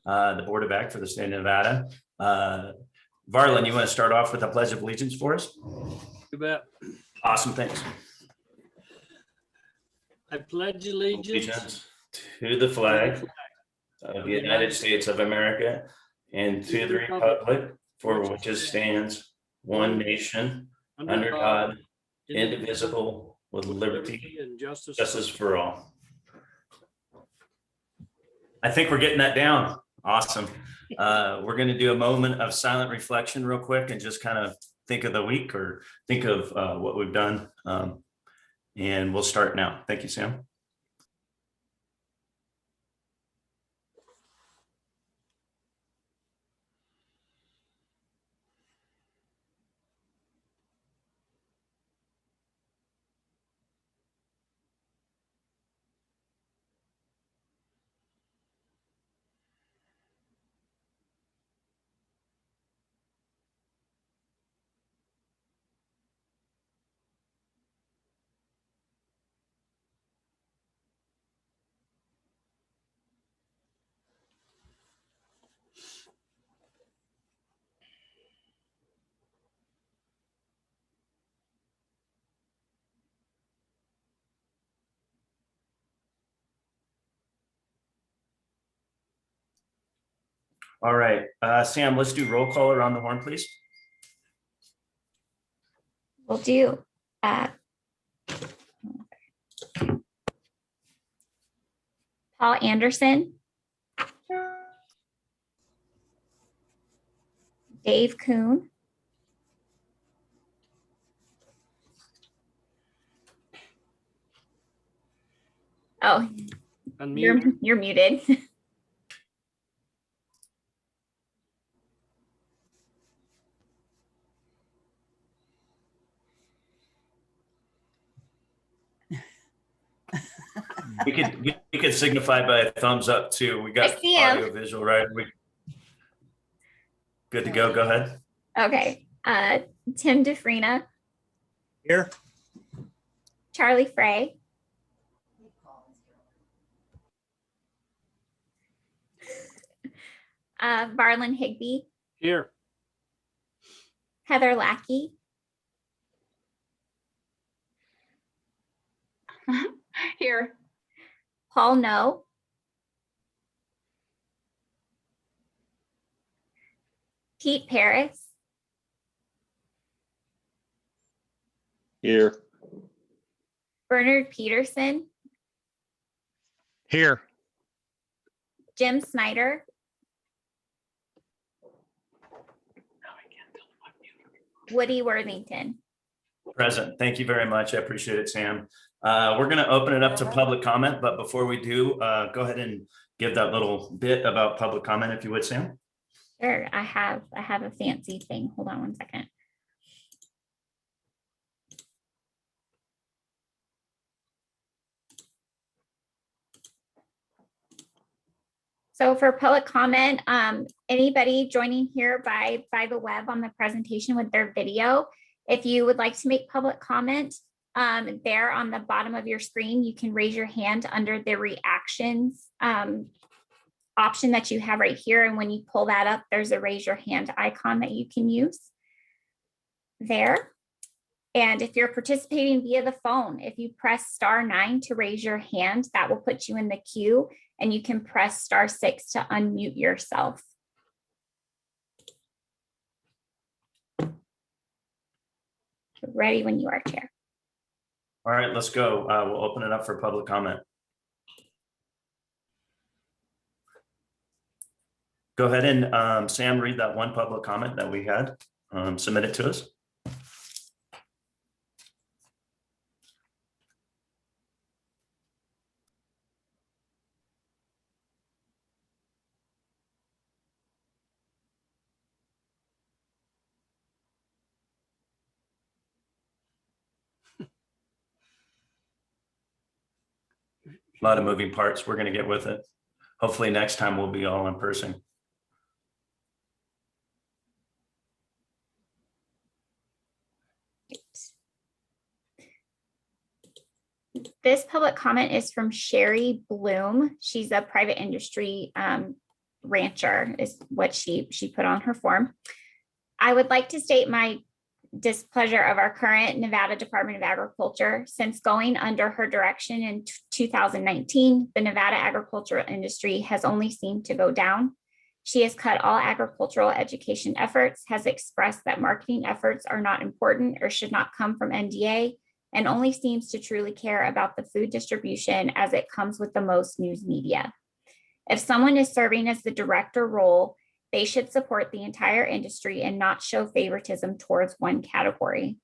the Board of Ag for the state of Nevada. Varlin, you want to start off with a Pledge of Allegiance for us? You bet. Awesome, thanks. I pledge allegiance to the flag of the United States of America and to the republic for which it stands, one nation, under God, indivisible, with liberty and justice for all. I think we're getting that down. Awesome. We're going to do a moment of silent reflection real quick and just kind of think of the week or think of what we've done. And we'll start now. Thank you, Sam. All right, Sam, let's do roll call around the horn, please. We'll do Paul Anderson, Dave Kuhn, oh, you're muted. We could signify by a thumbs up too. We got audio visual, right? Good to go. Go ahead. Okay. Tim DeFrina. Here. Charlie Frey. Varlin Higby. Here. Heather Lackey. Here. Paul No. Pete Paris. Here. Bernard Peterson. Here. Jim Snyder. Woody Worthington. Present. Thank you very much. I appreciate it, Sam. We're going to open it up to public comment, but before we do, go ahead and give that little bit about public comment, if you would, Sam. Sure. I have a fancy thing. Hold on one second. So for public comment, anybody joining here by the web on the presentation with their video, if you would like to make public comment, there on the bottom of your screen, you can raise your hand under the reactions option that you have right here. And when you pull that up, there's a raise your hand icon that you can use there. And if you're participating via the phone, if you press *9 to raise your hand, that will put you in the queue, and you can press *6 to unmute yourself. Ready when you are, Chair. All right, let's go. We'll open it up for public comment. Go ahead and Sam, read that one public comment that we had. Submit it to us. A lot of moving parts. We're going to get with it. Hopefully next time we'll be all in person. This public comment is from Sherry Bloom. She's a private industry rancher is what she put on her form. I would like to state my displeasure of our current Nevada Department of Agriculture. Since going under her direction in 2019, the Nevada agricultural industry has only seemed to go down. She has cut all agricultural education efforts, has expressed that marketing efforts are not important or should not come from NDA, and only seems to truly care about the food distribution as it comes with the most news media. If someone is serving as the director role, they should support the entire industry and not show favoritism towards one category.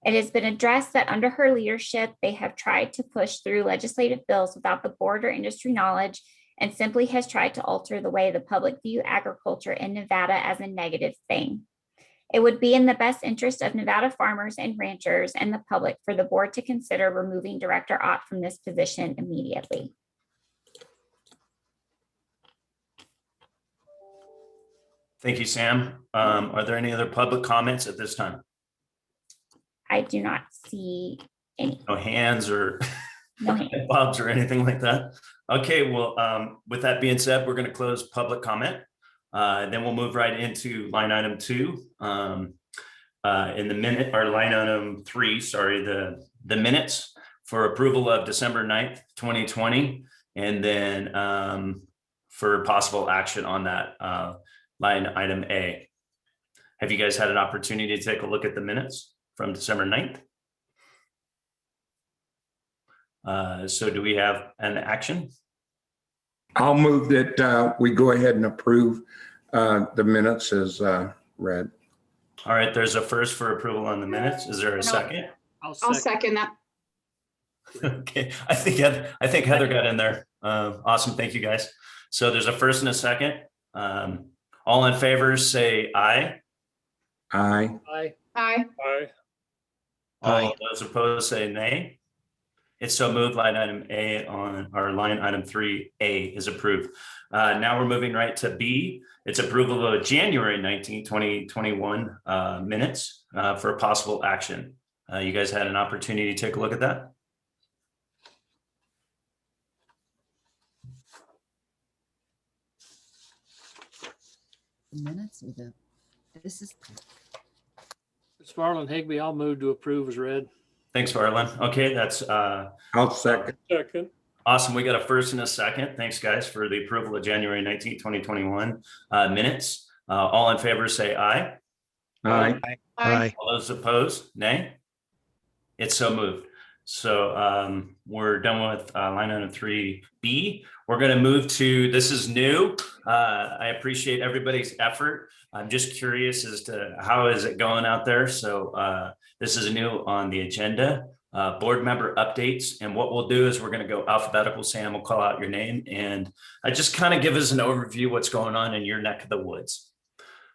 It has been addressed that under her leadership, they have tried to push through legislative bills without the board or industry knowledge, and simply has tried to alter the way the public view agriculture in Nevada as a negative thing. It would be in the best interest of Nevada farmers and ranchers and the public for the board to consider removing Director Ott from this position immediately. Thank you, Sam. Are there any other public comments at this time? I do not see any. No hands or No hands. bobs or anything like that? Okay, well, with that being said, we're going to close public comment. Then we'll move right into line item 2. In the minute, or line item 3, sorry, the minutes for approval of December 9th, 2020, and then for possible action on that line item A. Have you guys had an opportunity to take a look at the minutes from December 9th? So do we have an action? I'll move that we go ahead and approve the minutes as read. All right, there's a first for approval on the minutes. Is there a second? I'll second that. Okay, I think Heather got in there. Awesome, thank you guys. So there's a first and a second. All in favor, say aye. Aye. Aye. Aye. Aye. All those opposed, say nay. It's so moved. Line item A on our line item 3A is approved. Now we're moving right to B. It's approval of January 19, 2021 minutes for possible action. You guys had an opportunity to take a look at that? The minutes or this is, Ms. Marlon Higby, I'll move to approve as read. Thanks, Marlon. Okay, that's I'll second. Second. awesome. We got a first and a second. Thanks, guys, for the approval of January 19, 2021 minutes. All in favor, say aye. Aye. Aye. All those opposed, nay. It's so moved. So we're done with line item 3B. We're going to move to, this is new. I appreciate everybody's effort. I'm just curious as to how is it going out there. So this is new on the agenda, board member updates. And what we'll do is we're going to go alphabetical. Sam will call out your name and just kind of give us an overview of what's going on in your neck of the woods.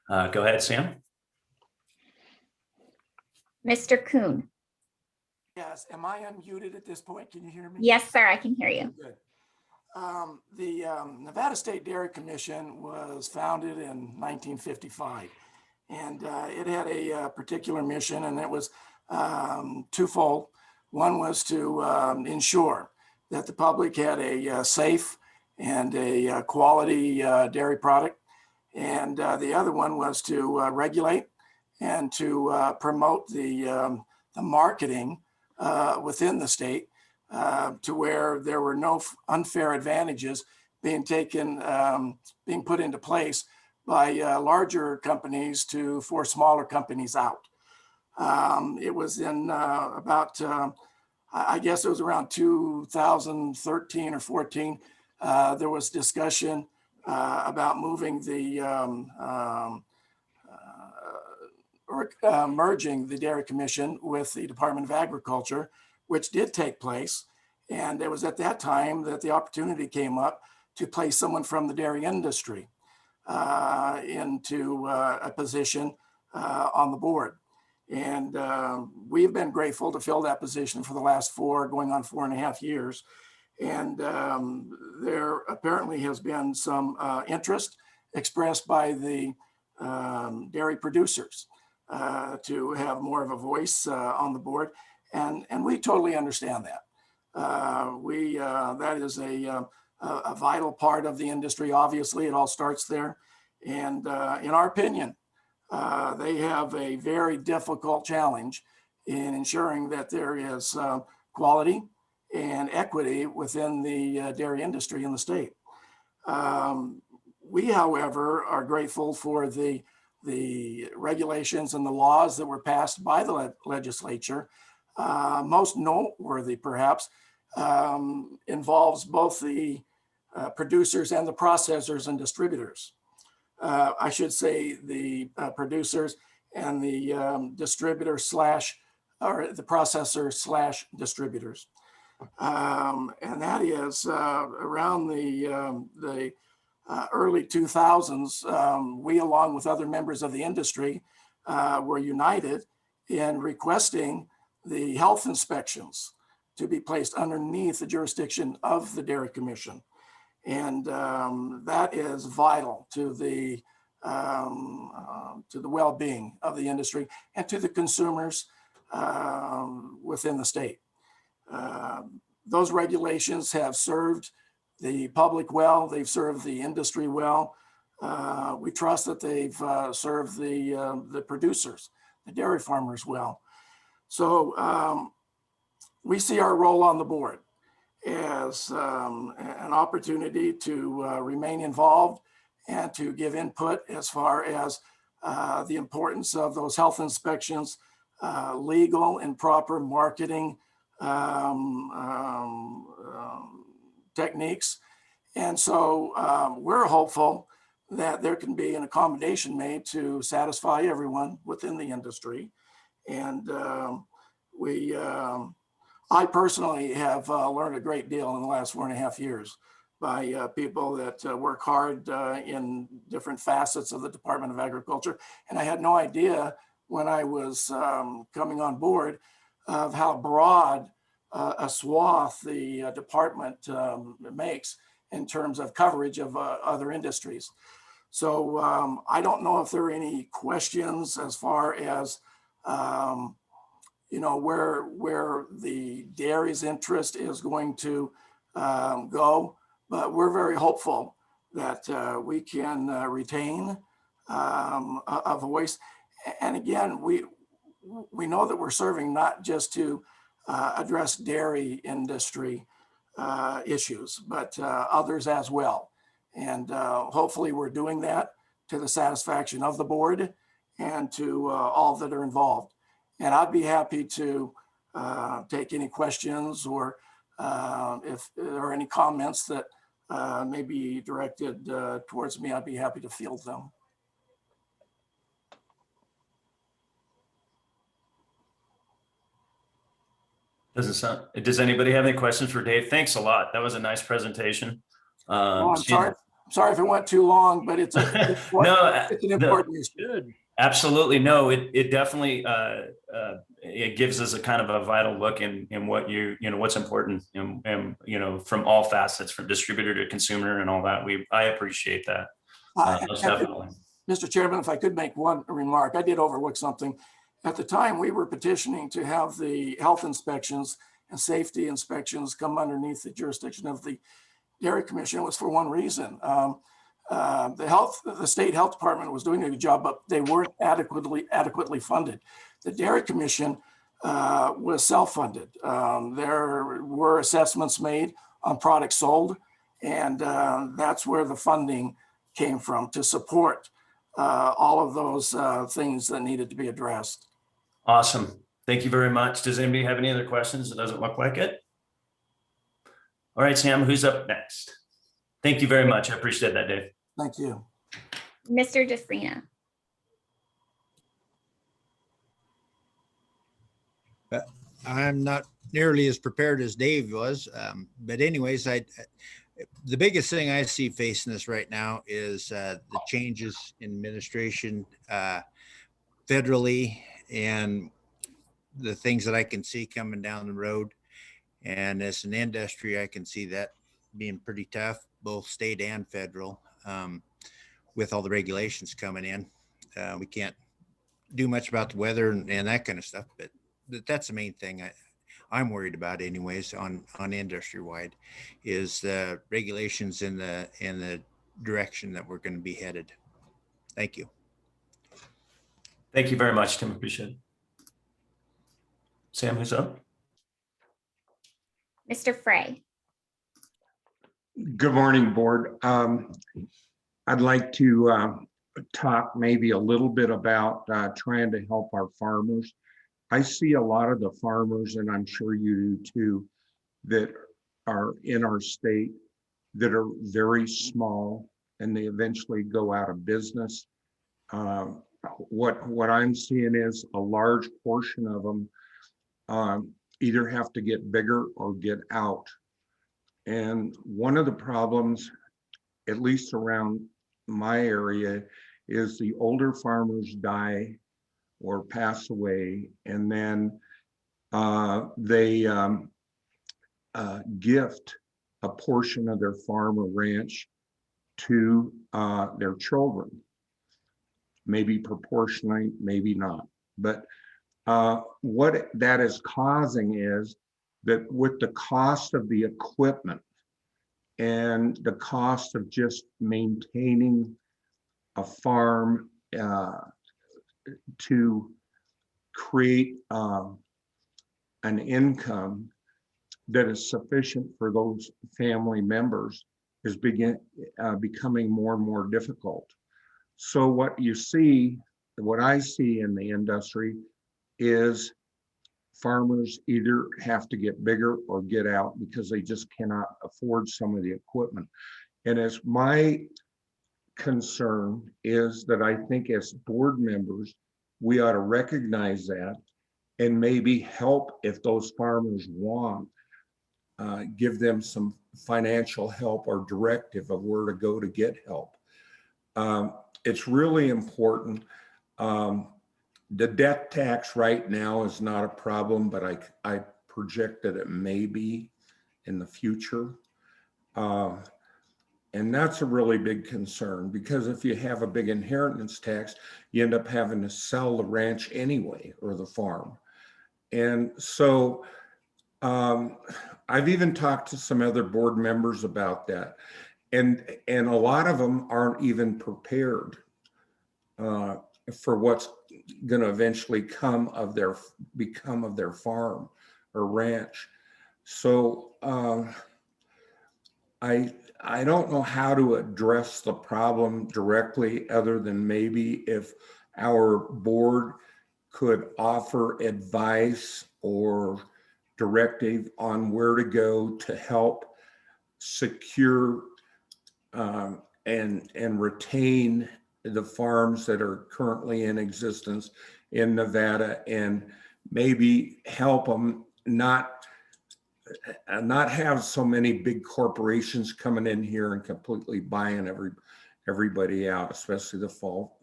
Go ahead, Sam. Mr. Kuhn. Yes, am I unmuted at this point? Can you hear me? Yes, sir, I can hear you. Good. The Nevada State Dairy Commission was founded in 1955, and it had a particular mission, and it was twofold. One was to ensure that the public had a safe and a quality dairy product, and the other one was to regulate and to promote the marketing within the state to where there were no unfair advantages being put into place by larger companies to force smaller companies out. It was in about, I guess it was around 2013 or 14, there was discussion about moving the merging the Dairy Commission with the Department of Agriculture, which did take place. And it was at that time that the opportunity came up to place someone from the dairy industry into a position on the board. And we've been grateful to fill that position for the last going on 4.5 years. And there apparently has been some interest expressed by the dairy producers to have more of a voice on the board, and we totally understand that. That is a a vital part of the industry. Obviously, it all starts there. And in our opinion, they have a very difficult challenge in ensuring that there is quality and equity within the dairy industry in the state. We, however, are grateful for the regulations and the laws that were passed by the legislature. Most noteworthy, perhaps, involves both the producers and the processors and distributors. I should say the producers and the distributor slash, or the processor slash distributors. And that is around the early 2000s, we, along with other members of the industry, were united in requesting the health inspections to be placed underneath the jurisdiction of the Dairy Commission. And that is vital to the well-being of the industry and to the consumers within the state. Those regulations have served the public well, they've served the industry well. We trust that they've served the producers, the dairy farmers well. So we see our role on the board as an opportunity to remain involved and to give input as far as the importance of those health inspections, legal and proper marketing techniques. And so we're hopeful that there can be an accommodation made to satisfy everyone within the industry. And I personally have learned a great deal in the last 4.5 years by people that work hard in different facets of the Department of Agriculture. And I had no idea when I was coming on board of how broad a swath the department makes in terms of coverage of other industries. So I don't know if there are any questions as far as where the dairy's interest is going to go, but we're very hopeful that we can retain a voice. And again, we know that we're serving not just to address dairy industry issues, but others as well. And hopefully we're doing that to the satisfaction of the board and to all that are involved. And I'd be happy to take any questions or if there are any comments that may be directed towards me, I'd be happy to field them. Does anybody have any questions for Dave? Thanks a lot. That was a nice presentation. I'm sorry if it went too long, but it's an important issue. Good. Absolutely. No, it definitely it gives us a kind of a vital look in what what's important and from all facets, from distributor to consumer and all that. I appreciate that. Most definitely. Mr. Chairman, if I could make one remark, I did overlook something. At the time, we were petitioning to have the health inspections and safety inspections come underneath the jurisdiction of the Dairy Commission. It was for one reason. The state health department was doing a good job, but they weren't adequately funded. The Dairy Commission was self-funded. There were assessments made on products sold, and that's where the funding came from to support all of those things that needed to be addressed. Awesome. Thank you very much. Does anybody have any other questions? It doesn't look like it. All right, Sam, who's up next? Thank you very much. I appreciate that, Dave. Thank you. Mr. DeFrina. I'm not nearly as prepared as Dave was. But anyways, the biggest thing I see facing us right now is the changes in administration federally and the things that I can see coming down the road. And as an industry, I can see that being pretty tough, both state and federal, with all the regulations coming in. We can't do much about the weather and that kind of stuff, but that's the main thing I'm worried about anyways on industry wide is the regulations in the direction that we're going to be headed. Thank you. Thank you very much, Tim. Appreciate it. Sam, who's up? Mr. Frey. Good morning, board. I'd like to talk maybe a little bit about trying to help our farmers. I see a lot of the farmers, and I'm sure you do too, that are in our state that are very small and they eventually go out of business. What I'm seeing is a large portion of them either have to get bigger or get out. And one of the problems, at least around my area, is the older farmers die or pass away, and then they gift a portion of their farm or ranch to their children. Maybe proportionally, maybe not. But what that is causing is that with the cost of the equipment and the cost of just maintaining a farm to create an income that is sufficient for those family members is becoming more and more difficult. So what I see in the industry is farmers either have to get bigger or get out because they just cannot afford some of the equipment. And as my concern is that I think as board members, we ought to recognize that and maybe help if those farmers want, give them some financial help or directive of where to go to get help. It's really important. The death tax right now is not a problem, but I project that it may be in the future. And that's a really big concern, because if you have a big inheritance tax, you end up having to sell the ranch anyway, or the farm. And so I've even talked to some other board members about that. And a lot of them aren't even prepared for what's going to eventually become of their farm or ranch. So I don't know how to address the problem directly, other than maybe if our board could offer advice or directive on where to go to help secure and retain the farms that are currently in existence in Nevada, and maybe help them not have so many big corporations coming in here and completely buying everybody out, especially the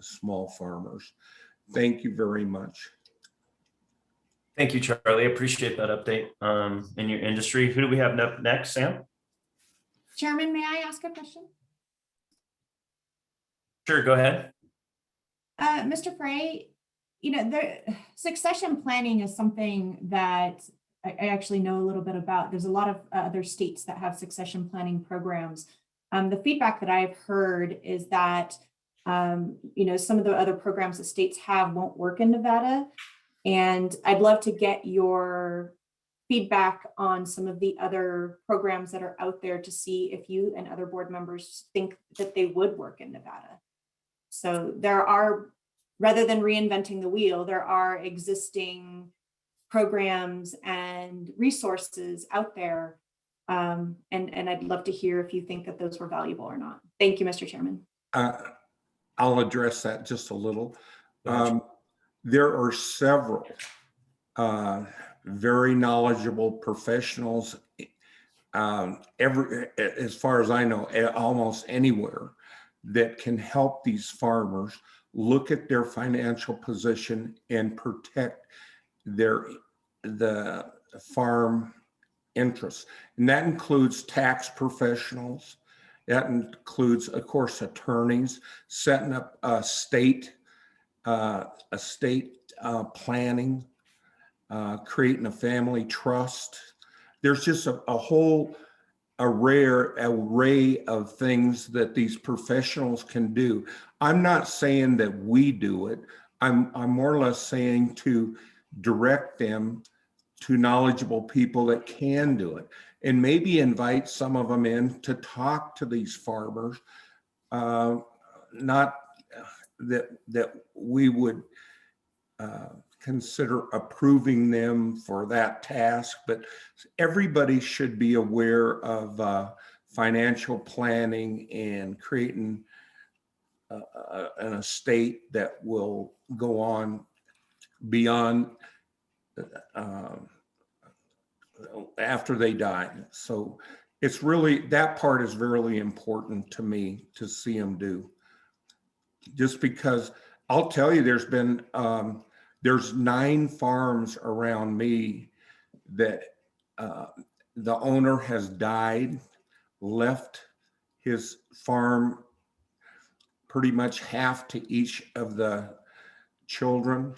small farmers. Thank you very much. Thank you, Charlie. I appreciate that update in your industry. Who do we have next, Sam? Chairman, may I ask a question? Sure, go ahead. Mr. Frey, succession planning is something that I actually know a little bit about. There's a lot of other states that have succession planning programs. The feedback that I've heard is that, some of the other programs that states have won't work in Nevada. And I'd love to get your feedback on some of the other programs that are out there to see if you and other board members think that they would work in Nevada. So there are, rather than reinventing the wheel, there are existing programs and resources out there. And I'd love to hear if you think that those were valuable or not. Thank you, Mr. Chairman. I'll address that just a little. There are several very knowledgeable professionals, as far as I know, almost anywhere, that can help these farmers look at their financial position and protect the farm interests. And that includes tax professionals. That includes, of course, attorneys, setting up estate planning. creating a family trust. There's just a whole array of things that these professionals can do. I'm not saying that we do it. I'm more or less saying to direct them to knowledgeable people that can do it, and maybe invite some of them in to talk to these farmers. Not that we would consider approving them for that task, but everybody should be aware of financial planning and creating an estate that will go on beyond after they die. So it's really, that part is really important to me to see them do. Just because I'll tell you, there's 9 farms around me that the owner has died, left his farm pretty much half to each of the children.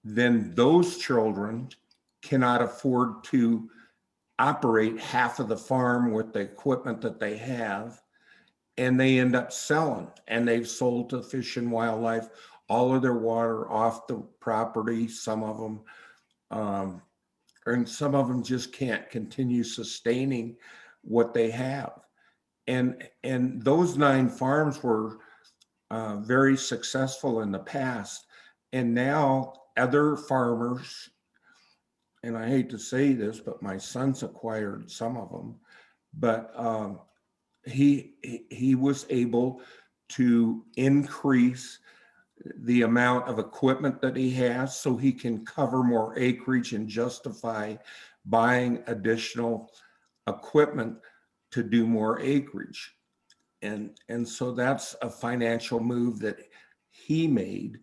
Then those children cannot afford to operate half of the farm with the equipment that they have, and they end up selling, and they've sold to Fish and Wildlife all of their water off the property, some of them, and some of them just can't continue sustaining what they have. And those 9 farms were very successful in the past, and now other farmers, and I hate to say this, but my son's acquired some of them, but he was able to increase the amount of equipment that he has so he can cover more acreage and justify buying additional equipment to do more acreage. And so that's a financial move that he made.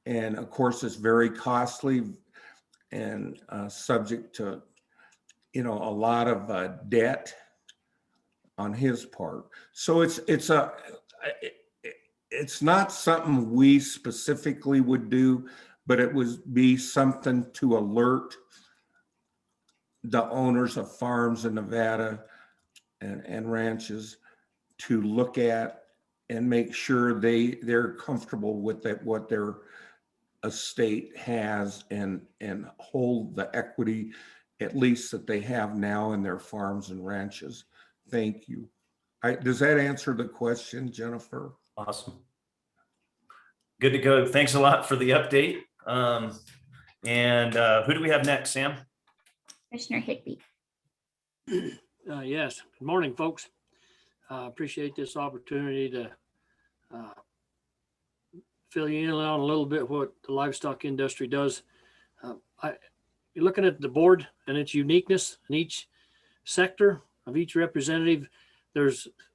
And of course, it's very costly and subject to, a lot of debt on his part. So it's not something we specifically would do, but it would be something to alert the owners of farms in Nevada and ranches to look at and make sure they're comfortable with what their estate has and hold the equity, at least that they have now in their farms and ranches. Thank you. Does that answer the question, Jennifer? Awesome. Good to go. Thanks a lot for the update. And who do we have next, Sam? Commissioner Higby. Yes. Good morning, folks. Appreciate this opportunity to fill you in on a little bit what the livestock industry does. You're looking at the board and its uniqueness in each sector of each representative.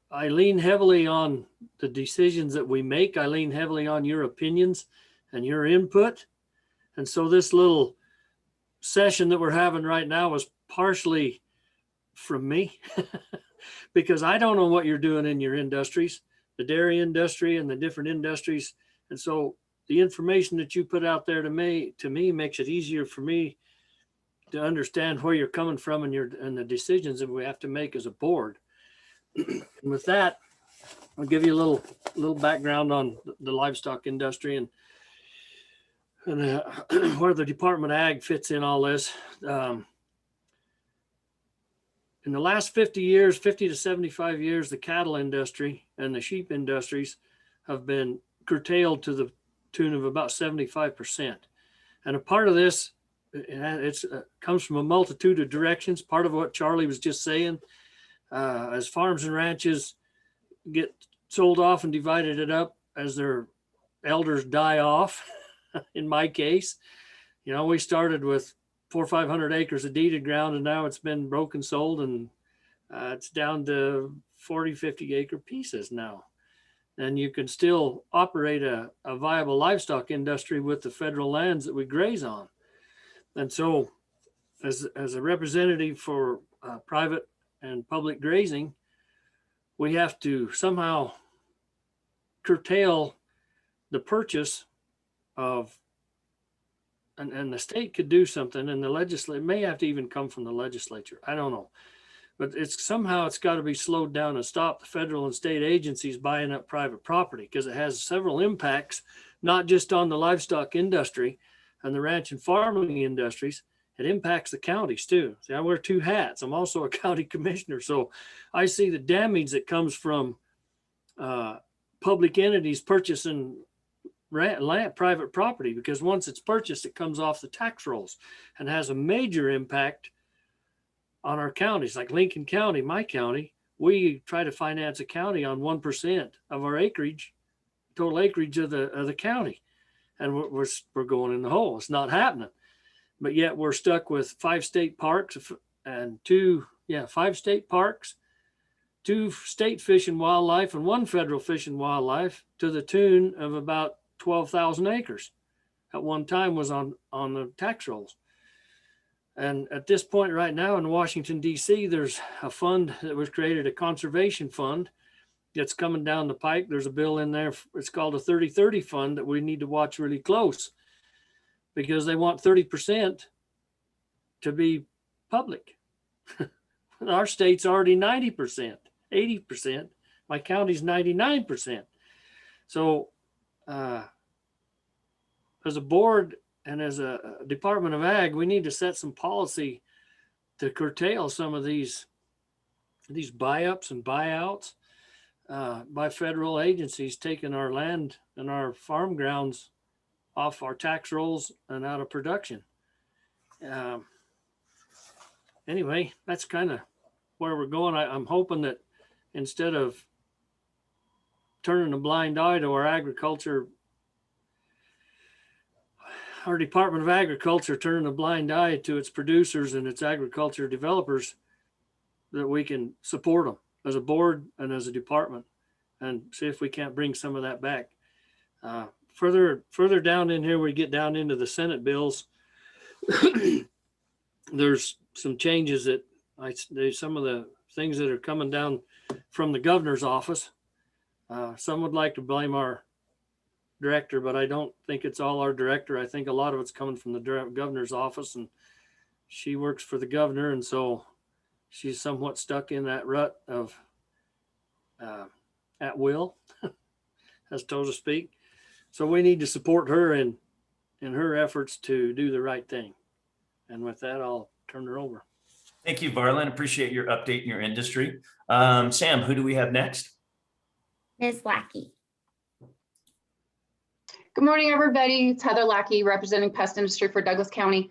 I lean heavily on the decisions that we make. I lean heavily on your opinions and your input. And so this little session that we're having right now was partially from me because I don't know what you're doing in your industries, the dairy industry and the different industries. And so the information that you put out there to me makes it easier for me to understand where you're coming from and the decisions that we have to make as a board. And with that, I'll give you a little background on the livestock industry and where the Department of Ag fits in all this. In the last 50 to 75 years, the cattle industry and the sheep industries have been curtailed to the tune of about 75%. And a part of this, it comes from a multitude of directions. Part of what Charlie was just saying, as farms and ranches get sold off and divided it up as their elders die off. In my case, we started with 400 or 500 acres of deeded ground, and now it's been broken, sold, and it's down to 40, 50 acre pieces now. And you can still operate a viable livestock industry with the federal lands that we graze on. And so as a representative for private and public grazing, we have to somehow curtail the purchase of and the state could do something, and the legislature may have to even come from the legislature. I don't know. But it's got to be slowed down and stopped. The federal and state agencies buying up private property, because it has several impacts, not just on the livestock industry and the ranch and farming industries. It impacts the counties too. See, I wear two hats. I'm also a county commissioner. So I see the damage that comes from public entities purchasing land, private property, because once it's purchased, it comes off the tax rolls and has a major impact on our counties. Like Lincoln County, my county, we try to finance a county on 1% of our acreage, total acreage of the county, and we're going in the hole. It's not happening, but yet we're stuck with 5 state parks and 5 state parks, 2 state fish and wildlife, and 1 federal fish and wildlife, to the tune of about 12,000 acres at one time was on the tax rolls. And at this point right now in Washington, D.C., there's a fund that was created, a conservation fund that's coming down the pike. There's a bill in there. It's called a 30-30 fund that we need to watch really close, because they want 30% to be public. Our state's already 90%, 80%. My county's 99%. So as a board and as a Department of Ag, we need to set some policy to curtail some of these buy-ups and buyouts by federal agencies, taking our land and our farm grounds off our tax rolls and out of production. Anyway, that's kind of where we're going. I'm hoping that instead of turning a blind eye to our agriculture, our Department of Agriculture turning a blind eye to its producers and its agriculture developers, that we can support them as a board and as a department, and see if we can't bring some of that back. Further down in here, we get down into the Senate bills. There's some changes that some of the things that are coming down from the governor's office. Some would like to blame our director, but I don't think it's all our director. I think a lot of it's coming from the governor's office, and she works for the governor, and so she's somewhat stuck in that rut of at will, as so to speak. So we need to support her in her efforts to do the right thing. And with that, I'll turn her over. Thank you, Varlin. Appreciate your update in your industry. Sam, who do we have next? Ms. Lackey. Good morning, everybody. It's Heather Lackey, representing Pest Industry for Douglas County.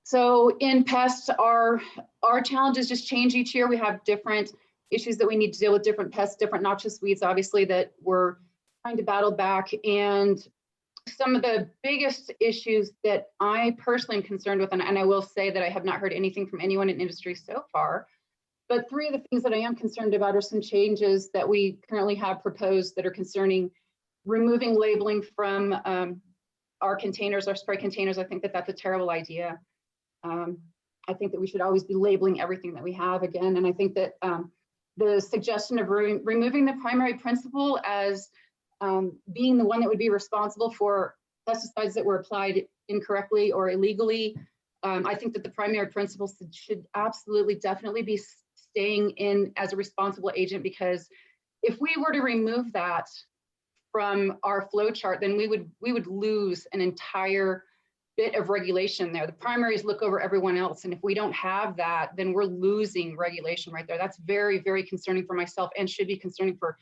So in Pest, our challenges just change each year. We have different issues that we need to deal with, different pests, different noxious weeds, obviously, that we're trying to battle back. And some of the biggest issues that I personally am concerned with, and I will say that I have not heard anything from anyone in industry so far, but 3 of the things that I am concerned about are some changes that we currently have proposed that are concerning removing labeling from our containers, our spray containers. I think that that's a terrible idea. I think that we should always be labeling everything that we have again. And I think that the suggestion of removing the primary principle as being the one that would be responsible for pesticides that were applied incorrectly or illegally, I think that the primary principle should absolutely, definitely be staying in as a responsible agent, because if we were to remove that from our flow chart, then we would lose an entire bit of regulation there. The primaries look over everyone else, and if we don't have that, then we're losing regulation right there. That's very, very concerning for myself, and should be concerning for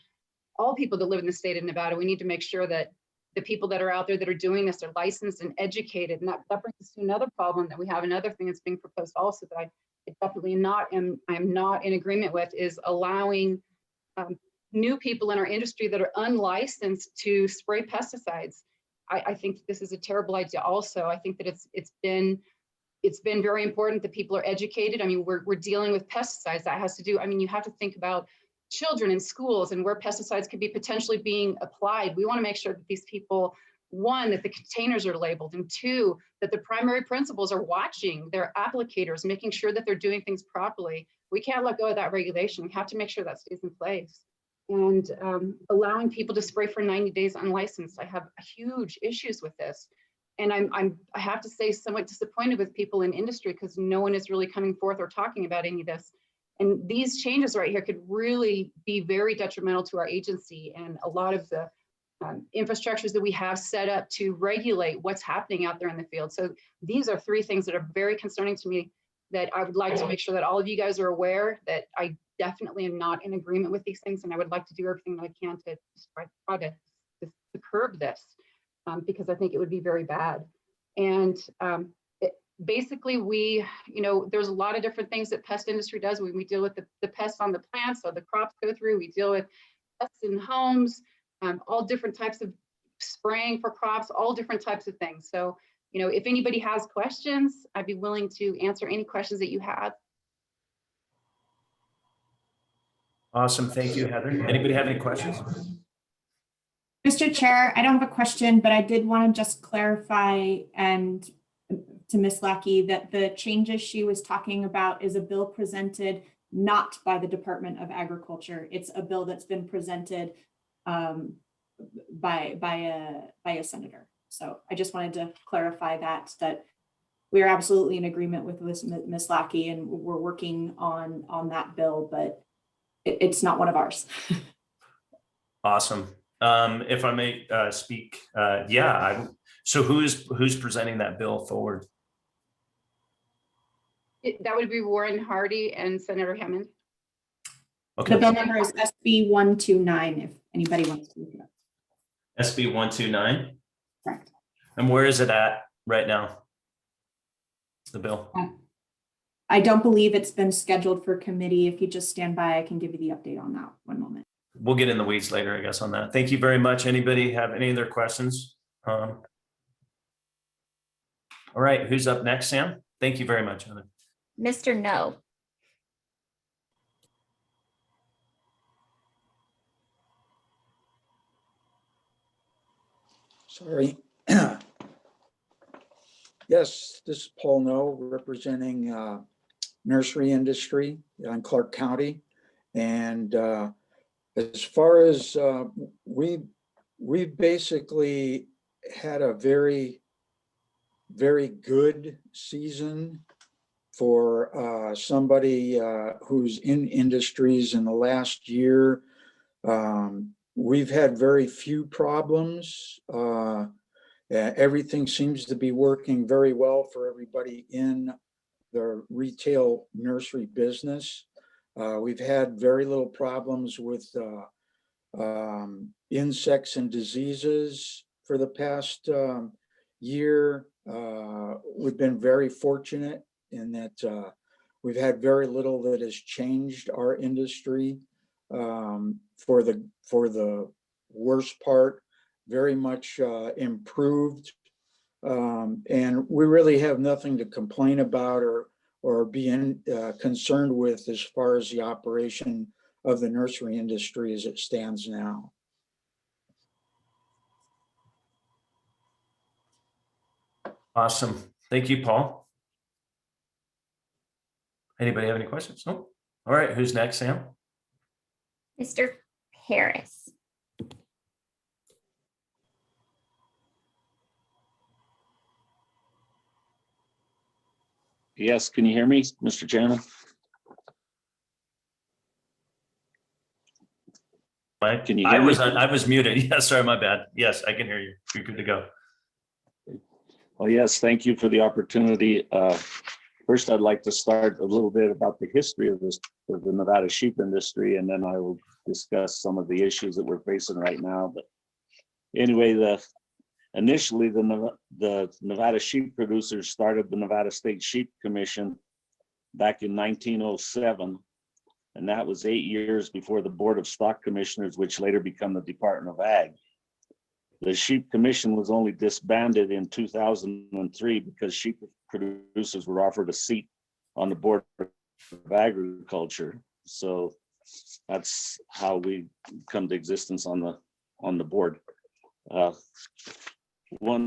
all people that live in the state of Nevada. We need to make sure that the people that are out there that are doing this are licensed and educated. And that brings us to another problem that we have. Another thing that's being proposed also that I definitely I'm not in agreement with, is allowing new people in our industry that are unlicensed to spray pesticides. I think this is a terrible idea also. I think that it's been very important that people are educated. I mean, we're dealing with pesticides. That has to do, I mean, you have to think about children in schools and where pesticides could be potentially being applied. We want to make sure that these people, 1, that the containers are labeled, and 2, that the primary principals are watching their applicators, making sure that they're doing things properly. We can't let go of that regulation. We have to make sure that stays in place. And allowing people to spray for 90 days unlicensed, I have huge issues with this. And I have to say, somewhat disappointed with people in industry because no one is really coming forth or talking about any of this. And these changes right here could really be very detrimental to our agency and a lot of the infrastructures that we have set up to regulate what's happening out there in the field. So these are three things that are very concerning to me that I would like to make sure that all of you guys are aware that I definitely am not in agreement with these things. And I would like to do everything that I can to try to curb this because I think it would be very bad. And basically there's a lot of different things that pest industry does when we deal with the pests on the plants, so the crops go through, we deal with pests in homes, all different types of spraying for crops, all different types of things. So, if anybody has questions, I'd be willing to answer any questions that you have. Awesome. Thank you, Heather. Anybody have any questions? Mr. Chair, I don't have a question, but I did want to just clarify and to Ms. Lackey that the changes she was talking about is a bill presented not by the Department of Agriculture. It's a bill that's been presented by a senator. So I just wanted to clarify that we are absolutely in agreement with Ms. Lackey, and we're working on that bill, but it's not one of ours. Awesome. If I may speak, so who's presenting that bill forward? That would be Warren Hardy and Senator Hammond. Okay. The bill number is SB 129, if anybody wants to look it up. SB 129? Correct. And where is it at right now? The bill? I don't believe it's been scheduled for committee. If you just stand by, I can give you the update on that. One moment. We'll get in the weeds later, I guess, on that. Thank you very much. Anybody have any other questions? All right, who's up next, Sam? Thank you very much, Heather. Mr. No. Sorry. Yes, this is Paul No, representing nursery industry in Clark County. And as far as we basically had a very, very good season for somebody who's in industries in the last year. We've had very few problems. Everything seems to be working very well for everybody in the retail nursery business. We've had very little problems with insects and diseases for the past year. We've been very fortunate in that we've had very little that has changed our industry for the worst part. Very much improved, and we really have nothing to complain about or be concerned with as far as the operation of the nursery industry as it stands now. Awesome. Thank you, Paul. Anybody have any questions? No? All right, who's next, Sam? Mr. Harris. Yes, can you hear me, Mr. Chairman? Can you hear me? I was muted. Yes, sorry, my bad. Yes, I can hear you. You're good to go. Well, yes, thank you for the opportunity. First, I'd like to start a little bit about the history of the Nevada sheep industry, and then I will discuss some of the issues that we're facing right now. But anyway, initially, the Nevada sheep producers started the Nevada State Sheep Commission back in 1907, and that was 8 years before the Board of Stock Commissioners, which later became the Department of Ag. The Sheep Commission was only disbanded in 2003 because sheep producers were offered a seat on the Board of Agriculture. So that's how we come to existence on the board.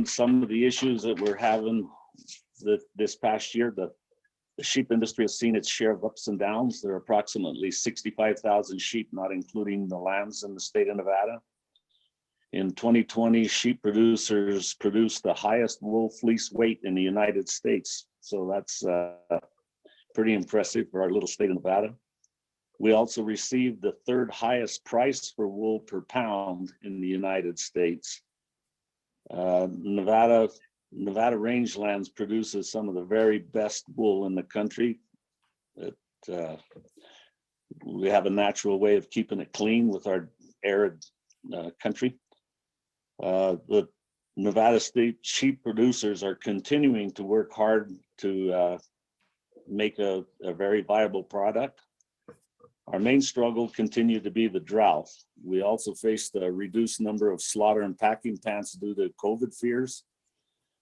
Some of the issues that we're having this past year, the sheep industry has seen its share of ups and downs. There are approximately 65,000 sheep, not including the lambs in the state of Nevada. In 2020, sheep producers produced the highest wool fleece weight in the United States. So that's pretty impressive for our little state of Nevada. We also received the third highest price for wool per pound in the United States. Nevada rangelands produces some of the very best wool in the country. We have a natural way of keeping it clean with our arid country. The Nevada state sheep producers are continuing to work hard to make a very viable product. Our main struggle continued to be the drought. We also faced a reduced number of slaughter and packing pants due to COVID fears.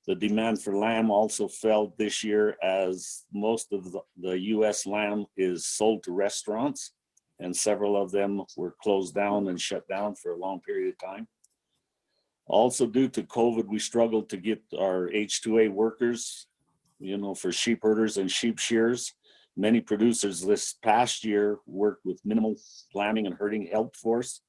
The demand for lamb also fell this year as most of the US lamb is sold to restaurants, and several of them were closed down and shut down for a long period of time. Also due to COVID, we struggled to get our H2A workers, for sheep herders and sheep shearers. Many producers this past year worked with minimal lambing and herding help force.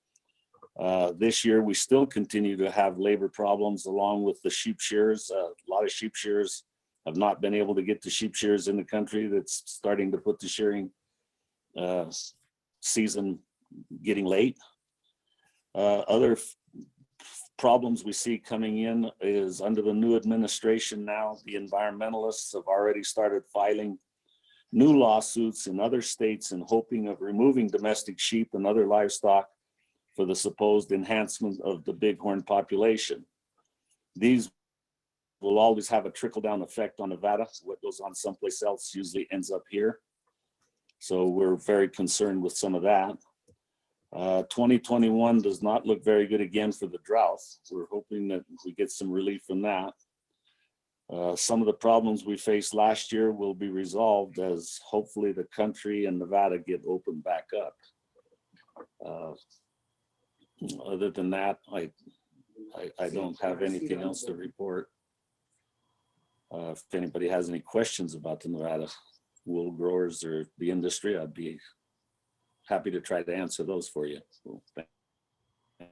This year, we still continue to have labor problems along with the sheep shearers. A lot of sheep shearers have not been able to get the sheep shearers in the country. That's starting to put the shearing season getting late. Other problems we see coming in is under the new administration now, the environmentalists have already started filing new lawsuits in other states and hoping of removing domestic sheep and other livestock for the supposed enhancement of the bighorn population. These will always have a trickle-down effect on Nevada. What goes on someplace else usually ends up here. So we're very concerned with some of that. 2021 does not look very good again for the drought. We're hoping that we get some relief from that. Some of the problems we faced last year will be resolved as hopefully the country and Nevada get opened back up. Other than that, I don't have anything else to report. If anybody has any questions about the Nevada wool growers or the industry, I'd be happy to try to answer those for you. So,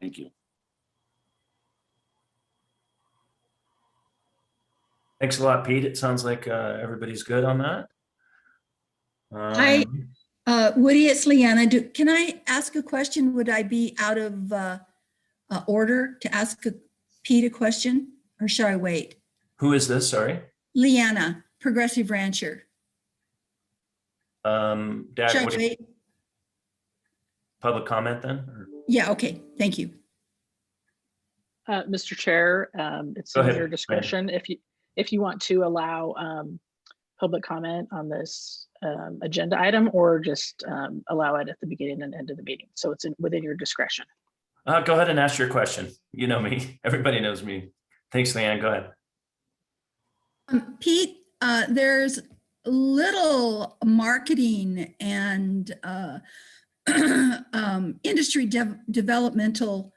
thank you. Thanks a lot, Pete. It sounds like everybody's good on that. Hi, Woody, it's Leanna. Can I ask a question? Would I be out of order to ask Pete a question, or should I wait? Who is this? Sorry. Leanna, Progressive Rancher. Dad, Should I wait? Public comment then? Or? Yeah, okay, thank you. Mr. Chair, it's in your discretion if you want to allow public comment on this agenda item, or just allow it at the beginning and end of the meeting. So it's within your discretion. Go ahead and ask your question. You know me. Everybody knows me. Thanks, Leanne. Go ahead. Pete, there's little marketing and industry developmental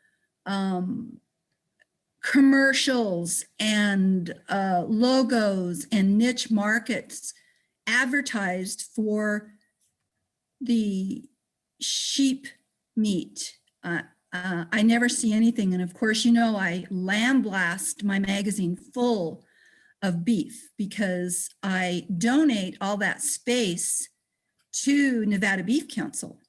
commercials and logos and niche markets advertised for the sheep meat. I never see anything. And of course, I lamb blast my magazine full of beef because I donate all that space to Nevada Beef Council.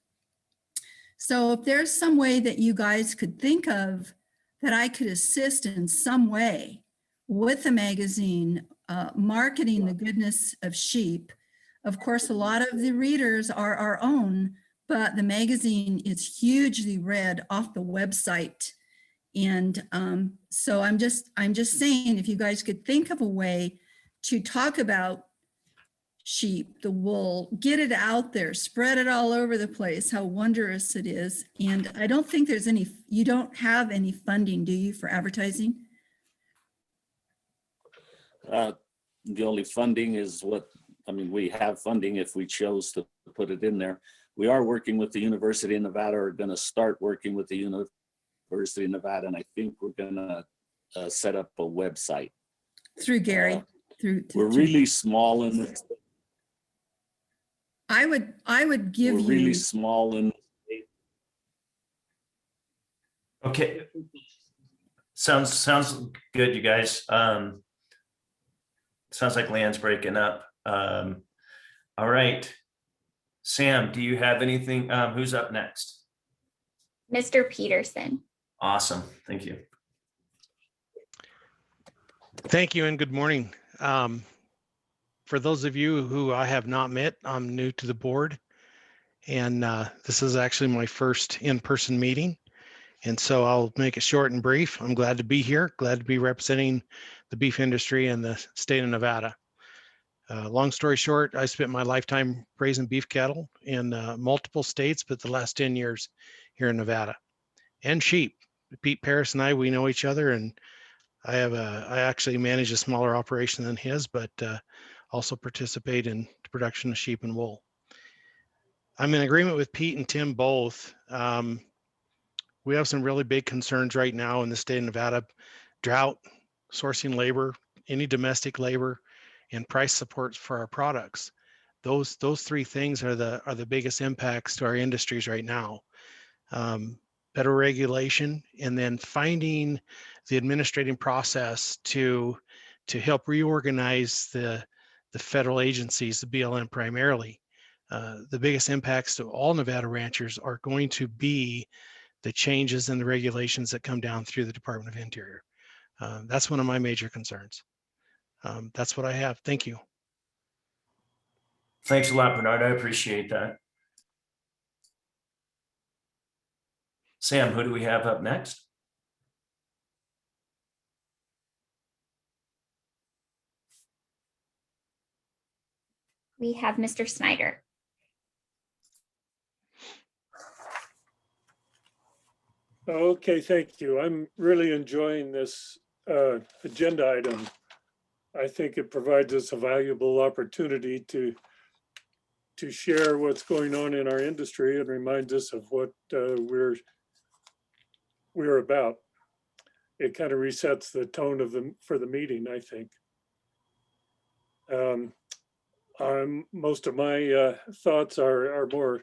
So if there's some way that you guys could think of that I could assist in some way with the magazine, marketing the goodness of sheep. Of course, a lot of the readers are our own, but the magazine is hugely read off the website. And so I'm just saying, if you guys could think of a way to talk about sheep, the wool, get it out there, spread it all over the place, how wondrous it is. And I don't think there's you don't have any funding, do you, for advertising? The only funding is we have funding if we chose to put it in there. We are working with the University of Nevada, or going to start working with the University of Nevada, and I think we're going to set up a website. Through Gary. We're really small in this. I would give you. We're really small in. Okay. Sounds good, you guys. Sounds like land's breaking up. All right. Sam, do you have anything? Who's up next? Mr. Peterson. Awesome. Thank you. Thank you and good morning. For those of you who I have not met, I'm new to the board, and this is actually my first in-person meeting. And so I'll make it short and brief. I'm glad to be here, glad to be representing the beef industry in the state of Nevada. Long story short, I spent my lifetime raising beef cattle in multiple states, but the last 10 years here in Nevada, and sheep. Pete Paris and I, we know each other, and I actually manage a smaller operation than his, but also participate in the production of sheep and wool. I'm in agreement with Pete and Tim both. We have some really big concerns right now in the state of Nevada: drought, sourcing labor, any domestic labor, and price supports for our products. Those three things are the biggest impacts to our industries right now. Better regulation, and then finding the administrative process to help reorganize the federal agencies, the BLM primarily. The biggest impacts to all Nevada ranchers are going to be the changes in the regulations that come down through the Department of Interior. That's one of my major concerns. That's what I have. Thank you. Thanks a lot, Bernard. I appreciate that. Sam, who do we have up next? We have Mr. Snyder. Okay, thank you. I'm really enjoying this agenda item. I think it provides us a valuable opportunity to share what's going on in our industry and reminds us of what we're about. It kind of resets the tone of for the meeting, I think. Most of my thoughts are more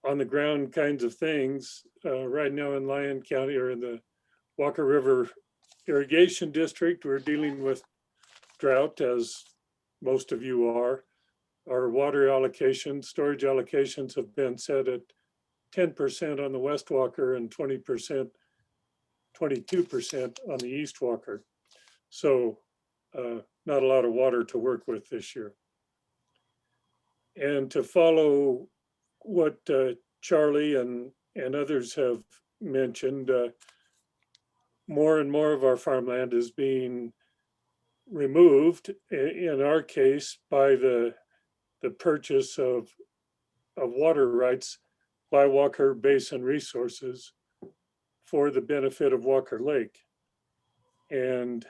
on the ground kinds of things. Right now in Lyon County, or in the Walker River Irrigation District, we're dealing with drought, as most of you are. Our water allocations, storage allocations have been set at 10% on the West Walker and 22% on the East Walker. So not a lot of water to work with this year. And to follow what Charlie and others have mentioned, more and more of our farmland is being removed, in our case, by the purchase of water rights by Walker Basin Resources for the benefit of Walker Lake. And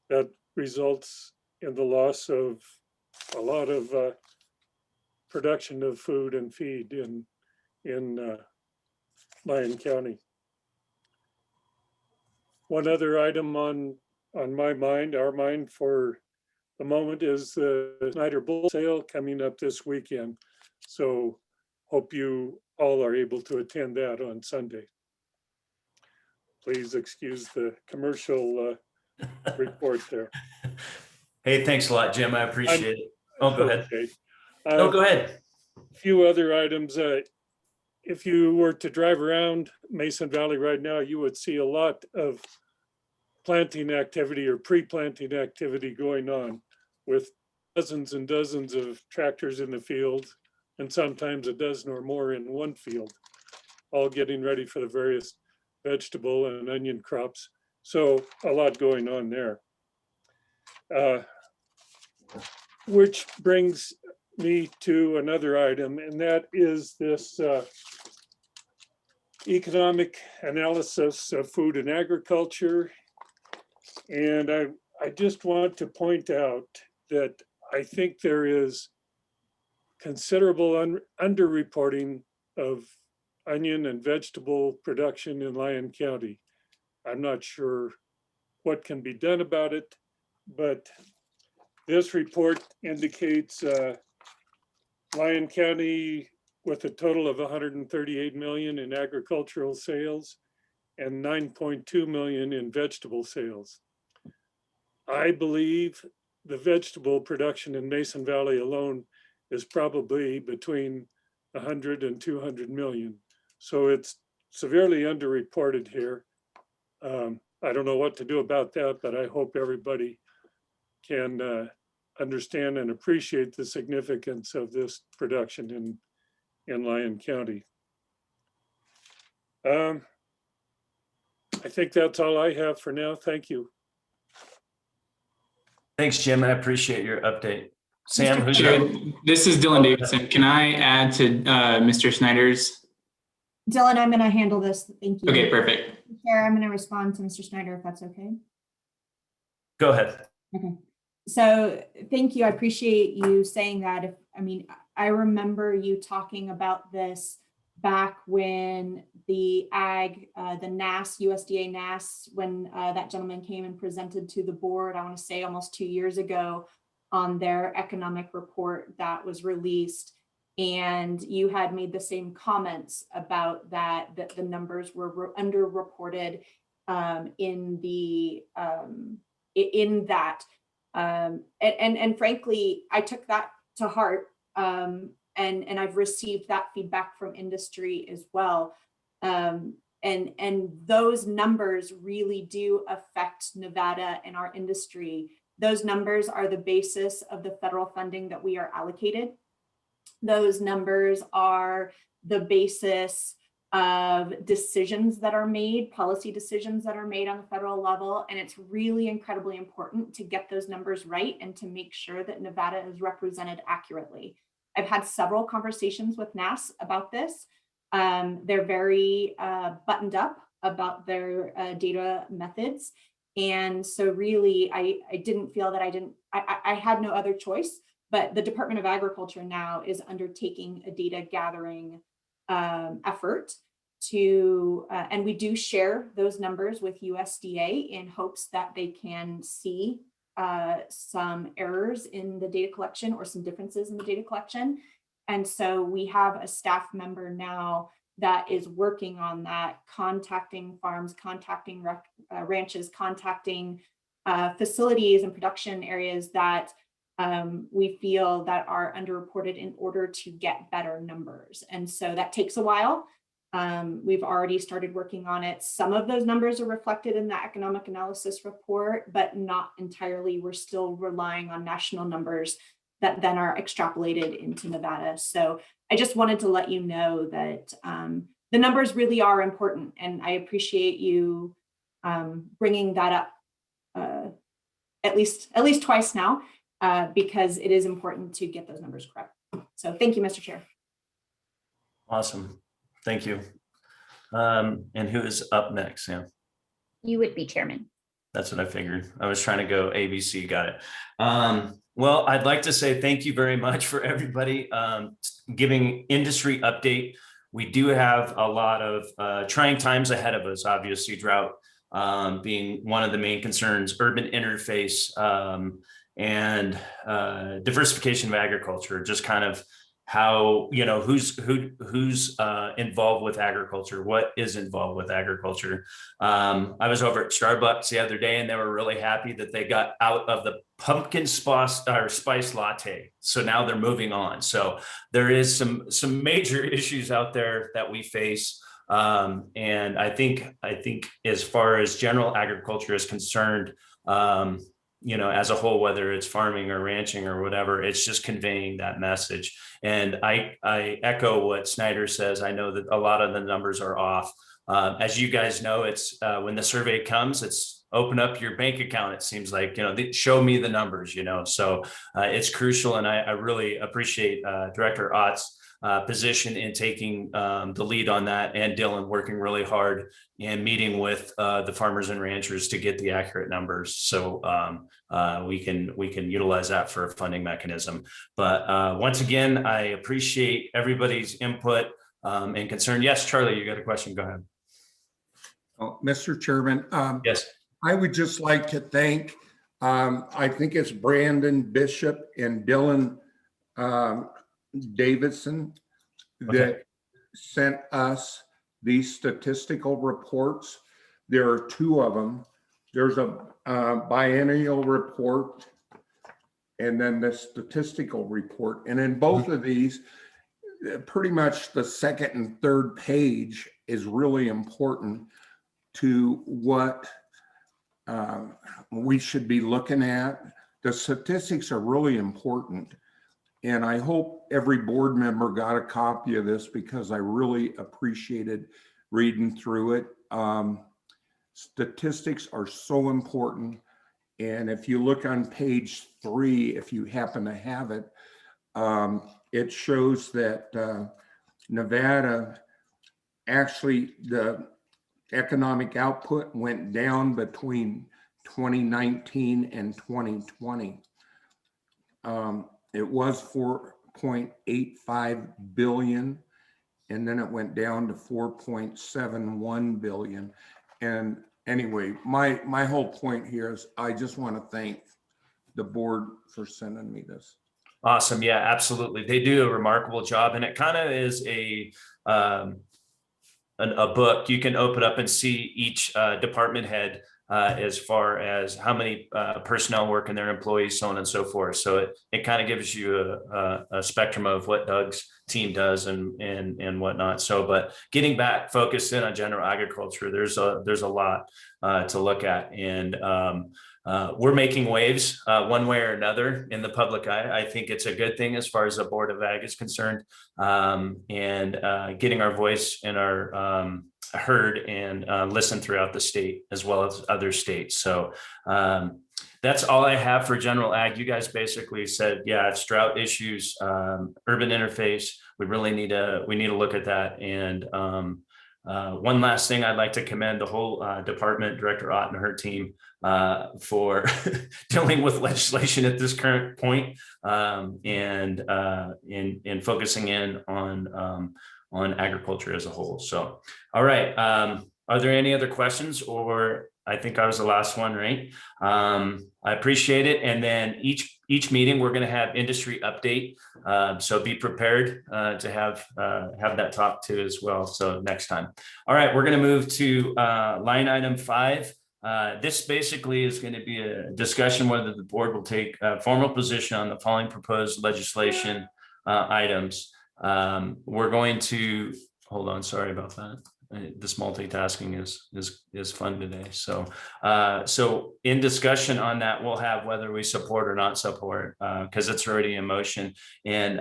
that results in the loss of a lot of production of food and feed in Lyon County. One other item on my mind, our mind for the moment, is the Snyder Bull Sale coming up this weekend. So hope you all are able to attend that on Sunday. Please excuse the commercial report there. Hey, thanks a lot, Jim. I appreciate it. Oh, go ahead. Okay. No, go ahead. A few other items. If you were to drive around Mason Valley right now, you would see a lot of planting activity or pre-planting activity going on, with dozens and dozens of tractors in the field, and sometimes a dozen or more in one field, all getting ready for the various vegetable and onion crops. So a lot going on there. Which brings me to another item, and that is this economic analysis of food and agriculture. And I just want to point out that I think there is considerable underreporting of onion and vegetable production in Lyon County. I'm not sure what can be done about it, but this report indicates Lyon County with a total of 138 million in agricultural sales and 9.2 million in vegetable sales. I believe the vegetable production in Mason Valley alone is probably between 100 and 200 million. So it's severely underreported here. I don't know what to do about that, but I hope everybody can understand and appreciate the significance of this production in Lyon County. I think that's all I have for now. Thank you. Thanks, Jim. I appreciate your update. Sam, who's Chair, up? this is Dylan Davidson. Can I add to Mr. Snyder's? Dylan, I'm going to handle this. Thank you. Okay, perfect. Chair, I'm going to respond to Mr. Snyder if that's okay. Go ahead. Okay. So thank you. I appreciate you saying that. I remember you talking about this back when the NAS, USDA NAS, when that gentleman came and presented to the board, I want to say almost 2 years ago, on their economic report that was released. And you had made the same comments about that the numbers were underreported in that. And frankly, I took that to heart, and I've received that feedback from industry as well. And those numbers really do affect Nevada and our industry. Those numbers are the basis of the federal funding that we are allocated. Those numbers are the basis of decisions that are made, policy decisions that are made on the federal level. And it's really incredibly important to get those numbers right and to make sure that Nevada is represented accurately. I've had several conversations with NAS about this. They're very buttoned up about their data methods. And so really, I didn't feel that I had no other choice, but the Department of Agriculture now is undertaking a data gathering effort and we do share those numbers with USDA in hopes that they can see some errors in the data collection or some differences in the data collection. And so we have a staff member now that is working on that, contacting farms, contacting ranches, contacting facilities and production areas that we feel that are underreported in order to get better numbers. And so that takes a while. We've already started working on it. Some of those numbers are reflected in the economic analysis report, but not entirely. We're still relying on national numbers that then are extrapolated into Nevada. So I just wanted to let you know that the numbers really are important, and I appreciate you bringing that up at least twice now, because it is important to get those numbers correct. So thank you, Mr. Chair. Awesome. Thank you. And who is up next, Sam? You would be chairman. That's what I figured. I was trying to go ABC, got it. Well, I'd like to say thank you very much for everybody giving industry update. We do have a lot of trying times ahead of us, obviously drought being one of the main concerns, urban interface, and diversification of agriculture, just kind of how, who's involved with agriculture, what is involved with agriculture. I was over at Starbucks the other day and they were really happy that they got out of the pumpkin spice latte. So now they're moving on. So there is some major issues out there that we face. And I think as far as general agriculture is concerned, as a whole, whether it's farming or ranching or whatever, it's just conveying that message. And I echo what Snyder says. I know that a lot of the numbers are off. As you guys know, it's when the survey comes, it's open up your bank account. It seems like, show me the numbers, so it's crucial. And I really appreciate Director Ott's position in taking the lead on that, and Dylan working really hard and meeting with the farmers and ranchers to get the accurate numbers, so we can utilize that for a funding mechanism. But once again, I appreciate everybody's input and concern. Yes, Charlie, you got a question? Go ahead. Oh, Mr. Chairman. Yes. I would just like to thank, I think it's Brandon Bishop and Dylan Davidson that sent us these statistical reports. There are two of them. There's a biennial report and then the statistical report. And in both of these, pretty much the second and third page is really important to what we should be looking at. The statistics are really important. And I hope every board member got a copy of this because I really appreciated reading through it. Statistics are so important. And if you look on page 3, if you happen to have it, it shows that Nevada, actually the economic output went down between 2019 and 2020. It was 4.85 billion, and then it went down to 4.71 billion. And anyway, my whole point here is I just want to thank the board for sending me this. Awesome. Yeah, absolutely. They do a remarkable job, and it kind of is a book. You can open up and see each department head as far as how many personnel work and their employees, so on and so forth. So it kind of gives you a spectrum of what Doug's team does and whatnot. So, but getting back focused in on general agriculture, there's a lot to look at, and we're making waves one way or another in the public eye. I think it's a good thing as far as the Board of Ag is concerned, and getting our voice and our heard and listened throughout the state as well as other states. So that's all I have for general ag. You guys basically said, yeah, it's drought issues, urban interface. We really need to look at that. And one last thing, I'd like to commend the whole department, Director Ott and her team, for dealing with legislation at this current point, and focusing in on agriculture as a whole. So, all right. Are there any other questions? Or I think I was the last one, right? I appreciate it. And then each meeting, we're going to have industry update. So be prepared to have that talk too as well. So next time. All right, we're going to move to line item 5. This basically is going to be a discussion whether the board will take a formal position on the following proposed legislation items. We're going to hold on. Sorry about that. This multitasking is fun today. So in discussion on that, we'll have whether we support or not support, because it's already in motion. And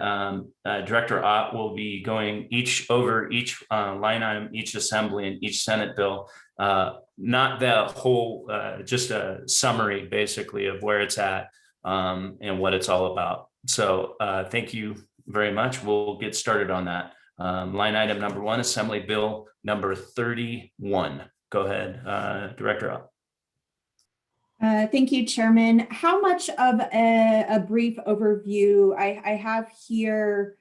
Director Ott will be going over each line item, each assembly, and each Senate bill. Not the whole, just a summary basically of where it's at and what it's all about. So thank you very much. We'll get started on that. Line item number 1, Assembly Bill number 31. Go ahead, Director Ott. Thank you, Chairman. How much of a brief overview I have here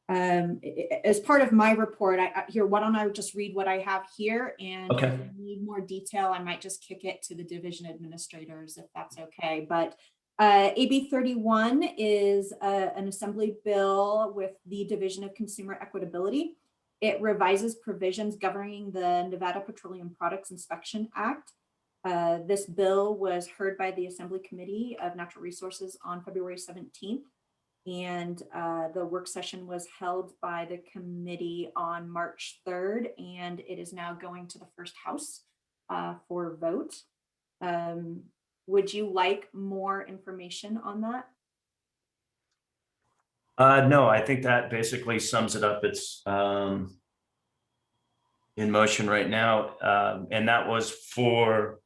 as part of my report? Why don't I just read what I have here, and okay. If you need more detail, I might just kick it to the division administrators if that's okay. But AB 31 is an assembly bill with the Division of Consumer Equitability. It revises provisions governing the Nevada Petroleum Products Inspection Act. This bill was heard by the Assembly Committee of Natural Resources on February 17th, and the work session was held by the committee on March 3rd, and it is now going to the first house for vote. Would you like more information on that? No, I think that basically sums it up. It's in motion right now. And that was for,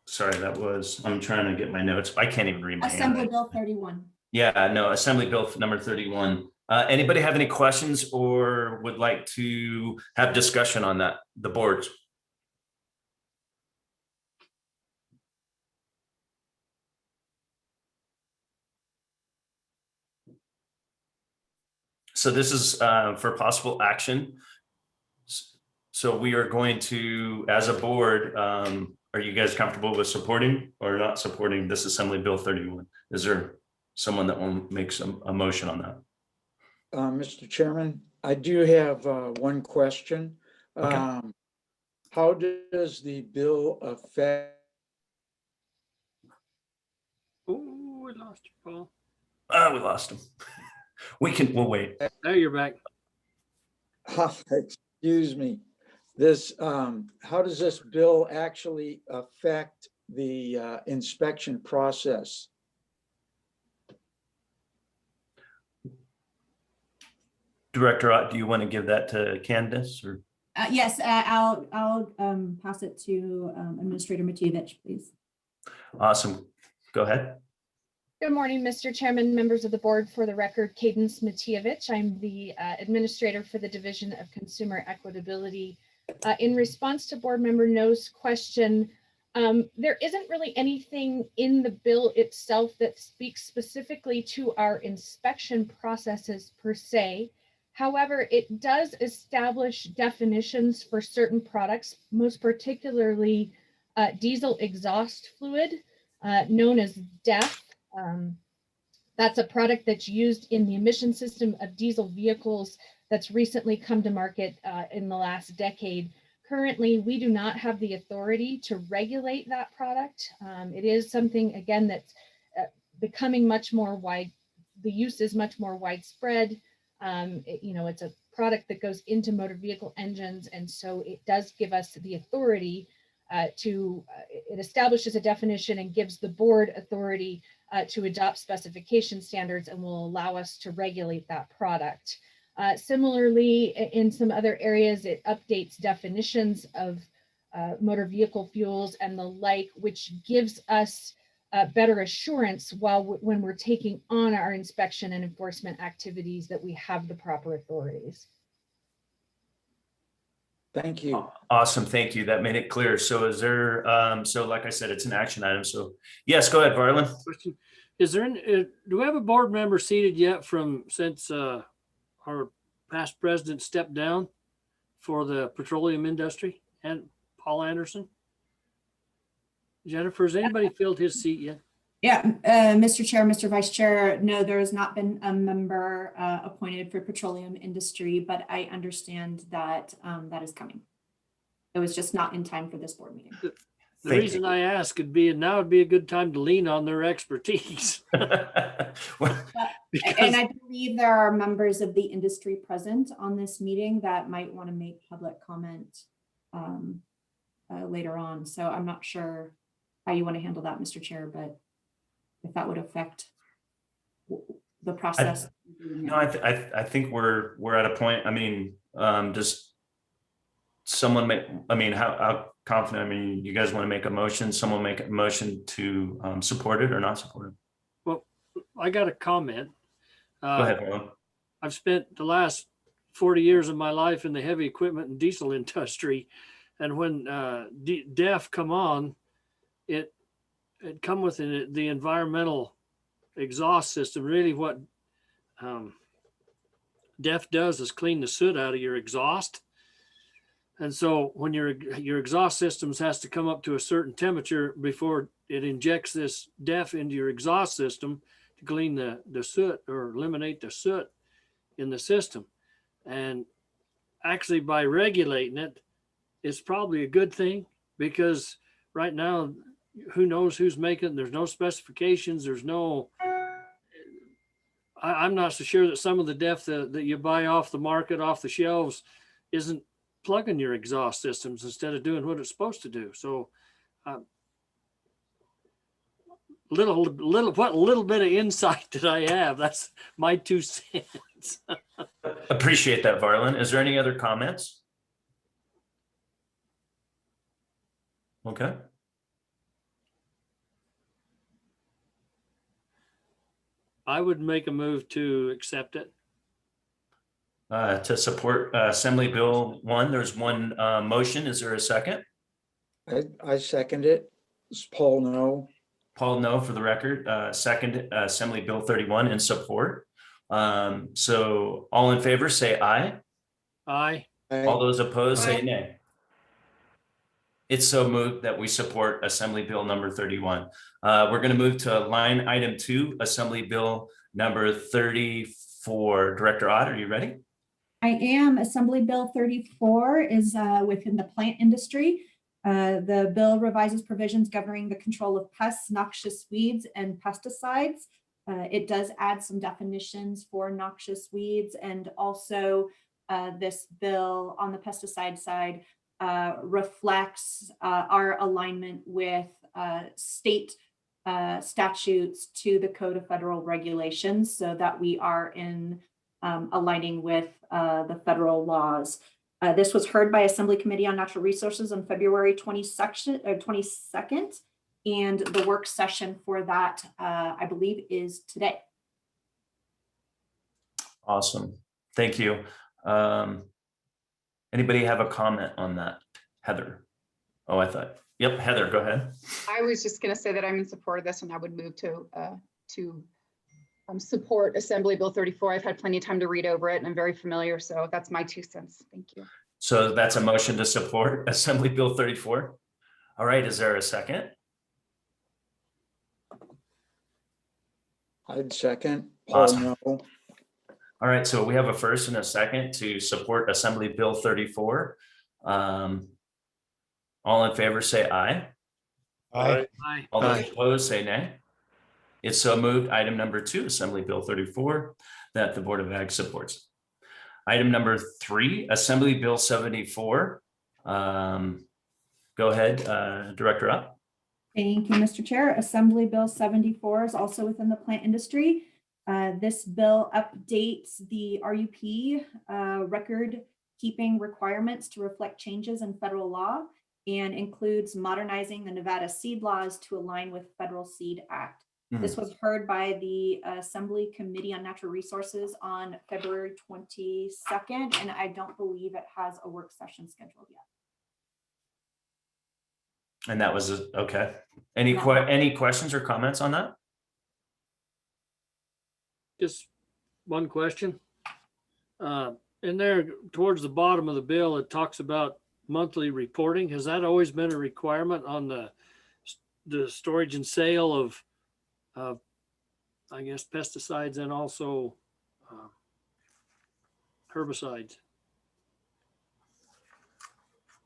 sorry, I'm trying to get my notes. I can't even read my Assembly Bill 31. Yeah, no, Assembly Bill number 31. Anybody have any questions or would like to have discussion on that, the boards? So this is for possible action. So we are going to, as a board, are you guys comfortable with supporting or not supporting this Assembly Bill 31? Is there someone that will make a motion on that? Mr. Chairman, I do have one question. Okay. how does the bill affect? Oh, we lost you, Paul. We lost him. We'll wait. There you're back. Excuse me. This, how does this bill actually affect the inspection process? Director Ott, do you want to give that to Candace or? Yes, I'll pass it to Administrator Matievich, please. Awesome. Go ahead. Good morning, Mr. Chairman, members of the board. For the record, Cadence Matievich. I'm the administrator for the Division of Consumer Equitability. In response to board member No's question, there isn't really anything in the bill itself that speaks specifically to our inspection processes per se. However, it does establish definitions for certain products, most particularly diesel exhaust fluid, known as DEF. That's a product that's used in the emission system of diesel vehicles that's recently come to market in the last decade. Currently, we do not have the authority to regulate that product. It is something, again, that's becoming much more wide. The use is much more widespread. It's a product that goes into motor vehicle engines, and so it does give us the authority it establishes a definition and gives the board authority to adopt specification standards and will allow us to regulate that product. Similarly, in some other areas, it updates definitions of motor vehicle fuels and the like, which gives us better assurance when we're taking on our inspection and enforcement activities that we have the proper authorities. Thank you. Awesome. Thank you. That made it clear. So is there, so like I said, it's an action item. So yes, go ahead, Varlin. Is there, do we have a board member seated yet since our past president stepped down for the petroleum industry, and Paul Anderson? Jennifer, has anybody filled his seat yet? Yeah, Mr. Chair, Mr. Vice Chair, no, there has not been a member appointed for petroleum industry, but I understand that that is coming. It was just not in time for this board meeting. The reason I ask would be, now would be a good time to lean on their expertise. And I believe there are members of the industry present on this meeting that might want to make public comment later on. So I'm not sure how you want to handle that, Mr. Chair, but if that would affect the process. No, I think we're at a point. I mean, does someone make? I mean, how confident? I mean, you guys want to make a motion? Someone make a motion to support it or not support it? Well, I got a comment. Go ahead, Ron. I've spent the last 40 years of my life in the heavy equipment and diesel industry, and when DEF come on, it come with the environmental exhaust system. Really what DEF does is clean the soot out of your exhaust. And so when your exhaust systems has to come up to a certain temperature before it injects this DEF into your exhaust system to clean the soot or eliminate the soot in the system. And actually by regulating it, it's probably a good thing, because right now, who knows who's making, there's no specifications, there's no, I'm not so sure that some of the DEF that you buy off the market, off the shelves, isn't plugging your exhaust systems instead of doing what it's supposed to do. So what little bit of insight that I have, that's my 2 cents. Appreciate that, Varlin. Is there any other comments? Okay. I would make a move to accept it. To support Assembly Bill 1, there's one motion. Is there a second? I second it. It's Paul No. Paul No, for the record. Second, Assembly Bill 31 in support. So all in favor, say aye. Aye. All those opposed, say nay. It's so moved that we support Assembly Bill number 31. We're going to move to line item 2, Assembly Bill number 34. Director Ott, are you ready? I am. Assembly Bill 34 is within the plant industry. The bill revises provisions governing the control of pests, noxious weeds, and pesticides. It does add some definitions for noxious weeds, and also this bill on the pesticide side reflects our alignment with state statutes to the Code of Federal Regulations, so that we are in aligning with the federal laws. This was heard by Assembly Committee on Natural Resources on February 22nd, and the work session for that, I believe, is today. Awesome. Thank you. Anybody have a comment on that? Heather? Oh, I thought, yep, Heather, go ahead. I was just going to say that I'm in support of this, and I would move to support Assembly Bill 34. I've had plenty of time to read over it, and I'm very familiar, so that's my 2 cents. Thank you. So that's a motion to support Assembly Bill 34. All right, is there a second? I'd second. Awesome. No. All right, so we have a first and a second to support Assembly Bill 34. All in favor say aye. Aye. Aye. All those opposed say nay. It's so moved. Item number 2, Assembly Bill 34, that the Board of Ag supports. Item number 3, Assembly Bill 74. Go ahead, Director Up. Thank you, Mr. Chair. Assembly Bill 74 is also within the plant industry. This bill updates the RUP record keeping requirements to reflect changes in federal law and includes modernizing the Nevada seed laws to align with Federal Seed Act. This was heard by the Assembly Committee on Natural Resources on February 22nd, and I don't believe it has a work session scheduled yet. And that was, okay. Any questions or comments on that? Just one question. In there towards the bottom of the bill, it talks about monthly reporting. Has that always been a requirement on the storage and sale of I guess pesticides and also herbicides?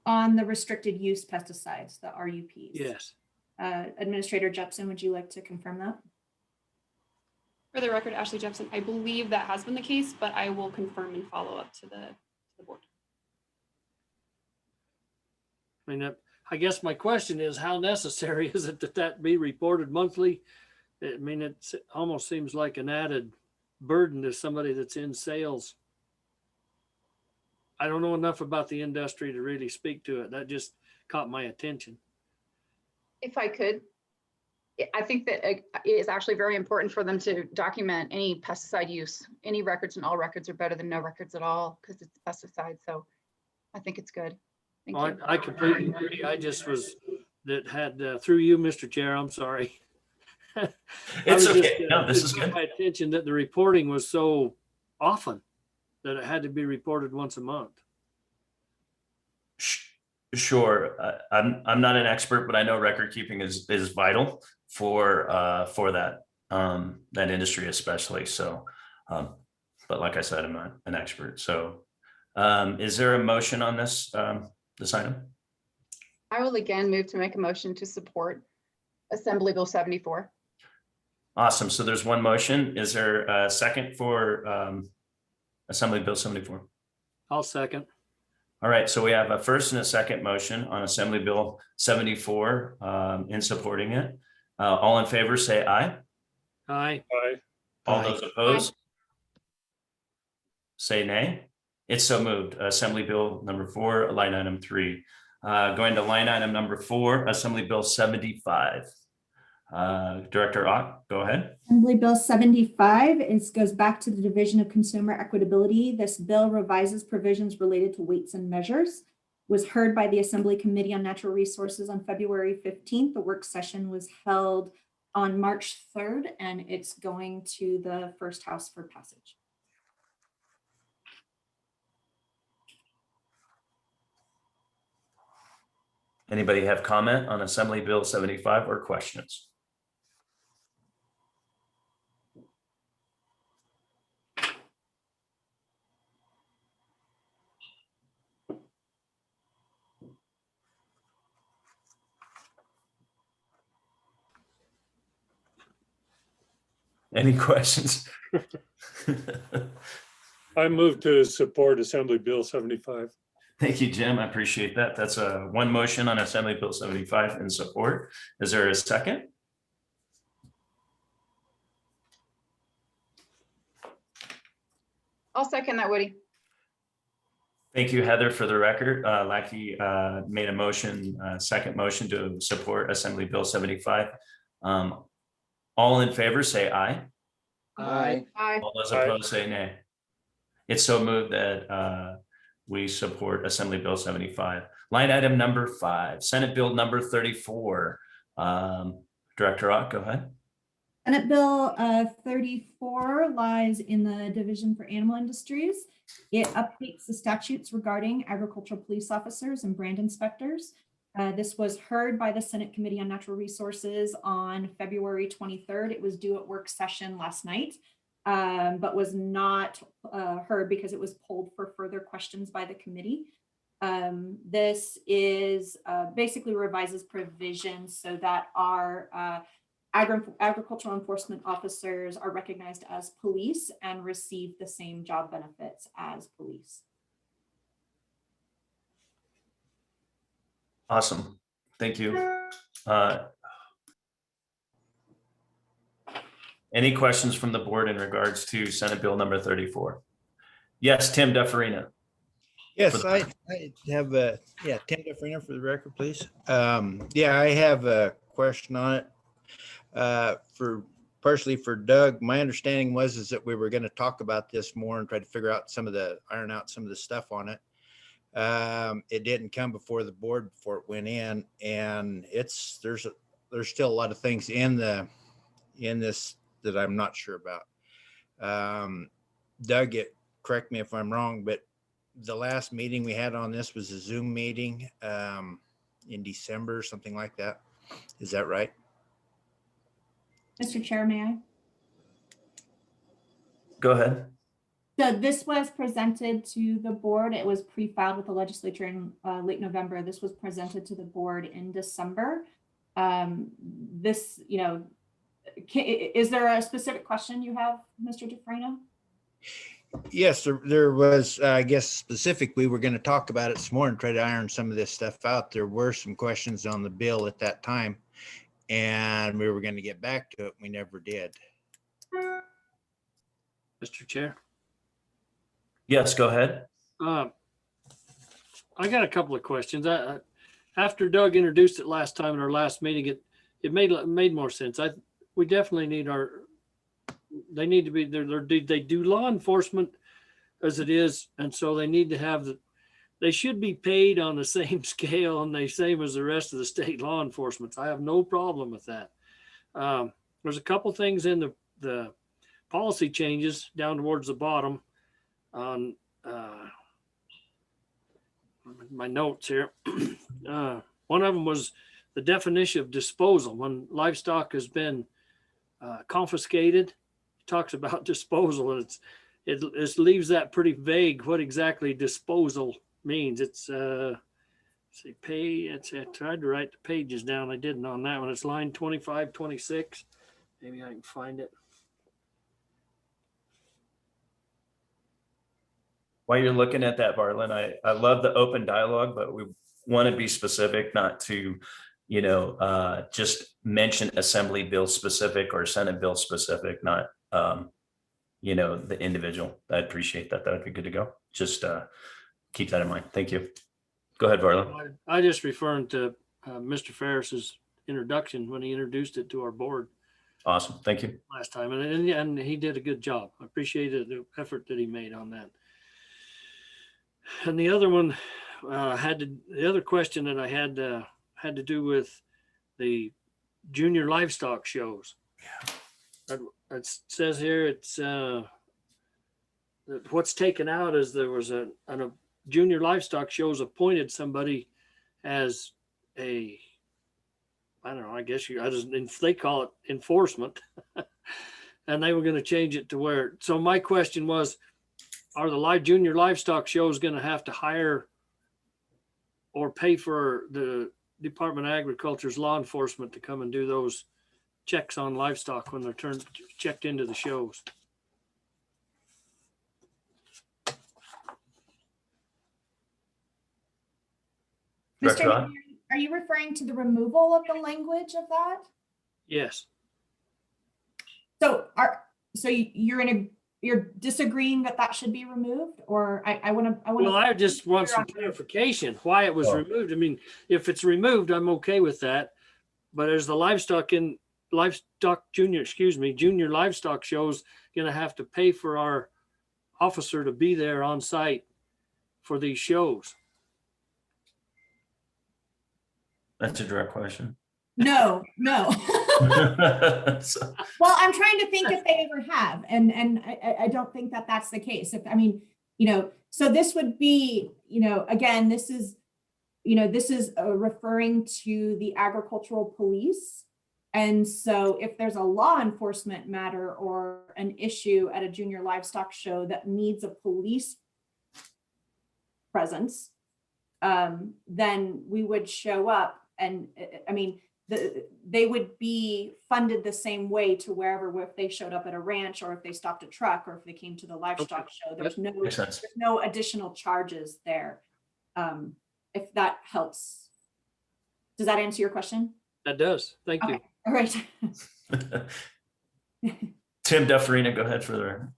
On the restricted use pesticides, the RUPs. Yes. Administrator Jepson, would you like to confirm that? For the record, Ashley Jepson, I believe that has been the case, but I will confirm and follow up to the board. I mean, I guess my question is, how necessary is it that that be reported monthly? I mean, it almost seems like an added burden to somebody that's in sales. I don't know enough about the industry to really speak to it. That just caught my attention. If I could, I think that it is actually very important for them to document any pesticide use. Any records, and all records are better than no records at all because it's pesticide. So I think it's good. Thank you. I completely agree. I just was through you, Mr. Chair. I'm sorry. It's okay. No, this is good. My attention that the reporting was so often that it had to be reported once a month. Sure. I'm not an expert, but I know record keeping is vital for that industry especially. So, but like I said, I'm not an expert. So, is there a motion on this item? I will again move to make a motion to support Assembly Bill 74. Awesome. So there's one motion. Is there a second for Assembly Bill 74? I'll second. All right. So we have a first and a second motion on Assembly Bill 74 in supporting it. All in favor, say aye. Aye. Aye. All those opposed, say nay. It's so moved. Assembly Bill number 4, line item 3. Going to line item number 4, Assembly Bill 75. Director Ott, go ahead. Assembly Bill 75 goes back to the Division of Consumer Equitability. This bill revises provisions related to weights and measures. Was heard by the Assembly Committee on Natural Resources on February 15th. The work session was held on March 3rd, and it's going to the first house for passage. Anybody have comment on Assembly Bill 75 or questions? Any questions? I move to support Assembly Bill 75. Thank you, Jim. I appreciate that. That's one motion on Assembly Bill 75 in support. Is there a second? I'll second that, Woody. Thank you, Heather. For the record, Lackey made a motion, second motion to support Assembly Bill 75. All in favor, say aye. Aye. Aye. All those opposed, say nay. It's so moved that we support Assembly Bill 75. Line item number 5, Senate Bill number 34. Director Ott, go ahead. Senate Bill 34 lies in the Division for Animal Industries. It updates the statutes regarding agricultural police officers and brand inspectors. This was heard by the Senate Committee on Natural Resources on February 23rd. It was due at work session last night, but was not heard because it was pulled for further questions by the committee. This is basically revises provisions so that our agricultural enforcement officers are recognized as police and receive the same job benefits as police. Awesome. Thank you. Any questions from the board in regards to Senate Bill number 34? Yes, Tim DeFarina. Yes, I have Tim DeFarina for the record, please. Yeah, I have a question on it. Partially for Doug. My understanding was that we were going to talk about this more and try to figure out iron out some of the stuff on it. It didn't come before the board before it went in, and there's still a lot of things in this that I'm not sure about. Doug, correct me if I'm wrong, but the last meeting we had on this was a Zoom meeting in December, something like that. Is that right? Mr. Chair, may I? Go ahead. So this was presented to the board. It was pre-filed with the legislature in late November. This was presented to the board in December. This, is there a specific question you have, Mr. DeFrano? Yes, there was, I guess specifically, we're going to talk about it some more and try to iron some of this stuff out. There were some questions on the bill at that time, and we were going to get back to it. We never did. Mr. Chair. Yes, go ahead. I got a couple of questions. After Doug introduced it last time in our last meeting, it made more sense. We definitely need they need to be they do law enforcement as it is, and so they need to have they should be paid on the same scale and the same as the rest of the state law enforcement. I have no problem with that. There's a couple things in the policy changes down towards the bottom on my notes here. One of them was the definition of disposal. When livestock has been confiscated, it talks about disposal, and it leaves that pretty vague what exactly disposal means. It's see, I tried to write the pages down. I didn't on that one. It's line 25, 26. Maybe I can find it. While you're looking at that, Bartlett, I love the open dialogue, but we want to be specific, not to, just mention Assembly Bill specific or Senate Bill specific, not, the individual. I appreciate that. That would be good to go. Just keep that in mind. Thank you. Go ahead, Bartlett. I just referring to Mr. Ferris's introduction when he introduced it to our board. Awesome. Thank you. Last time, and he did a good job. I appreciated the effort that he made on that. And the other one the other question that I had to do with the junior livestock shows. It says here it's what's taken out is there was a junior livestock shows appointed somebody as I don't know, I guess they call it enforcement. And they were going to change it to where, so my question was, are the junior livestock shows going to have to hire or pay for the Department of Agriculture's law enforcement to come and do those checks on livestock when they're checked into the shows. Mr. Director Ott? Mayor, are you referring to the removal of the language of that? Yes. So you're disagreeing that that should be removed, or I want to. Well, I just want some clarification why it was removed. I mean, if it's removed, I'm okay with that. But as the junior livestock shows gonna have to pay for our officer to be there on site for these shows. That's a direct question. No. So- Well, I'm trying to think if they ever have, and I don't think that that's the case. If I mean, so this would be, again, this is referring to the agricultural police. And so if there's a law enforcement matter or an issue at a junior livestock show that needs a police presence, then we would show up. And I mean, they would be funded the same way to wherever, if they showed up at a ranch or if they stopped a truck or if they came to the livestock show. There's no additional charges there. If that helps. Does that answer your question? That does. Thank you. All right. Tim Dufferina, go ahead for the record.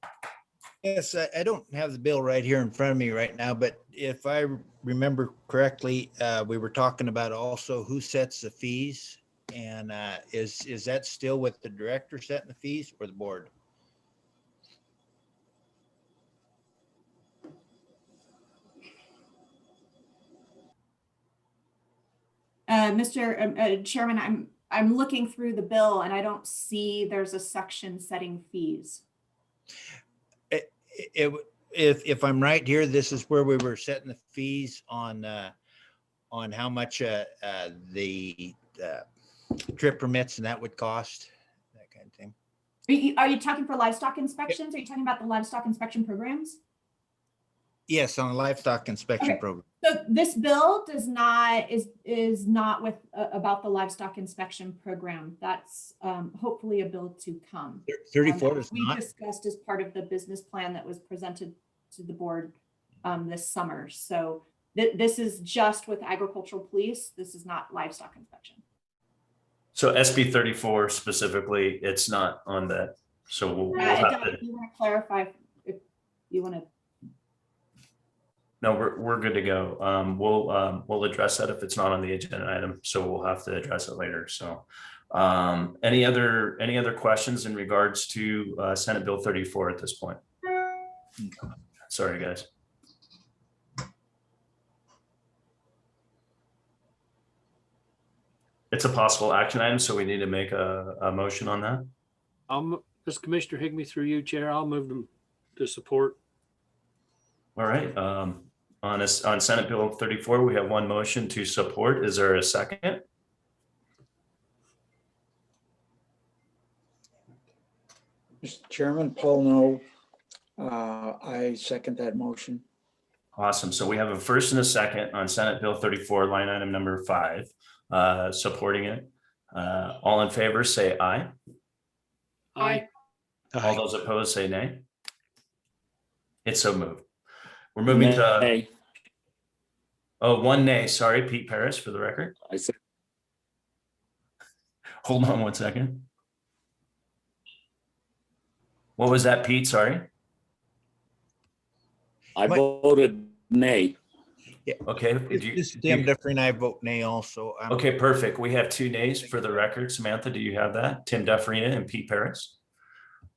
Yes, I don't have the bill right here in front of me right now, but if I remember correctly, we were talking about also who sets the fees. And is that still with the director setting the fees or the board? Mr. Chairman, I'm looking through the bill and I don't see there's a section setting fees. If I'm right here, this is where we were setting the fees on how much the trip permits and that would cost, that kind of thing. Are you talking for livestock inspections? Are you talking about the livestock inspection programs? Yes, on the livestock inspection program. So this bill is not with about the livestock inspection program. That's hopefully a bill to come. 34 is we not. Discussed as part of the business plan that was presented to the board this summer. So this is just with agricultural police. This is not livestock inspection. So SB 34 specifically, it's not on that. So we'll have to. You want to clarify if you want to. No, we're good to go. We'll address that if it's not on the agenda item. So we'll have to address it later. So any other questions in regards to Senate Bill 34 at this point? Sorry, guys. It's a possible action item, so we need to make a motion on that. This Commissioner Higbee, through you, Chair, I'll move them to support. All right. On Senate Bill 34, we have one motion to support. Is there a second? Mr. Chairman, Paul, no. I second that motion. Awesome. So we have a first and a second on Senate Bill 34, line item number 5, supporting it. All in favor, say aye. Aye. All those opposed, say nay. It's so moved. We're moving to. Oh, one nay. Sorry, Pete Paris, for the record. I said. Hold on one second. What was that, Pete? Sorry. I voted nay. Yeah. Okay. Tim Dufferin and I vote nay also. Okay, perfect. We have 2 nays for the record. Samantha, do you have that? Tim Dufferina and Pete Paris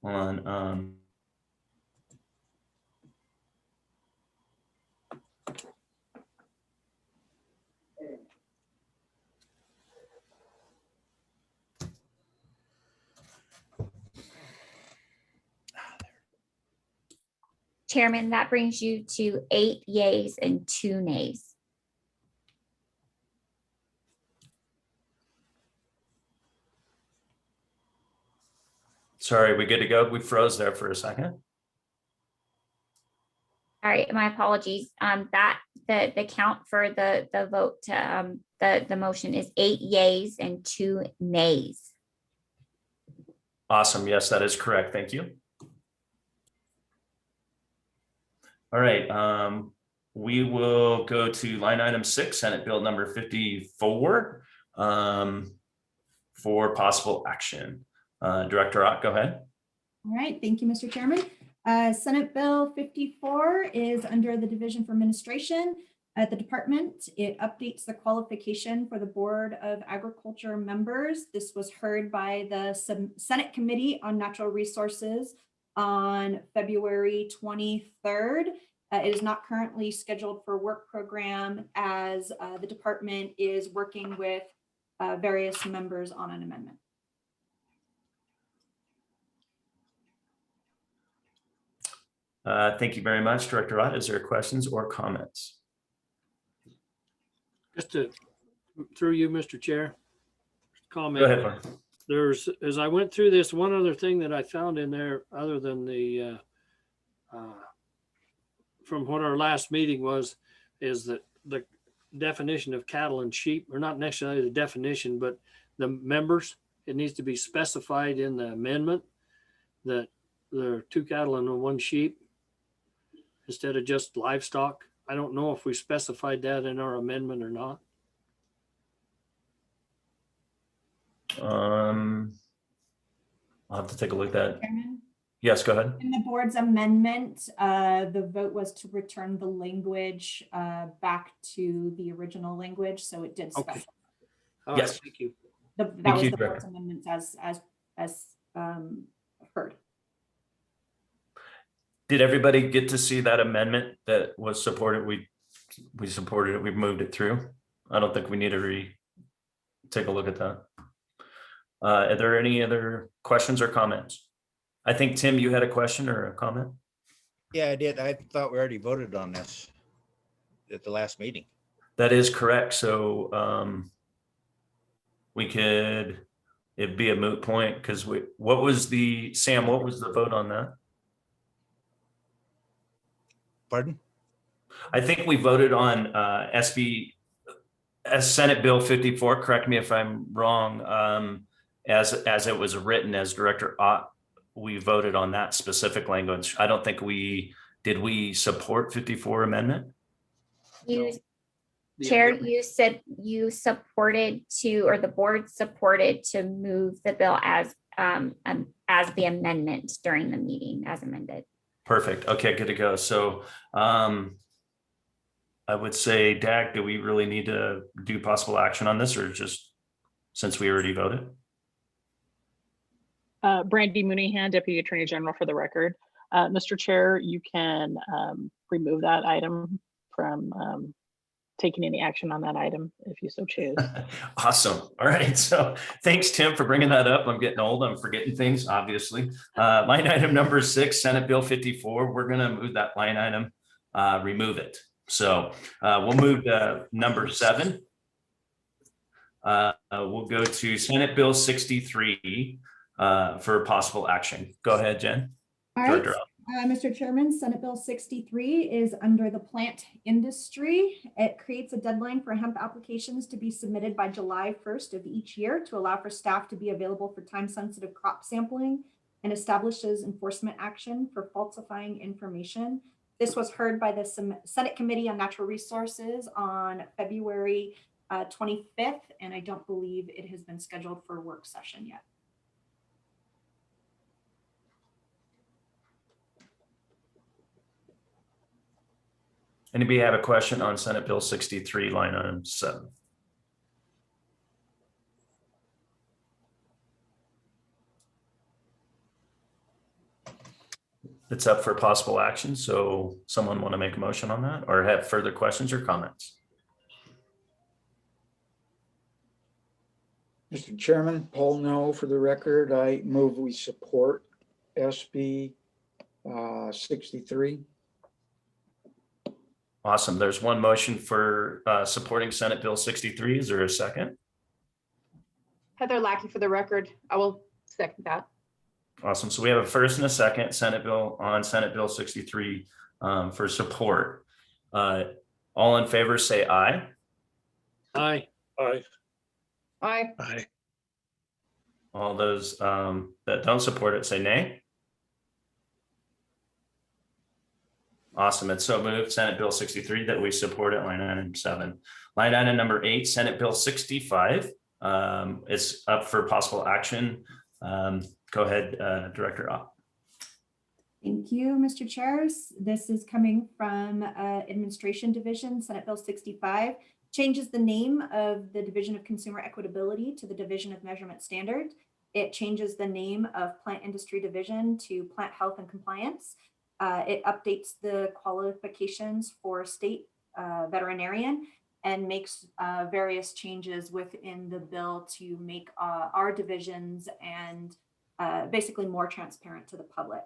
on. Chairman, that brings you to 8 yays and 2 nays. Sorry, we good to go? We froze there for a second. All right, my apologies. That the count for the vote, the motion is 8 yays and 2 nays. Awesome. Yes, that is correct. Thank you. All right. We will go to line item 6, Senate Bill number 54 for possible action. Director Ott, go ahead. All right, thank you, Mr. Chairman. Senate Bill 54 is under the Division for Administration at the department. It updates the qualification for the Board of Agriculture members. This was heard by the Senate Committee on Natural Resources on February 23rd. It is not currently scheduled for work program as the department is working with various members on an amendment. Thank you very much, Director Ott. Is there questions or comments? Just through you, Mr. Chair. Comment. Go ahead, Mark. There's, as I went through this, one other thing that I found in there, other than the from what our last meeting was, is that the definition of cattle and sheep, or not necessarily the definition, but the members, it needs to be specified in the amendment that there are 2 cattle and 1 sheep instead of just livestock. I don't know if we specified that in our amendment or not. I'll have to take a look at that. Yes, go ahead. In the board's amendment, the vote was to return the language back to the original language, so it did specify. Okay. All yes. Right, thank you. That thank was you, the Director. board's amendment as heard. Did everybody get to see that amendment that was supported? We supported it. We moved it through. I don't think we need to take a look at that. Are there any other questions or comments? I think, Tim, you had a question or a comment? Yeah, I did. I thought we already voted on this at the last meeting. That is correct. So it'd be a moot point because what was the vote on that? Pardon? I think we voted on Senate Bill 54. Correct me if I'm wrong. As it was written, as Director Ott, we voted on that specific language. I don't think we support 54 amendment? Chair, you said you supported or the board supported to move the bill as the amendment during the meeting as amended. Perfect. Okay, good to go. So I would say, Dag, do we really need to do possible action on this, or just since we already voted? Brandy Mooneyhan, Deputy Attorney General, for the record. Mr. Chair, you can remove that item from taking any action on that item if you so choose. Awesome. All right. So thanks, Tim, for bringing that up. I'm getting old. I'm forgetting things, obviously. Line item number 6, Senate Bill 54. We're going to move that line item, remove it. So we'll move to number 7. We'll go to Senate Bill 63 for possible action. Go ahead, Jen. All right, Mr. Chairman, Senate Bill 63 is under the plant industry. It creates a deadline for hemp applications to be submitted by July 1st of each year to allow for staff to be available for time-sensitive crop sampling, and establishes enforcement action for falsifying information. This was heard by the Senate Committee on Natural Resources on February 25th, and I don't believe it has been scheduled for a work session yet. Anybody have a question on Senate Bill 63, line item 7? It's up for possible action. So someone want to make a motion on that or have further questions or comments? Mr. Chairman, Paul No for the record. I move we support SB 63. Awesome. There's one motion for supporting Senate Bill 63. Is there a second? Heather Lackey for the record. I will second that. Awesome. So we have a first and a second Senate Bill 63 for support. All in favor, say aye. Aye. Aye. Aye. Aye. All those that don't support it say nay. Awesome. It's so moved. Senate Bill 63 that we support it, line item 7. Line item number 8, Senate Bill 65. It's up for possible action. Go ahead, Director Ott. Thank you, Mr. Chairs. This is coming from Administration Division, Senate Bill 65. Changes the name of the Division of Consumer Equitability to the Division of Measurement Standard. It changes the name of Plant Industry Division to Plant Health and Compliance. It updates the qualifications for state veterinarian and makes various changes within the bill to make our divisions and basically more transparent to the public.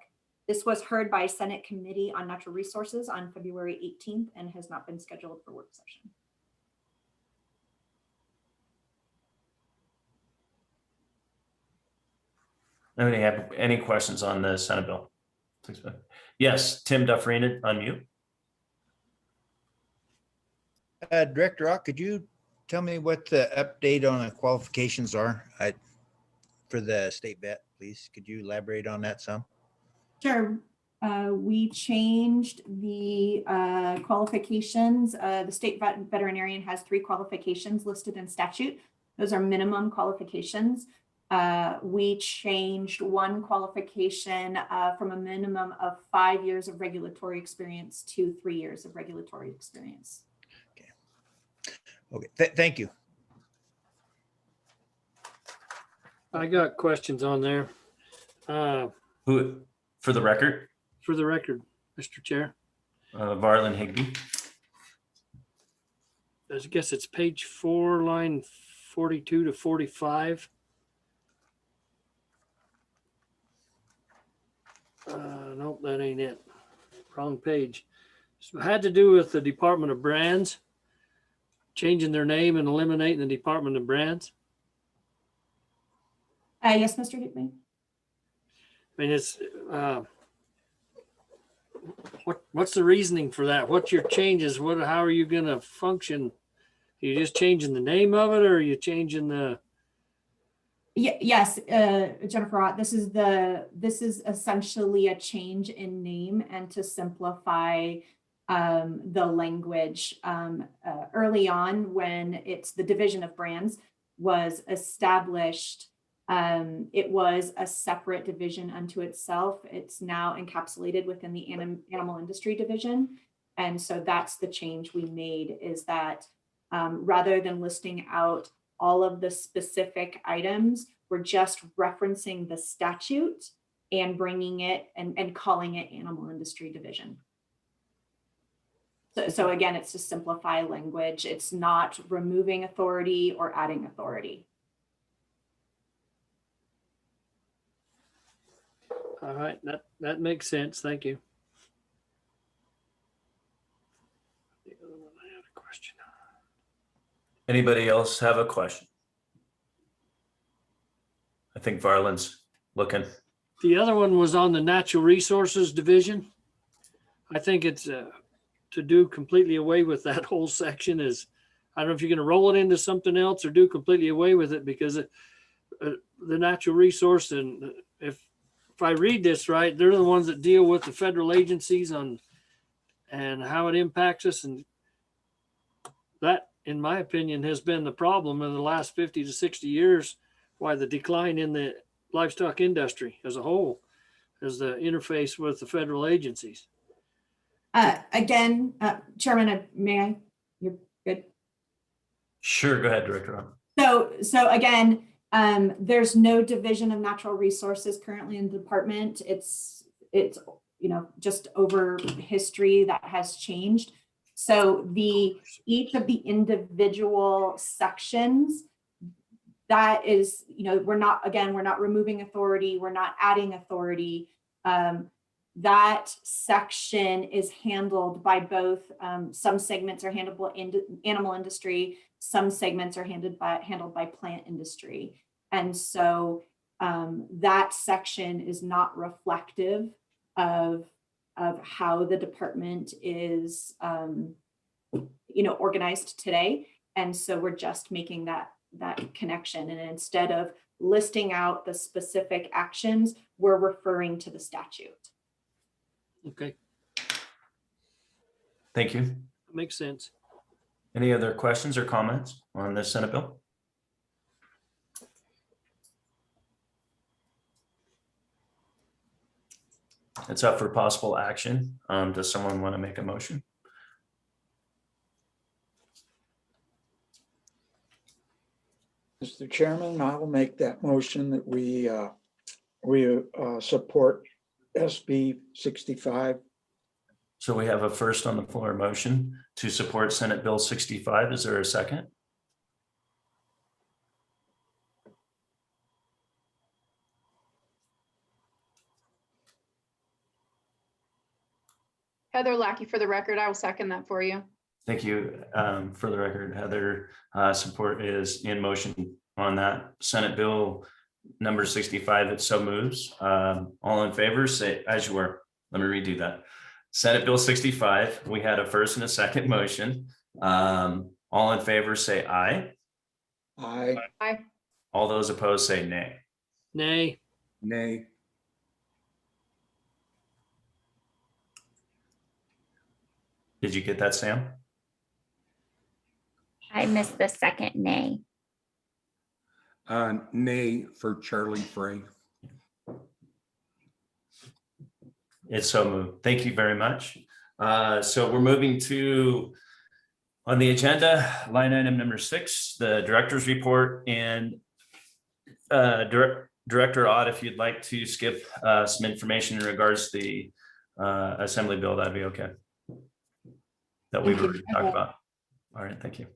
This was heard by Senate Committee on Natural Resources on February 18th and has not been scheduled for work session. Anybody have any questions on the Senate bill? Yes, Tim Dufresne, unmute. Director Ott, could you tell me what the update on the qualifications are for the state vet, please? Could you elaborate on that some? Sure. We changed the qualifications. The state veterinarian has 3 qualifications listed in statute. Those are minimum qualifications. We changed one qualification from a minimum of 5 years of regulatory experience to 3 years of regulatory experience. Okay, thank you. I got questions on there. Who, for the record? For the record, Mr. Chair. Varlin Higby. I guess it's page 4, line 42 to 45. Nope, that ain't it. Wrong page. So it had to do with the Department of Brands, changing their name and eliminating the Department of Brands. Yes, Mr. Higby. I mean, it's what's the reasoning for that? What's your changes? How are you going to function? Are you just changing the name of it, or are you changing the? Yes, Jennifer Ott, this is essentially a change in name and to simplify the language. Early on, when it's the Division of Brands was established, it was a separate division unto itself. It's now encapsulated within the Animal Industry Division. And so that's the change we made, is that rather than listing out all of the specific items, we're just referencing the statute and bringing it and calling it Animal Industry Division. So again, it's to simplify language. It's not removing authority or adding authority. All right, that makes sense. Thank you. The other one, I had a question. Anybody else have a question? I think Varlin's looking. The other one was on the Natural Resources Division. I think it's to do completely away with that whole section is, I don't know if you're going to roll it into something else or do completely away with it, because the natural resource, and if I read this right, they're the ones that deal with the federal agencies on and how it impacts us. And that, in my opinion, has been the problem in the last 50 to 60 years, why the decline in the livestock industry as a whole is the interface with the federal agencies. Again, Chairman, may I? You're good. Sure, go ahead, Director. So again, there's no Division of Natural Resources currently in the department. It's just over history that has changed. So each of the individual sections, that is, we're not removing authority, we're not adding authority. That section is handled by both, some segments are handled by animal industry, some segments are handled by plant industry. And so that section is not reflective of how the department is organized today. And so we're just making that that connection. And instead of listing out the specific actions, we're referring to the statute. Okay, Thank you. makes sense. Any other questions or comments on this Senate bill? It's up for possible action. Does someone want to make a motion? Mr. Chairman, I will make that motion that we support SB 65. So we have a first on the floor motion to support Senate Bill 65. Is there a second? Heather Lackey, for the record, I will second that for you. Thank you. For the record, Heather, support is in motion on that Senate Bill number 65. It so moves. All in favor, say as you were. Let me redo that. Senate Bill 65. We had a first and a second motion. All in favor, say aye. Aye. Aye. All those opposed, say nay. Nay. Nay. Did you get that, Sam? I missed the second nay. Nay for Charlie Frey. It's so moved. Thank you very much. So we're moving to, on the agenda, line item number 6, the director's report, and Director Ott, if you'd like to skip some information in regards to the assembly bill, that'd be okay. That we were talking about. All right, thank you.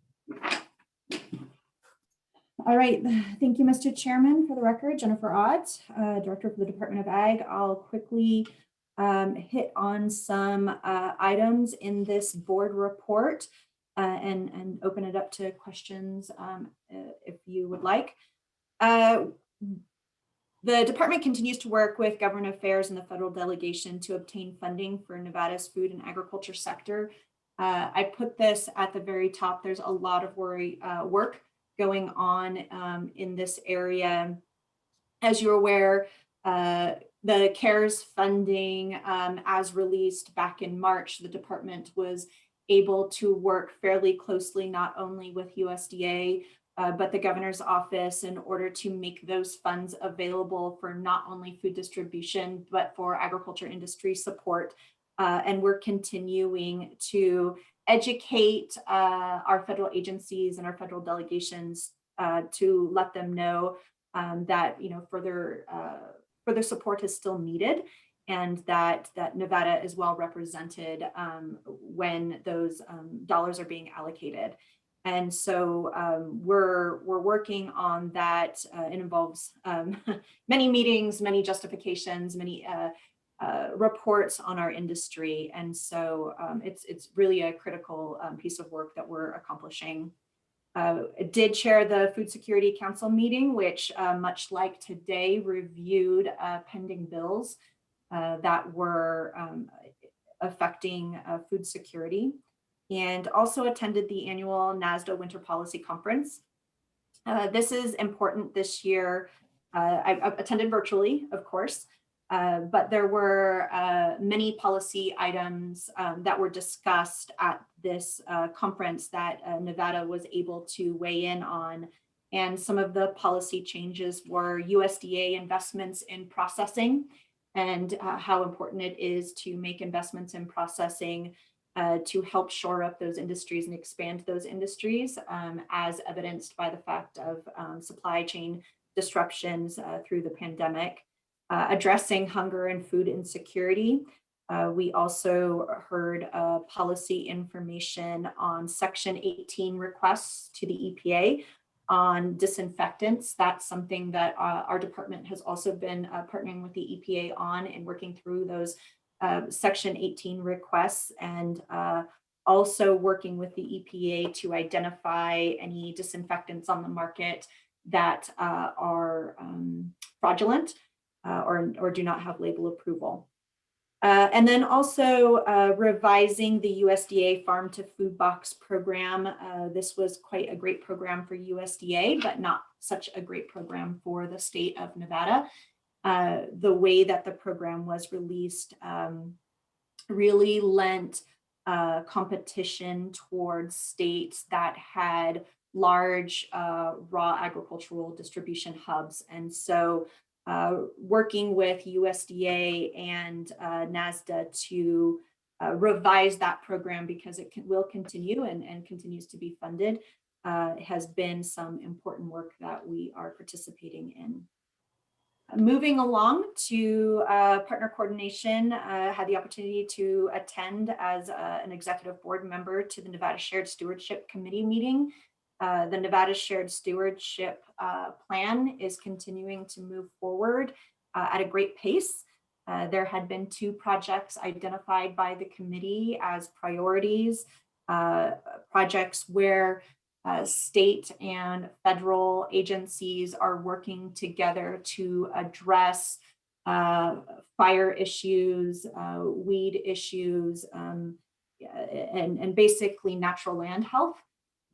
All right, thank you, Mr. Chairman. For the record, Jennifer Ott, Director for the Department of Ag. I'll quickly hit on some items in this board report and open it up to questions if you would like. The department continues to work with government affairs and the federal delegation to obtain funding for Nevada's food and agriculture sector. I put this at the very top. There's a lot of work going on in this area. As you're aware, the CARES funding, as released back in March, the department was able to work fairly closely, not only with USDA, but the governor's office in order to make those funds available for not only food distribution, but for agriculture industry support. And we're continuing to educate our federal agencies and our federal delegations to let them know that further support is still needed, and that Nevada is well represented when those dollars are being allocated. And so we're working on that. It involves many meetings, many justifications, many reports on our industry. And so it's really a critical piece of work that we're accomplishing. I did chair the Food Security Council meeting, which much like today reviewed pending bills that were affecting food security, and also attended the annual NASDA Winter Policy Conference. This is important this year. I attended virtually, of course, but there were many policy items that were discussed at this conference that Nevada was able to weigh in on. And some of the policy changes were USDA investments in processing, and how important it is to make investments in processing to help shore up those industries and expand those industries, as evidenced by the fact of supply chain disruptions through the pandemic. Addressing hunger and food insecurity. We also heard policy information on Section 18 requests to the EPA on disinfectants. That's something that our department has also been partnering with the EPA on and working through those Section 18 requests, and also working with the EPA to identify any disinfectants on the market that are fraudulent or do not have label approval. And then also revising the USDA Farm to Food Box program. This was quite a great program for USDA, but not such a great program for the state of Nevada. The way that the program was released really lent competition towards states that had large raw agricultural distribution hubs. And so working with USDA and NASDA to revise that program, because it will continue and continues to be funded, has been some important work that we are participating in. Moving along to partner coordination, had the opportunity to attend as an executive board member to the Nevada Shared Stewardship Committee meeting. The Nevada Shared Stewardship Plan is continuing to move forward at a great pace. There had been 2 projects identified by the committee as priorities, projects where state and federal agencies are working together to address fire issues, weed issues, and basically natural land health.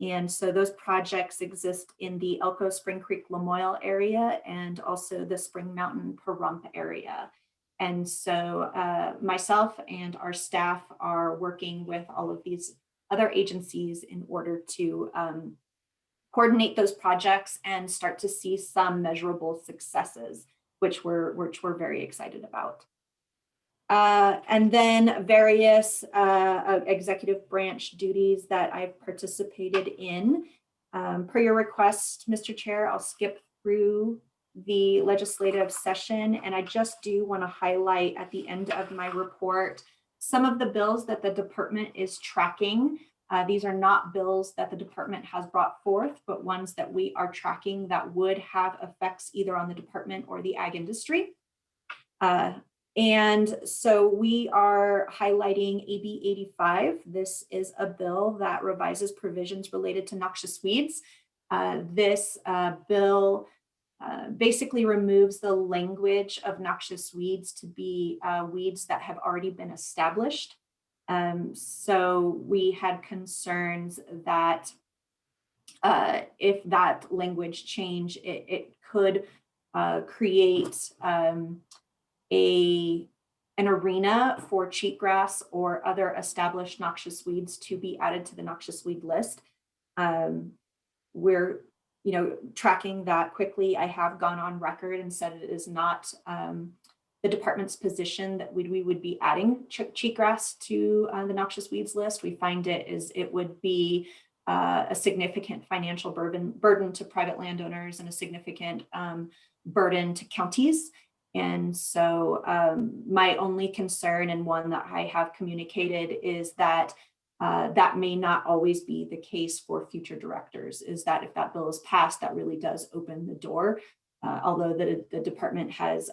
And so those projects exist in the Elko Spring Creek Lamoille area and also the Spring Mountain Pahrump area. And so myself and our staff are working with all of these other agencies in order to coordinate those projects and start to see some measurable successes, which we're very excited about. And then various executive branch duties that I've participated in. Per your request, Mr. Chair, I'll skip through the legislative session, and I just do want to highlight at the end of my report some of the bills that the department is tracking. These are not bills that the department has brought forth, but ones that we are tracking that would have effects either on the department or the ag industry. And so we are highlighting AB 85. This is a bill that revises provisions related to noxious weeds. This bill basically removes the language of noxious weeds to be weeds that have already been established. So we had concerns that if that language change, it could create an arena for cheatgrass or other established noxious weeds to be added to the noxious weed list. We're tracking that quickly. I have gone on record and said it is not the department's position that we would be adding cheatgrass to the noxious weeds list. We find it would be a significant financial burden to private landowners and a significant burden to counties. And so my only concern, and one that I have communicated, is that that may not always be the case for future directors, is that if that bill is passed, that really does open the door. Although the department has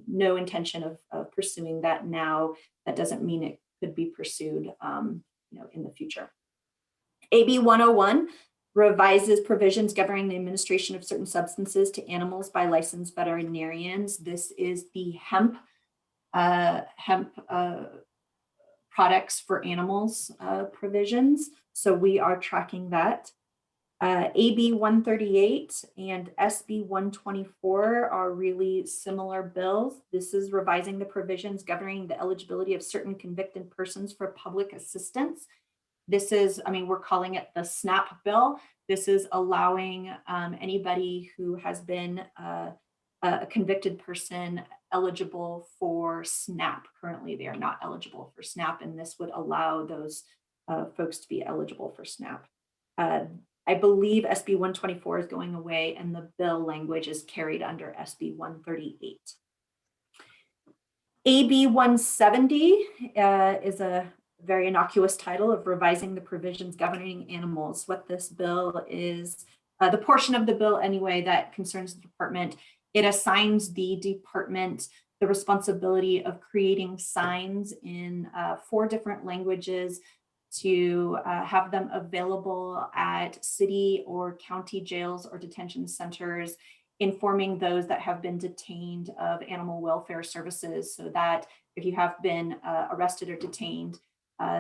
no intention of pursuing that now, that doesn't mean it could be pursued in the future. AB 101 revises provisions governing the administration of certain substances to animals by licensed veterinarians. This is the hemp products for animals provisions. So we are tracking that. AB 138 and SB 124 are really similar bills. This is revising the provisions governing the eligibility of certain convicted persons for public assistance. This is, we're calling it the SNAP bill. This is allowing anybody who has been a convicted person eligible for SNAP. Currently, they are not eligible for SNAP, and this would allow those folks to be eligible for SNAP. I believe SB 124 is going away, and the bill language is carried under SB 138. AB 170 is a very innocuous title of revising the provisions governing animals. What this bill is, the portion of the bill anyway that concerns the department, it assigns the department the responsibility of creating signs in 4 different languages to have them available at city or county jails or detention centers, informing those that have been detained of animal welfare services, so that if you have been arrested or detained,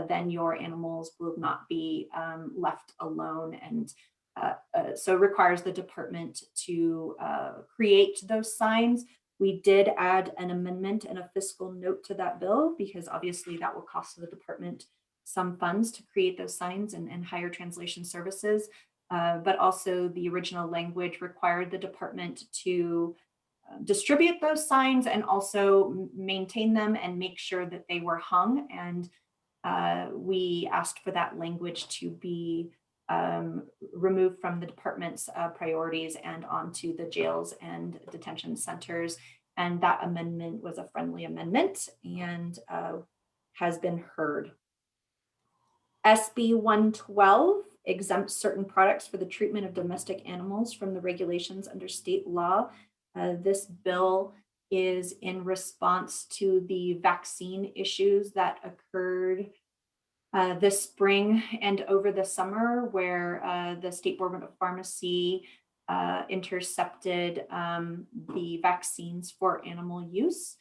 then your animals will not be left alone. And so it requires the department to create those signs. We did add an amendment and a fiscal note to that bill because obviously that will cost the department some funds to create those signs and hire translation services. But also the original language required the department to distribute those signs and also maintain them and make sure that they were hung. And we asked for that language to be removed from the department's priorities and onto the jails and detention centers. And that amendment was a friendly amendment and has been heard. SB 112 exempts certain products for the treatment of domestic animals from the regulations under state law. This bill is in response to the vaccine issues that occurred this spring and over the summer, where the State Board of Pharmacy intercepted the vaccines for animal use.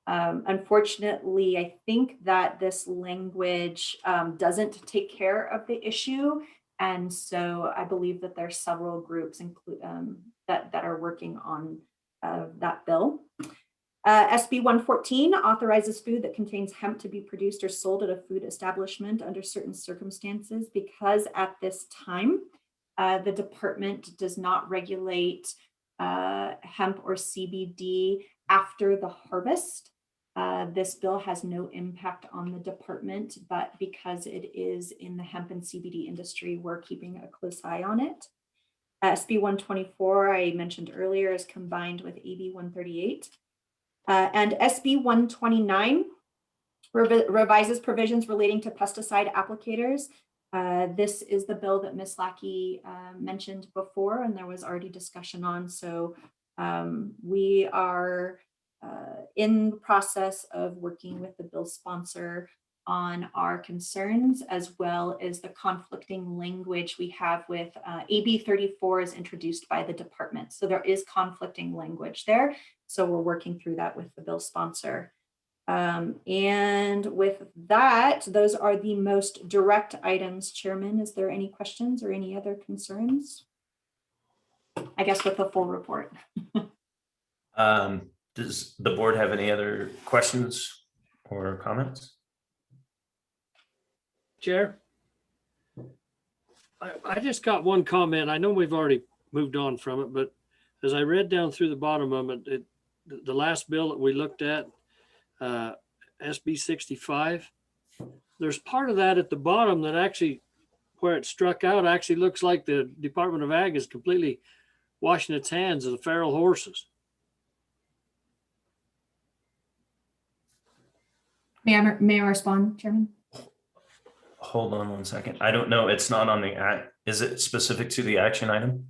Unfortunately, I think that this language doesn't take care of the issue. And so I believe that there's several groups that are working on that bill. SB 114 authorizes food that contains hemp to be produced or sold at a food establishment under certain circumstances, because at this time, the department does not regulate hemp or CBD after the harvest. This bill has no impact on the department, but because it is in the hemp and CBD industry, we're keeping a close eye on it. SB 124, I mentioned earlier, is combined with AB 138. And SB 129 revises provisions relating to pesticide applicators. This is the bill that Ms. Lackey mentioned before, and there was already discussion on. So we are in the process of working with the bill sponsor on our concerns, as well as the conflicting language we have with AB 34 is introduced by the department. So there is conflicting language there. So we're working through that with the bill sponsor. And with that, those are the most direct items, Chairman. Is there any questions or any other concerns? I guess with the full report. Does the board have any other questions or comments? Chair, I just got one comment. I know we've already moved on from it, but as I read down through the bottom of it, the last bill that we looked at, SB 65, there's part of that at the bottom that actually, where it struck out, actually looks like the Department of Ag is completely washing its hands of the feral horses. May I respond, Chairman? Hold on one second. I don't know. It's not on the act. Is it specific to the action item?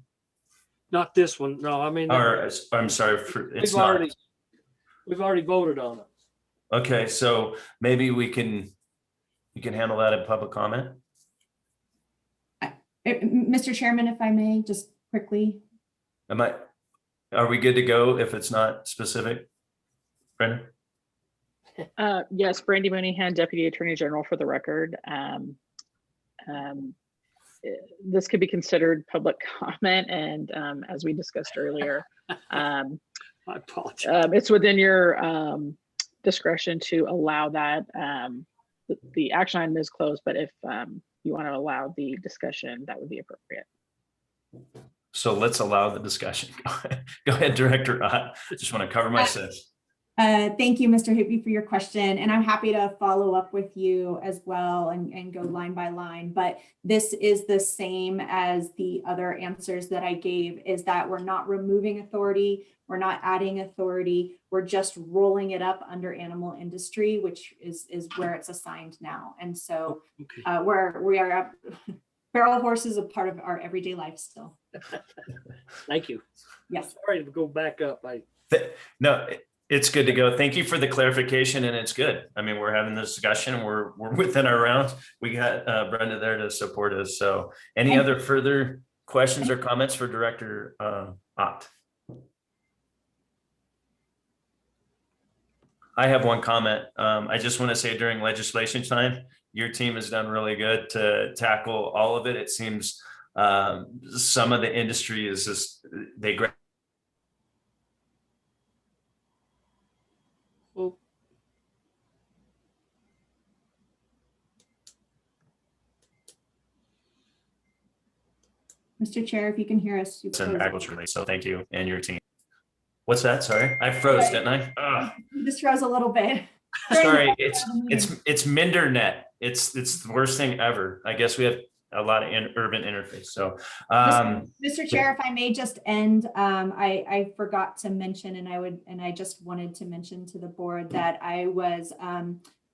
Not this one. No, I mean, Or I'm sorry, it's not. We've already voted on it. Okay, so maybe we can handle that in public comment. Mr. Chairman, if I may, just quickly. Are we good to go if it's not specific? Brenda? Yes, Brandy Mooneyhan, Deputy Attorney General, for the record. This could be considered public comment, and as we discussed earlier, I apologize. it's within your discretion to allow that. The action item is closed, but if you want to allow the discussion, that would be appropriate. So let's allow the discussion. Go ahead, Director. I just want to cover my sins. Thank you, Mr. Higbee, for your question. And I'm happy to follow up with you as well and go line by line. But this is the same as the other answers that I gave, is that we're not removing authority. We're not adding authority. We're just rolling it up under animal industry, which is where it's assigned now. And so we are feral horses a part of our everyday life still. Thank you. Yes. Sorry to go back up. No, it's good to go. Thank you for the clarification, and it's good. I mean, we're having this discussion. We're within our round. We got Brenda there to support us. So any other further questions or comments for Director Ott? I have one comment. I just want to say during legislation time, your team has done really good to tackle all of it. It seems some of the industry is just, they grab. Well, Mr. Chair, if you can hear us. You And agriculture related. So thank you and your team. What's that? Sorry, I froze, didn't I? Ugh. You just froze a little bit. Sorry, it's Mindernet. It's the worst thing ever. I guess we have a lot of urban interface. So, Mr. Chair, if I may just end, I forgot to mention, and I just wanted to mention to the board that I was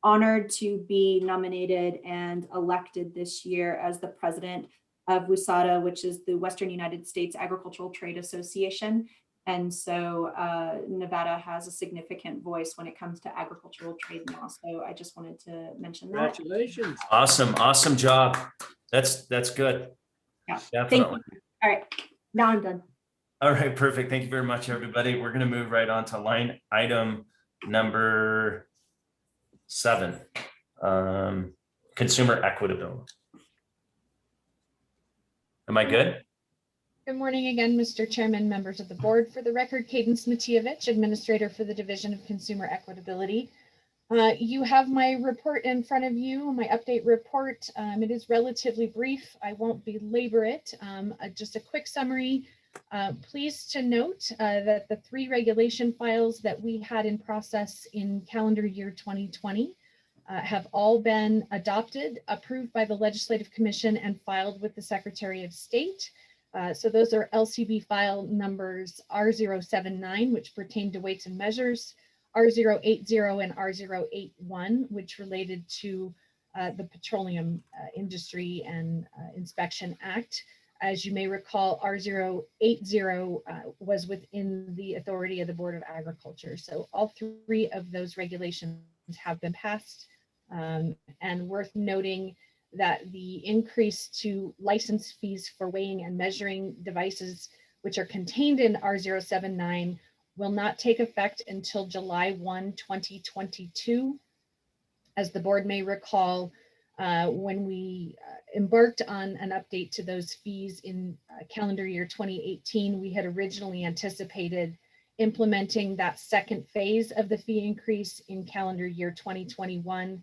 honored to be nominated and elected this year as the president of Usda, which is the Western United States Agricultural Trade Association. And so Nevada has a significant voice when it comes to agricultural trade now. So I just wanted to mention that. Congratulations. awesome job. That's good. Yeah. Definitely. Thank you. All right, now I'm done. All right, perfect. Thank you very much, everybody. We're going to move right on to line item number 7, consumer equitability. Am I good? Good morning again, Mr. Chairman, members of the board. For the record, Cadence Matievich, Administrator for the Division of Consumer Equitability. You have my report in front of you, my update report. It is relatively brief. I won't belabor it. Just a quick summary. Pleased to note that the 3 regulation files that we had in process in calendar year 2020 have all been adopted, approved by the Legislative Commission, and filed with the Secretary of State. So those are LCB file numbers R079, which pertain to weights and measures, R080 and R081, which related to the Petroleum Industry and Inspection Act. As you may recall, R080 was within the authority of the Board of Agriculture. So all 3 of those regulations have been passed. And worth noting that the increase to license fees for weighing and measuring devices, which are contained in R079, will not take effect until July 1, 2022. As the board may recall, when we embarked on an update to those fees in calendar year 2018, we had originally anticipated implementing that second phase of the fee increase in calendar year 2021.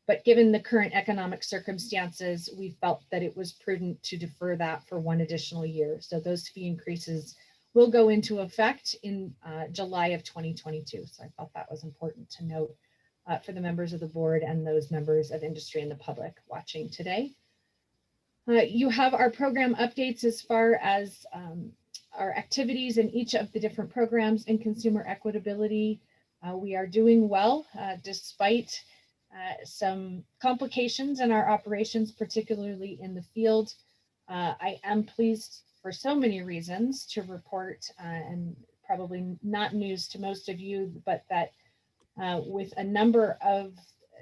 But given the current economic circumstances, we felt that it was prudent to defer that for 1 additional year. So those fee increases will go into effect in July of 2022. So I thought that was important to note for the members of the board and those members of industry and the public watching today. You have our program updates as far as our activities in each of the different programs in consumer equitability. We are doing well despite some complications in our operations, particularly in the field. I am pleased for so many reasons to report, and probably not news to most of you, but that with a number of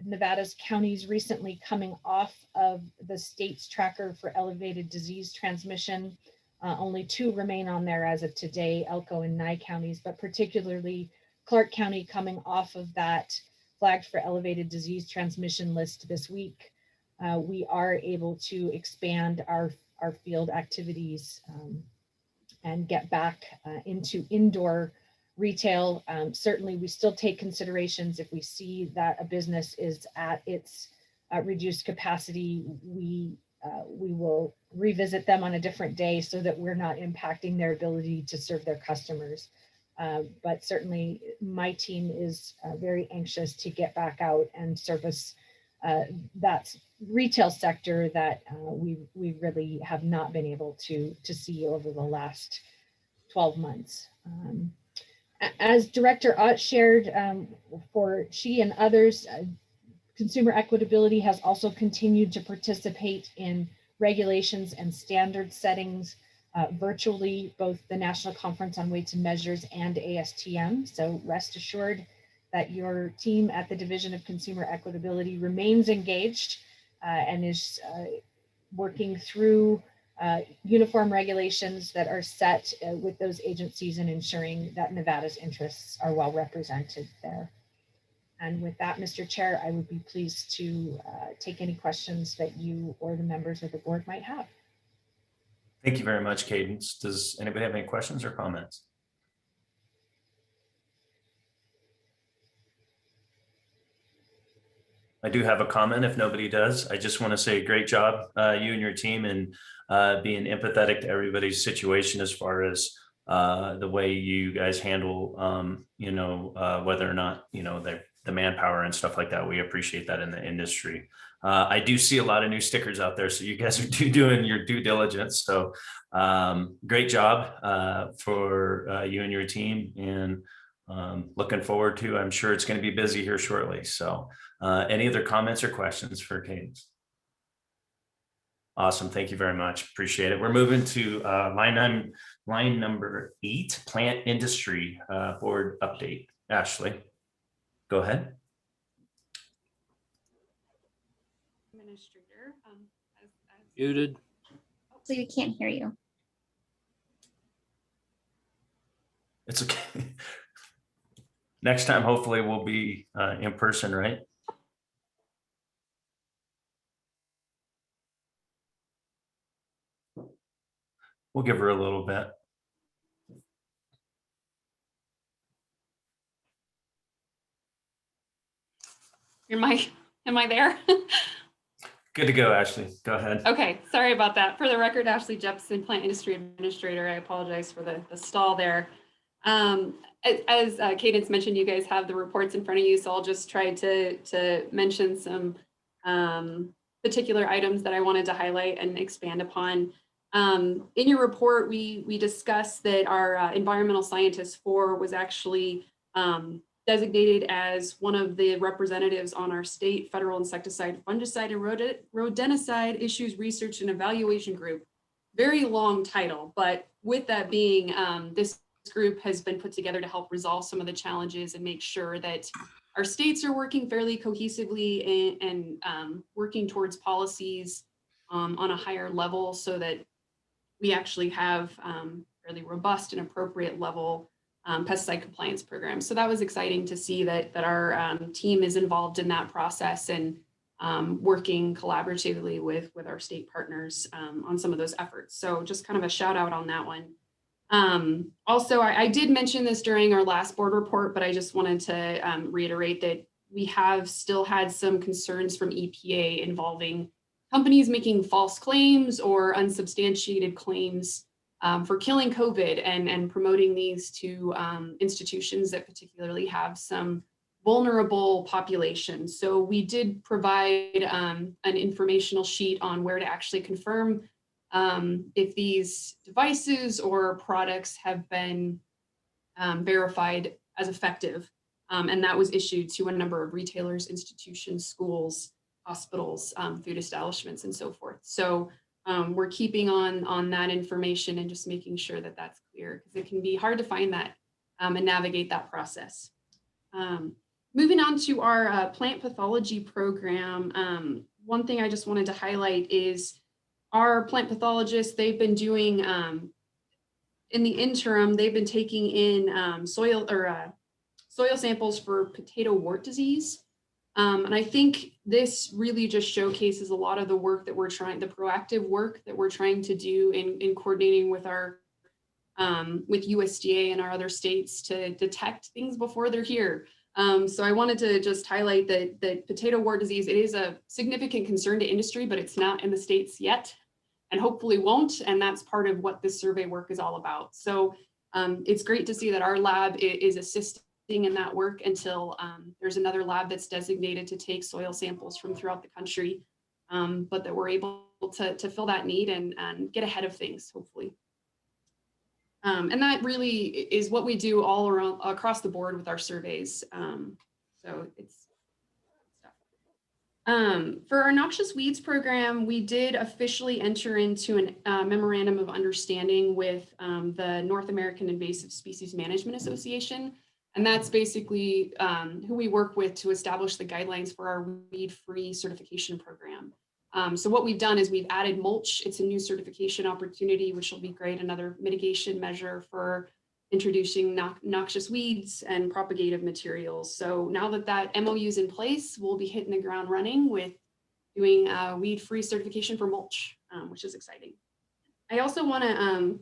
Nevada's counties recently coming off of the state's tracker for elevated disease transmission, only 2 remain on there as of today, Elko and Nye counties, but particularly Clark County coming off of that flagged for elevated disease transmission list this week. We are able to expand our field activities and get back into indoor retail. Certainly, we still take considerations if we see that a business is at its reduced capacity. We will revisit them on a different day so that we're not impacting their ability to serve their customers. But certainly my team is very anxious to get back out and service that retail sector that we really have not been able to see over the last 12 months. As Director Ott shared, for she and others, consumer equitability has also continued to participate in regulations and standard settings virtually, both the National Conference on Weights and Measures and ASTM. So rest assured that your team at the Division of Consumer Equitability remains engaged and is working through uniform regulations that are set with those agencies and ensuring that Nevada's interests are well represented there. And with that, Mr. Chair, I would be pleased to take any questions that you or the members of the board might have. Thank you very much, Cadence. Does anybody have any questions or comments? I do have a comment if nobody does. I just want to say great job, you and your team, and being empathetic to everybody's situation as far as the way you guys handle, whether or not, the manpower and stuff like that. We appreciate that in the industry. I do see a lot of new stickers out there, so you guys are doing your due diligence. So great job for you and your team, and looking forward to, I'm sure it's going to be busy here shortly. So any other comments or questions for Cadence? Awesome. Thank you very much. Appreciate it. We're moving to line number 8, plant industry board update. Ashley, go ahead. Administrator. Muted. So we can't hear you. It's okay. Next time, hopefully we'll be in person, right? We'll give her a little bit. Am I there? Good to go, Ashley. Go ahead. Okay, sorry about that. For the record, Ashley Jepson, Plant Industry Administrator. I apologize for the stall there. As Cadence mentioned, you guys have the reports in front of you, so I'll just try to mention some particular items that I wanted to highlight and expand upon. In your report, we discussed that our environmental scientist 4 was actually designated as one of the representatives on our state federal insecticide, fungicide, and rodenticide issues research and evaluation group. Very long title, but with that being, this group has been put together to help resolve some of the challenges and make sure that our states are working fairly cohesively and working towards policies on a higher level so that we actually have fairly robust and appropriate level pesticide compliance programs. So that was exciting to see that our team is involved in that process and working collaboratively with our state partners on some of those efforts. So just kind of a shout out on that one. Also, I did mention this during our last board report, but I just wanted to reiterate that we have still had some concerns from EPA involving companies making false claims or unsubstantiated claims for killing COVID and promoting these to institutions that particularly have some vulnerable populations. So we did provide an informational sheet on where to actually confirm if these devices or products have been verified as effective. And that was issued to a number of retailers, institutions, schools, hospitals, food establishments, and so forth. So we're keeping on that information and just making sure that that's clear, because it can be hard to find that and navigate that process. Moving on to our plant pathology program, one thing I just wanted to highlight is our plant pathologists, they've been doing, in the interim, they've been taking in soil samples for potato wart disease. And I think this really just showcases a lot of the work that the proactive work that we're trying to do in coordinating with our, with USDA and our other states to detect things before they're here. So I wanted to just highlight that potato wart disease, it is a significant concern to industry, but it's not in the states yet and hopefully won't. And that's part of what this survey work is all about. So it's great to see that our lab is assisting in that work until there's another lab that's designated to take soil samples from throughout the country, but that we're able to fill that need and get ahead of things, hopefully. And that really is what we do all around across the board with our surveys. So it's for our Noxious Weeds program, we did officially enter into a memorandum of understanding with the North American Invasive Species Management Association. And that's basically who we work with to establish the guidelines for our weed-free certification program. So what we've done is we've added mulch. It's a new certification opportunity, which will be great, another mitigation measure for introducing noxious weeds and propagative materials. So now that that MOU is in place, we'll be hitting the ground running with doing weed-free certification for mulch, which is exciting. I also want to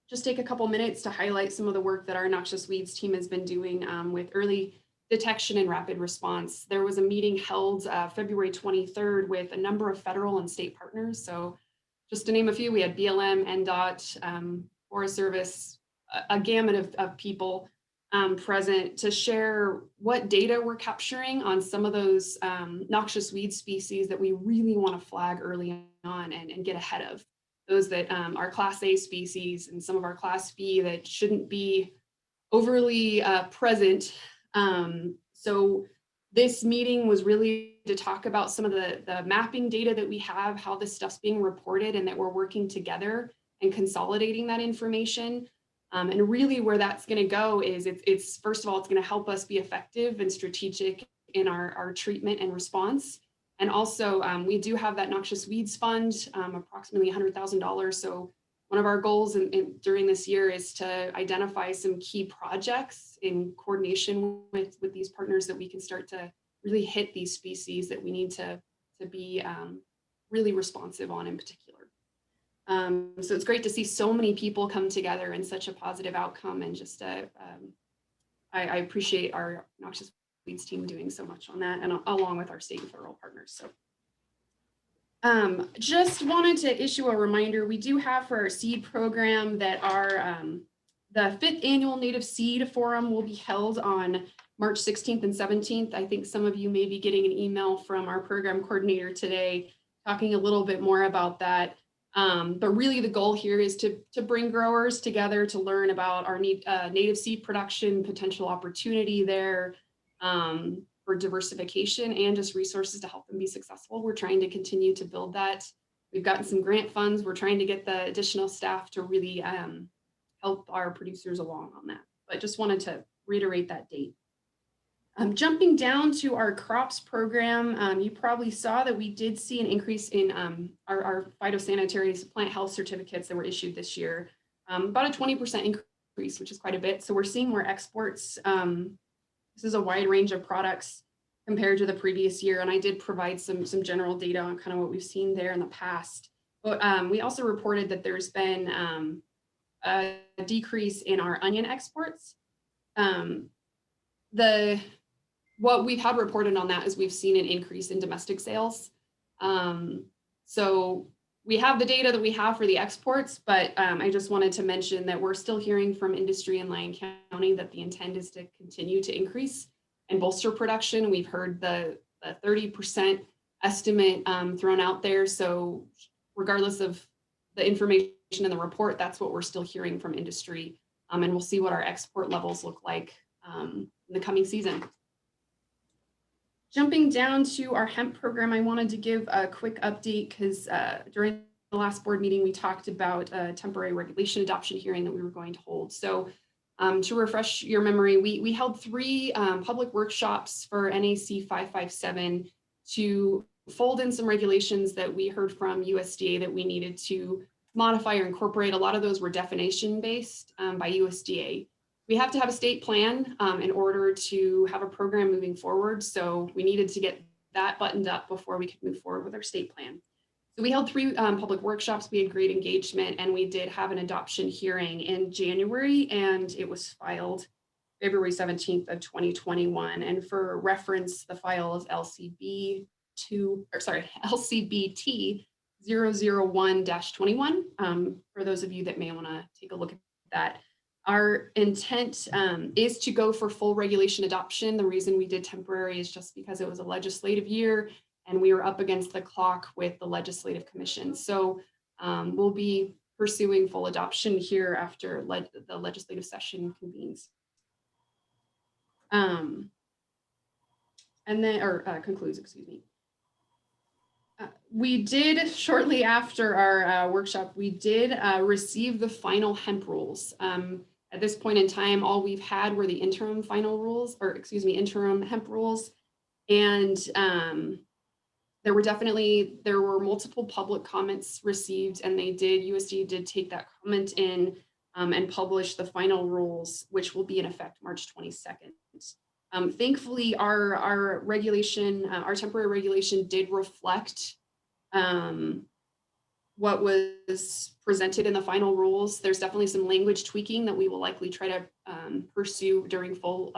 just take a couple minutes to highlight some of the work that our noxious weeds team has been doing with early detection and rapid response. There was a meeting held February 23rd with a number of federal and state partners. So just to name a few, we had BLM, NDOT, Forest Service, a gamut of people present to share what data we're capturing on some of those noxious weed species that we really want to flag early on and get ahead of. Those that are Class A species and some of our Class B that shouldn't be overly present. So this meeting was really to talk about some of the mapping data that we have, how this stuff's being reported, and that we're working together and consolidating that information. And really where that's going to go is it's first of all, it's going to help us be effective and strategic in our treatment and response. And also we do have that noxious weeds fund, approximately $100,000. So one of our goals during this year is to identify some key projects in coordination with these partners that we can start to really hit these species that we need to be really responsive on in particular. So it's great to see so many people come together in such a positive outcome, and just I appreciate our noxious weeds team doing so much on that, and along with our state and federal partners. So just wanted to issue a reminder, we do have for our seed program that our the 5th annual Native Seed Forum will be held on March 16th and 17th. I think some of you may be getting an email from our program coordinator today talking a little bit more about that. But really the goal here is to bring growers together to learn about our native seed production, potential opportunity there for diversification, and just resources to help them be successful. We're trying to continue to build that. We've gotten some grant funds. We're trying to get the additional staff to really help our producers along on that. But just wanted to reiterate that date. Jumping down to our crops program, you probably saw that we did see an increase in our phytosanitary plant health certificates that were issued this year, about a 20% increase, which is quite a bit. So we're seeing more exports. This is a wide range of products compared to the previous year. And I did provide some general data on kind of what we've seen there in the past. But we also reported that there's been a decrease in our onion exports. What we've had reported on that is we've seen an increase in domestic sales. So we have the data that we have for the exports, but I just wanted to mention that we're still hearing from industry in Lyon County that the intent is to continue to increase and bolster production. We've heard the 30% estimate thrown out there. So regardless of the information in the report, that's what we're still hearing from industry. And we'll see what our export levels look like in the coming season. Jumping down to our hemp program, I wanted to give a quick update because during the last board meeting, we talked about a temporary regulation adoption hearing that we were going to hold. So to refresh your memory, we held 3 public workshops for NAC 557 to fold in some regulations that we heard from USDA that we needed to modify or incorporate. A lot of those were definition based by USDA. We have to have a state plan in order to have a program moving forward. So we needed to get that buttoned up before we could move forward with our state plan. So we held 3 public workshops. We had great engagement, and we did have an adoption hearing in January, and it was filed February 17th of 2021. And for reference, the file is LCBT 001-21 for those of you that may want to take a look at that. Our intent is to go for full regulation adoption. The reason we did temporary is just because it was a legislative year and we were up against the clock with the legislative commission. So we'll be pursuing full adoption here after the legislative session convenes. Concludes, excuse me. We did, shortly after our workshop, we did receive the final hemp rules. At this point in time, all we've had were the interim final rules, or excuse me, interim hemp rules. And there were multiple public comments received, and USDA did take that comment in. and publish the final rules, which will be in effect March 22nd. Thankfully, our regulation, our temporary regulation did reflect what was presented in the final rules. There's definitely some language tweaking that we will likely try to pursue during full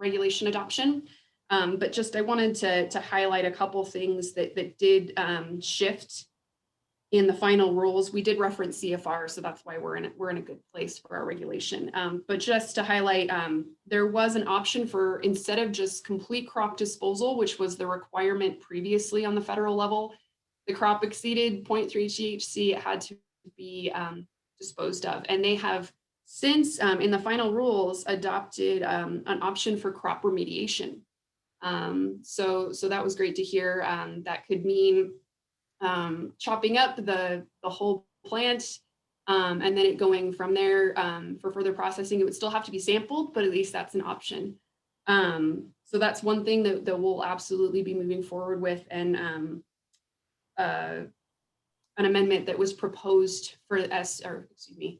regulation adoption. But just I wanted to highlight a couple things that did shift in the final rules. We did reference CFR, so that's why we're in a good place for our regulation. But just to highlight, there was an option for, instead of just complete crop disposal, which was the requirement previously on the federal level, the crop exceeded 0.3 THC, it had to be disposed of. And they have since, in the final rules, adopted an option for crop remediation. So that was great to hear. That could mean chopping up the whole plant and then it going from there for further processing. It would still have to be sampled, but at least that's an option. So that's one thing that we'll absolutely be moving forward with, and an amendment that was proposed for SB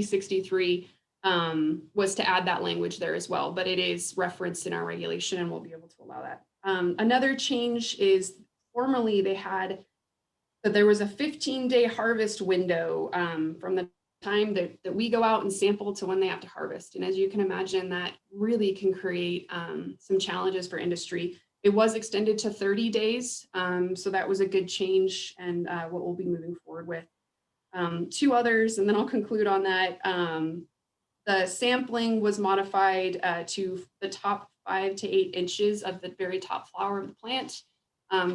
63 was to add that language there as well, but it is referenced in our regulation and we'll be able to allow that. Another change is formerly they had that there was a 15-day harvest window from the time that we go out and sample to when they have to harvest. And as you can imagine, that really can create some challenges for industry. It was extended to 30 days. So that was a good change and what we'll be moving forward with. Two others, and then I'll conclude on that. The sampling was modified to the top 5 to 8 inches of the very top flower of the plant.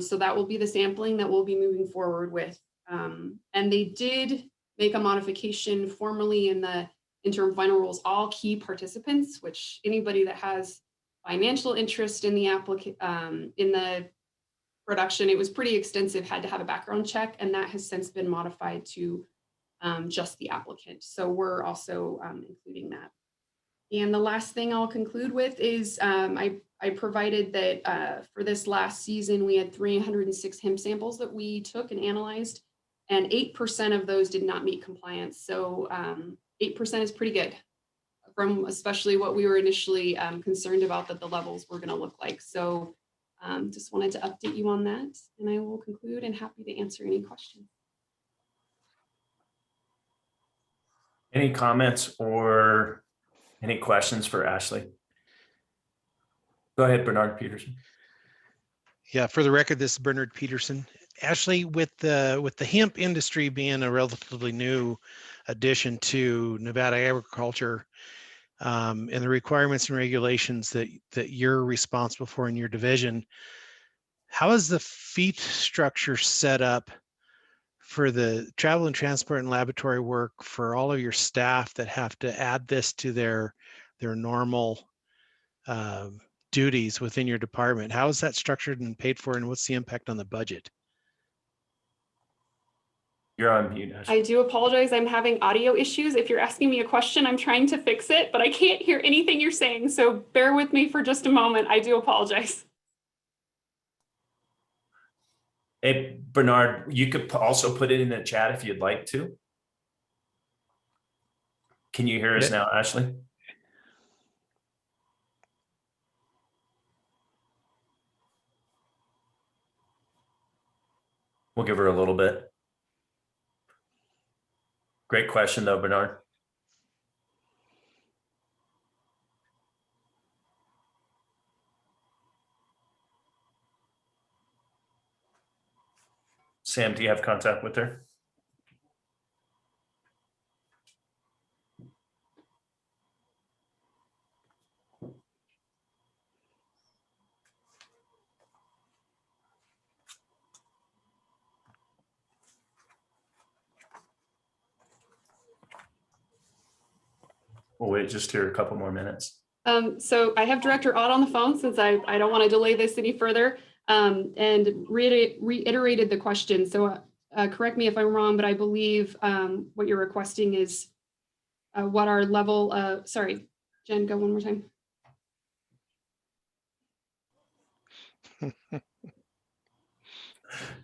So that will be the sampling that we'll be moving forward with. And they did make a modification formally in the interim final rules. All key participants, which anybody that has financial interest in the in the production, it was pretty extensive, had to have a background check, and that has since been modified to just the applicant. So we're also including that. And the last thing I'll conclude with is I provided that for this last season, we had 306 hemp samples that we took and analyzed, and 8% of those did not meet compliance. So 8% is pretty good from especially what we were initially concerned about that the levels were going to look like. So just wanted to update you on that, and I will conclude and happy to answer any questions. Any comments or any questions for Ashley? Go ahead, Bernard Peterson. Yeah, for the record, this is Bernard Peterson. Ashley, with the hemp industry being a relatively new addition to Nevada agriculture, and the requirements and regulations that you're responsible for in your division, how is the fee structure set up for the travel and transport and laboratory work for all of your staff that have to add this to their normal duties within your department? How is that structured and paid for, and what's the impact on the budget? You're on mute, Ashley. I do apologize. I'm having audio issues. If you're asking me a question, I'm trying to fix it, but I can't hear anything you're saying. So bear with me for just a moment. I do apologize. Hey, Bernard, you could also put it in the chat if you'd like to. Can you hear us now, Ashley? We'll give her a little bit. Great question though, Bernard. Sam, do you have contact with her? We'll wait just here a couple more minutes. So I have Director Ott on the phone since I don't want to delay this any further, and reiterated the question. So correct me if I'm wrong, but I believe what you're requesting is what our level, sorry, Jen, go one more time.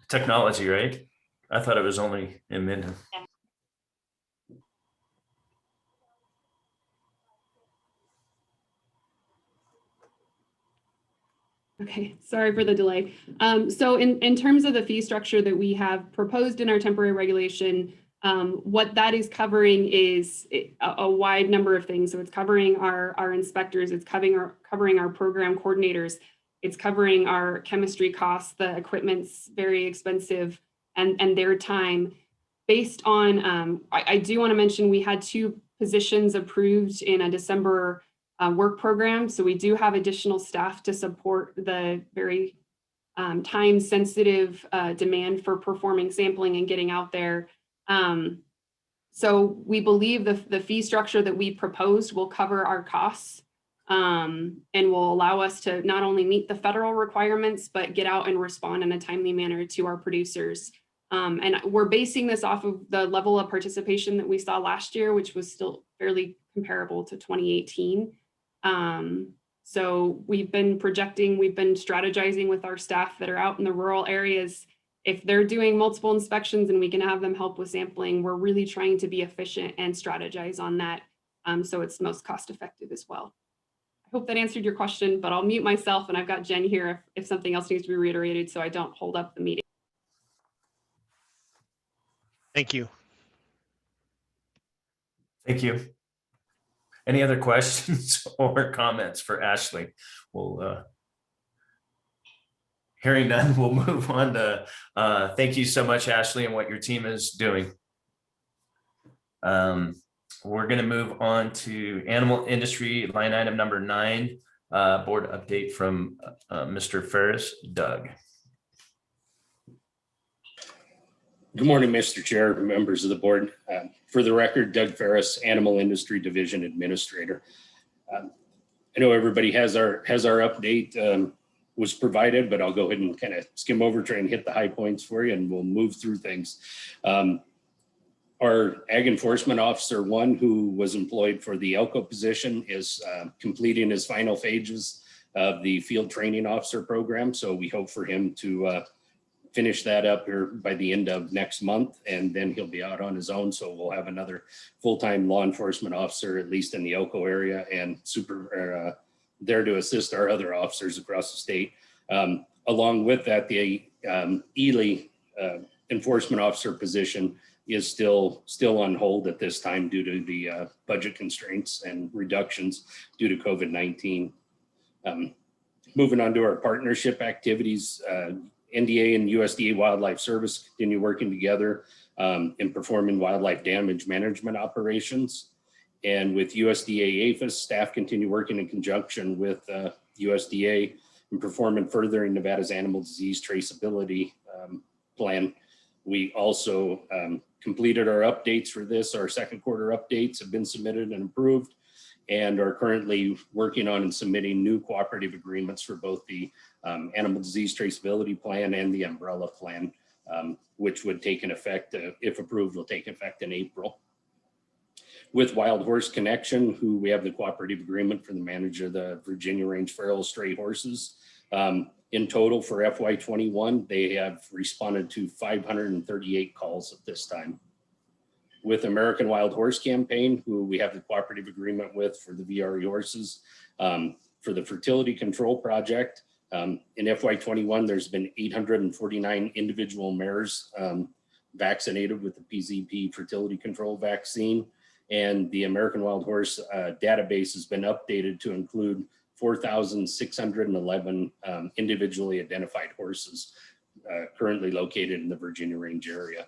Technology, right? I thought it was only in Minden. Okay, sorry for the delay. So in terms of the fee structure that we have proposed in our temporary regulation, what that is covering is a wide number of things. So it's covering our inspectors, it's covering our program coordinators, it's covering our chemistry costs, the equipment's very expensive, and their time. Based on, I do want to mention we had 2 positions approved in a December work program. So we do have additional staff to support the very time sensitive demand for performing sampling and getting out there. So we believe the fee structure that we proposed will cover our costs and will allow us to not only meet the federal requirements, but get out and respond in a timely manner to our producers. And we're basing this off of the level of participation that we saw last year, which was still fairly comparable to 2018. So we've been projecting, we've been strategizing with our staff that are out in the rural areas. If they're doing multiple inspections and we can have them help with sampling, we're really trying to be efficient and strategize on that. So it's most cost effective as well. I hope that answered your question, but I'll mute myself and I've got Jen here if something else needs to be reiterated so I don't hold up the meeting. Thank you. Thank you. Any other questions or comments for Ashley? We'll hearing none, we'll move on to thank you so much, Ashley, and what your team is doing. We're going to move on to animal industry line item number 9, board update from Mr. Ferris. Doug. Good morning, Mr. Chair, members of the board. For the record, Doug Ferris, Animal Industry Division Administrator. I know everybody has our update was provided, but I'll go ahead and kind of skim over, try and hit the high points for you, and we'll move through things. Our Ag Enforcement Officer 1, who was employed for the ELCO position, is completing his final phases of the Field Training Officer program. So we hope for him to finish that up here by the end of next month, and then he'll be out on his own. So we'll have another full-time law enforcement officer, at least in the Elko area, and there to assist our other officers across the state. Along with that, the Ely enforcement officer position is still on hold at this time due to the budget constraints and reductions due to COVID-19. Moving on to our partnership activities, NDA and USDA Wildlife Service continue working together in performing wildlife damage management operations. And with USDA APHIS, staff continue working in conjunction with USDA in performing furthering Nevada's animal disease traceability plan. We also completed our updates for this. Our second quarter updates have been submitted and approved, and are currently working on and submitting new cooperative agreements for both the animal disease traceability plan and the umbrella plan, which would take an effect, if approved, will take effect in April. With Wild Horse Connection, who we have the cooperative agreement for the manager of the Virginia Range Feral Stray Horses. In total for FY21, they have responded to 538 calls at this time. With American Wild Horse Campaign, who we have the cooperative agreement with for the VRE horses, for the fertility control project. In FY21, there's been 849 individual mares vaccinated with the PZP fertility control vaccine. And the American Wild Horse database has been updated to include 4,611 individually identified horses currently located in the Virginia Range area.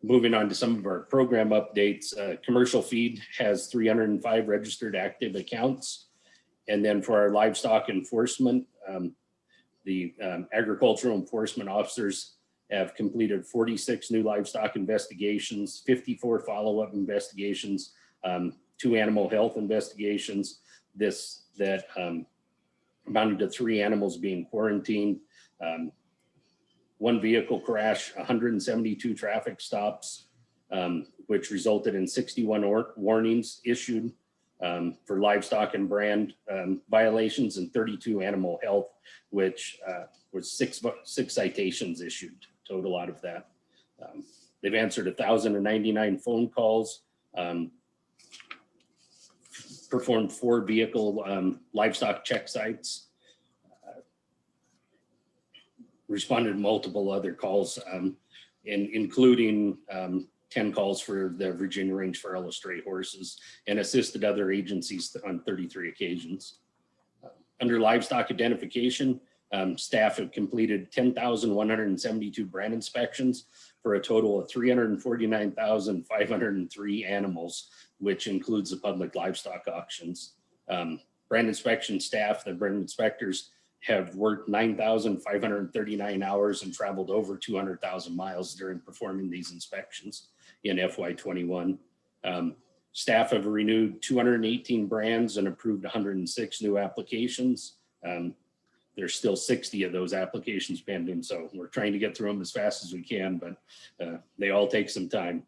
Moving on to some of our program updates, Commercial Feed has 305 registered active accounts. And then for our livestock enforcement, the agricultural enforcement officers have completed 46 new livestock investigations, 54 follow-up investigations, 2 animal health investigations. That amounted to 3 animals being quarantined, 1 vehicle crash, 172 traffic stops, which resulted in 61 warnings issued for livestock and brand violations, and 32 animal health, which was 6 citations issued total out of that. They've answered 1,099 phone calls, performed 4 vehicle livestock check sites, responded to multiple other calls, including 10 calls for the Virginia Range for Feral Stray Horses, and assisted other agencies on 33 occasions. Under livestock identification, staff have completed 10,172 brand inspections for a total of 349,503 animals, which includes the public livestock auctions. Brand inspection staff, the brand inspectors, have worked 9,539 hours and traveled over 200,000 miles during performing these inspections in FY21. Staff have renewed 218 brands and approved 106 new applications. There's still 60 of those applications pending, so we're trying to get through them as fast as we can, but they all take some time.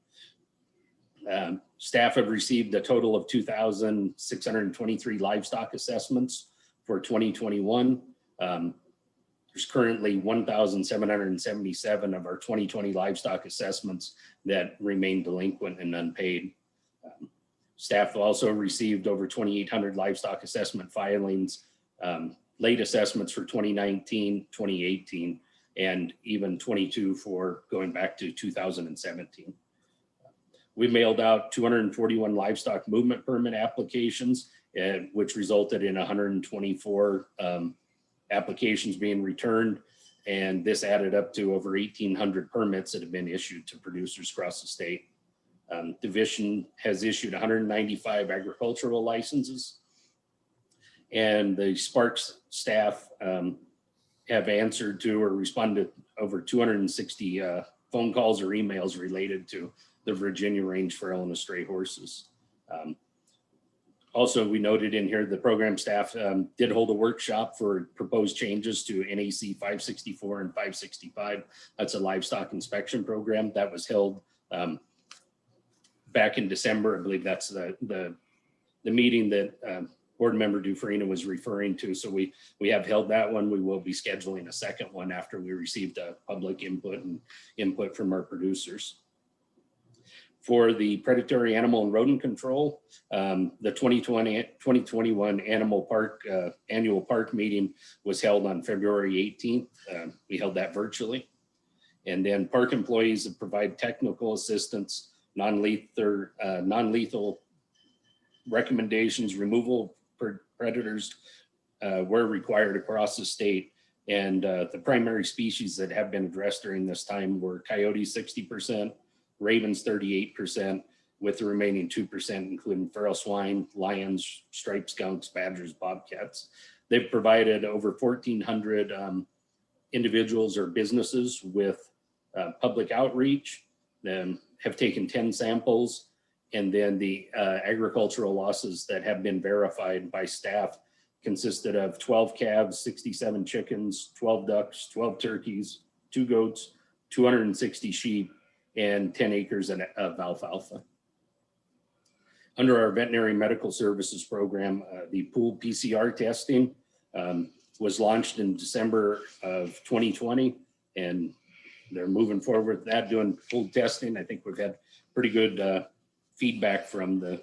Staff have received a total of 2,623 livestock assessments for 2021. There's currently 1,777 of our 2020 livestock assessments that remain delinquent and unpaid. Staff also received over 2,800 livestock assessment filings, late assessments for 2019, 2018, and even 22 for going back to 2017. We mailed out 241 livestock movement permit applications, which resulted in 124 applications being returned. And this added up to over 1,800 permits that have been issued to producers across the state. Division has issued 195 agricultural licenses, and the Sparks staff have answered to or responded over 260 phone calls or emails related to the Virginia Range for Feral Stray Horses. Also, we noted in here the program staff did hold a workshop for proposed changes to NAC 564 and 565. That's a livestock inspection program that was held back in December. I believe that's the meeting that Board Member Dufresne was referring to. So we have held that one. We will be scheduling a second one after we received public input and input from our producers. For the predatory animal and rodent control, the 2021 Animal Park annual park meeting was held on February 18th. We held that virtually. And then park employees that provide technical assistance, non-lethal recommendations, removal for predators were required across the state. And the primary species that have been addressed during this time were coyotes 60%, ravens 38%, with the remaining 2%, including feral swine, lions, striped skunks, badgers, bobcats. They've provided over 1,400 individuals or businesses with public outreach, have taken 10 samples, and then the agricultural losses that have been verified by staff consisted of 12 calves, 67 chickens, 12 ducks, 12 turkeys, 2 goats, 260 sheep, and 10 acres of alfalfa. Under our veterinary medical services program, the pooled PCR testing was launched in December of 2020, and they're moving forward with that, doing pooled testing. I think we've had pretty good feedback from the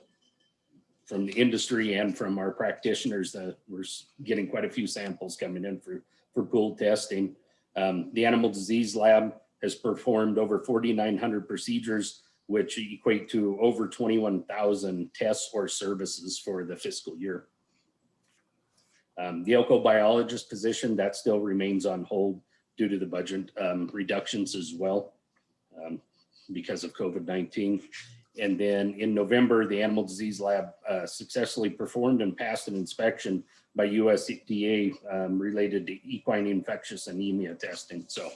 industry and from our practitioners that we're getting quite a few samples coming in for pooled testing. The Animal Disease Lab has performed over 4,900 procedures, which equate to over 21,000 tests or services for the fiscal year. The ecobiologist position, that still remains on hold due to the budget reductions as well because of COVID-19. And then in November, the Animal Disease Lab successfully performed and passed an inspection by USDA related to equine infectious anemia testing. So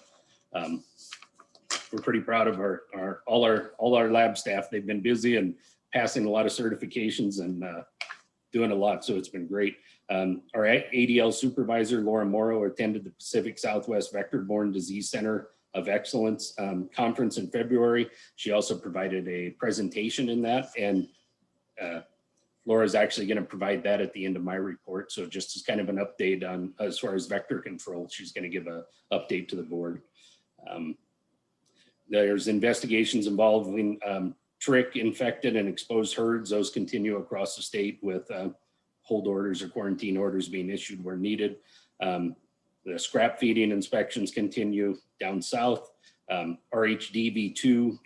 we're pretty proud of all our lab staff. They've been busy and passing a lot of certifications and doing a lot, so it's been great. Our ADL supervisor, Laura Morrow, attended the Pacific Southwest Vector-Borne Disease Center of Excellence conference in February. She also provided a presentation in that, and Laura's actually going to provide that at the end of my report. So just as kind of an update on as far as vector control, she's going to give an update to the board. There's investigations involving trick infected and exposed herds. Those continue across the state with hold orders or quarantine orders being issued where needed. The scrap feeding inspections continue down south. RHDV2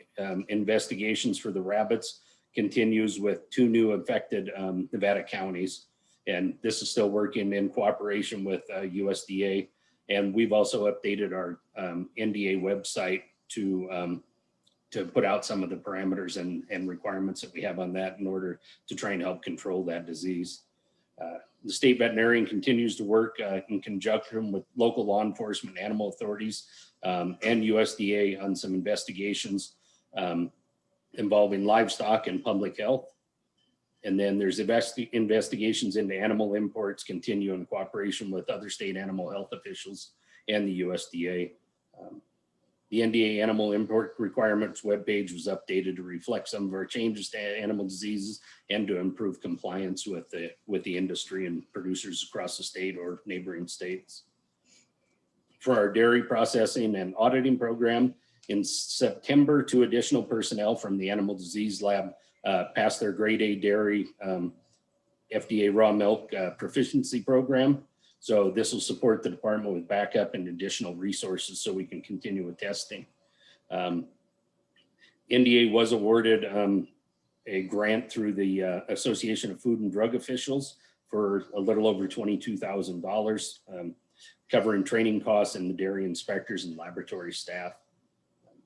investigations for the rabbits continues with 2 new affected Nevada counties. And this is still working in cooperation with USDA. And we've also updated our NDA website to put out some of the parameters and requirements that we have on that in order to try and help control that disease. The state veterinarian continues to work in conjunction with local law enforcement, animal authorities, and USDA on some investigations involving livestock and public health. And then there's investigations into animal imports continue in cooperation with other state animal health officials and the USDA. The NDA animal import requirements webpage was updated to reflect some of our changes to animal diseases and to improve compliance with the industry and producers across the state or neighboring states. For our dairy processing and auditing program, in September, 2 additional personnel from the Animal Disease Lab passed their grade A dairy FDA raw milk proficiency program. So this will support the department with backup and additional resources so we can continue with testing. NDA was awarded a grant through the Association of Food and Drug Officials for a little over $22,000, covering training costs and the dairy inspectors and laboratory staff.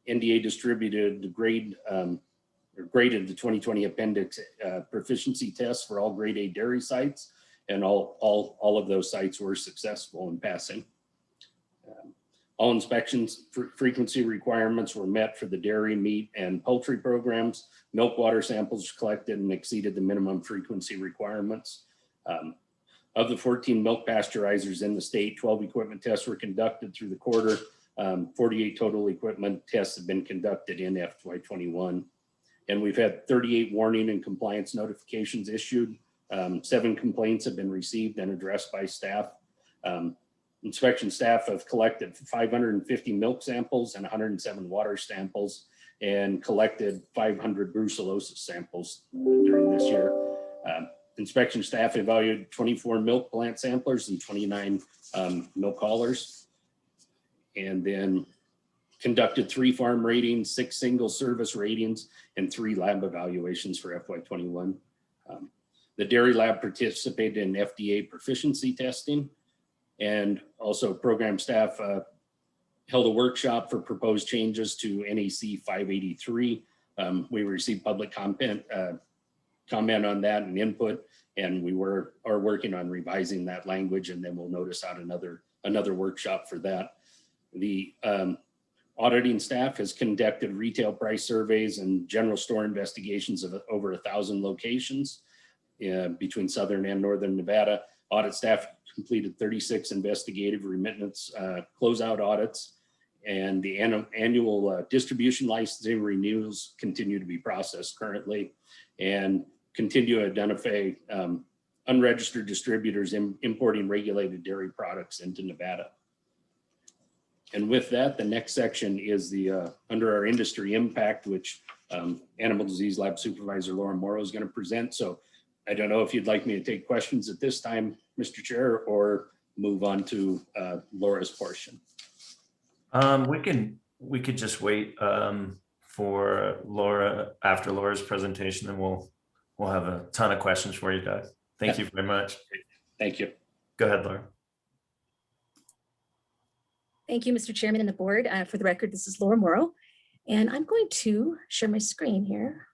NDA distributed the graded the 2020 appendix proficiency tests for all grade A dairy sites, and all of those sites were successful in passing. All inspections frequency requirements were met for the dairy, meat, and poultry programs. Milk water samples collected and exceeded the minimum frequency requirements. Of the 14 milk pasteurizers in the state, 12 equipment tests were conducted through the quarter. 48 total equipment tests have been conducted in FY21. And we've had 38 warning and compliance notifications issued. 7 complaints have been received and addressed by staff. Inspection staff have collected 550 milk samples and 107 water samples and collected 500 brucellosis samples during this year. Inspection staff evaluated 24 milk plant samplers and 29 milk haulers, and then conducted 3 farm ratings, 6 single service ratings, and 3 lab evaluations for FY21. The dairy lab participated in FDA proficiency testing, and also program staff held a workshop for proposed changes to NAC 583. We received public comment on that and input, and we are working on revising that language, and then we'll notice out another workshop for that. The auditing staff has conducted retail price surveys and general store investigations of over 1,000 locations between Southern and Northern Nevada. Audit staff completed 36 investigative remittance closeout audits, and the annual distribution licensing renewals continue to be processed currently, and continue to identify unregistered distributors importing regulated dairy products into Nevada. And with that, the next section is the under our industry impact, which Animal Disease Lab Supervisor Laura Morrow is going to present. So I don't know if you'd like me to take questions at this time, Mr. Chair, or move on to Laura's portion. We could just wait for Laura after Laura's presentation, and we'll have a ton of questions for you guys. Thank you very much. Thank you. Go ahead, Laura. Thank you, Mr. Chairman and the board. For the record, this is Laura Morrow, and I'm going to share my screen here.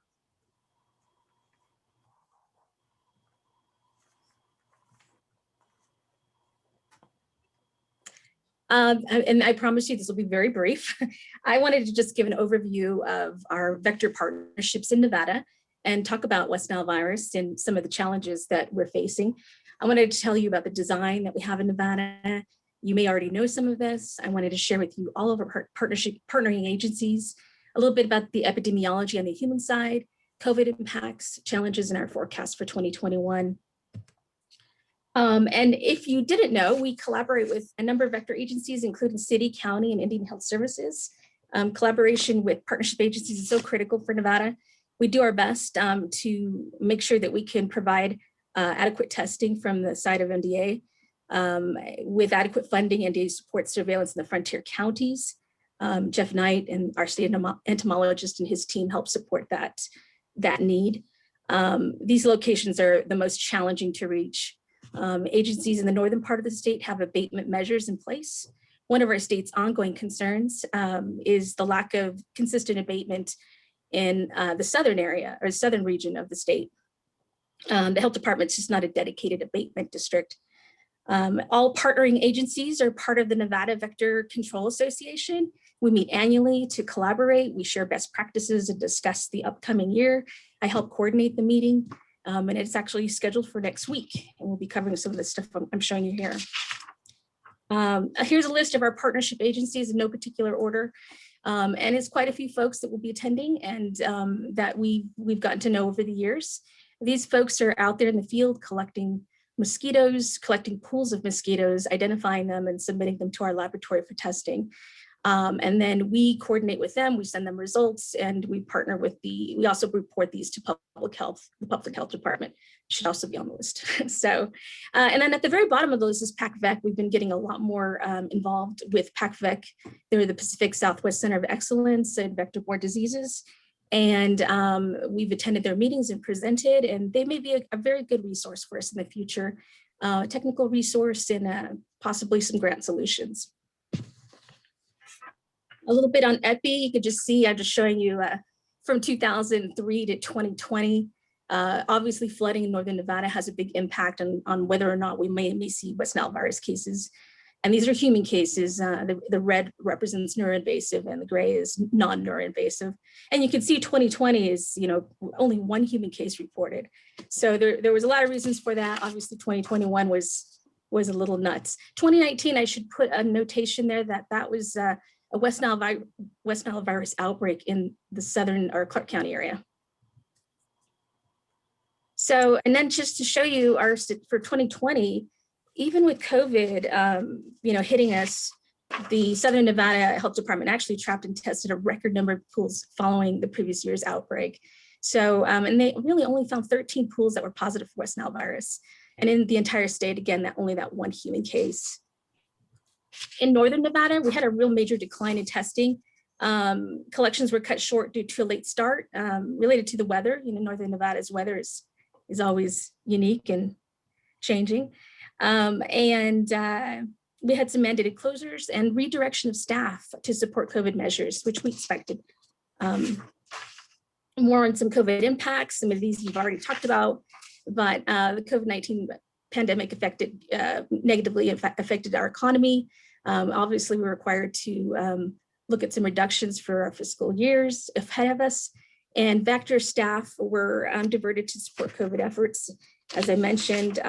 And I promise you this will be very brief. I wanted to just give an overview of our vector partnerships in Nevada and talk about West Nile virus and some of the challenges that we're facing. I wanted to tell you about the design that we have in Nevada. You may already know some of this. I wanted to share with you all of our partnering agencies, a little bit about the epidemiology on the human side, COVID impacts, challenges in our forecast for 2021. And if you didn't know, we collaborate with a number of vector agencies, including city, county, and Indian Health Services. Collaboration with partnership agencies is so critical for Nevada. We do our best to make sure that we can provide adequate testing from the side of NDA. with adequate funding and to support surveillance in the frontier counties. Jeff Knight and our state entomologist and his team help support that need. These locations are the most challenging to reach. Agencies in the northern part of the state have abatement measures in place. One of our state's ongoing concerns is the lack of consistent abatement in the southern area or southern region of the state. The health department's just not a dedicated abatement district. All partnering agencies are part of the Nevada Vector Control Association. We meet annually to collaborate. We share best practices and discuss the upcoming year. I help coordinate the meeting, and it's actually scheduled for next week. And we'll be covering some of the stuff I'm showing you here. Here's a list of our partnership agencies in no particular order. And it's quite a few folks that will be attending and that we've gotten to know over the years. These folks are out there in the field collecting mosquitoes, collecting pools of mosquitoes, identifying them and submitting them to our laboratory for testing. And then we coordinate with them, we send them results, and we partner with we also report these to public health, the public health department should also be on the list. So, and then at the very bottom of the list is PACVEC. We've been getting a lot more involved with PACVEC. They're the Pacific Southwest Center of Excellence in vector-borne diseases. And we've attended their meetings and presented, and they may be a very good resource for us in the future, technical resource and possibly some grant solutions. A little bit on EPI, you could just see, I'm just showing you from 2003 to 2020. Obviously flooding in Northern Nevada has a big impact on whether or not we may see West Nile virus cases. And these are human cases. The red represents neuroinvasive and the gray is non-neuroinvasive. And you can see 2020 is, only one human case reported. So there was a lot of reasons for that. Obviously 2021 was a little nuts. 2019, I should put a notation there that was a West Nile virus outbreak in the southern or Clark County area. So, and then just to show you for 2020, even with COVID, hitting us, the Southern Nevada Health Department actually trapped and tested a record number of pools following the previous year's outbreak. So, and they really only found 13 pools that were positive for West Nile virus. And in the entire state, again, only that one human case. In Northern Nevada, we had a real major decline in testing. Collections were cut short due to a late start related to the weather. Northern Nevada's weather is always unique and changing. We had some mandated closures and redirection of staff to support COVID measures, which we expected. More on some COVID impacts. Some of these you've already talked about, but the COVID-19 pandemic negatively affected our economy. Obviously, we're required to look at some reductions for our fiscal years ahead of us. And Vector staff were diverted to support COVID efforts. As I mentioned,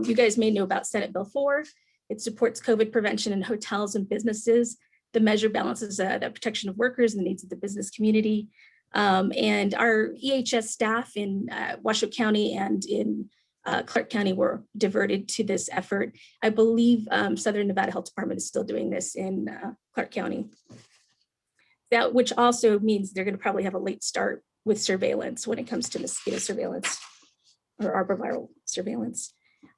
you guys may know about Senate Bill 4. It supports COVID prevention in hotels and businesses. The measure balances the protection of workers and the needs of the business community. And our EHS staff in Washoe County and in Clark County were diverted to this effort. I believe Southern Nevada Health Department is still doing this in Clark County. Which also means they're going to probably have a late start with surveillance when it comes to mosquito surveillance or arboviral surveillance.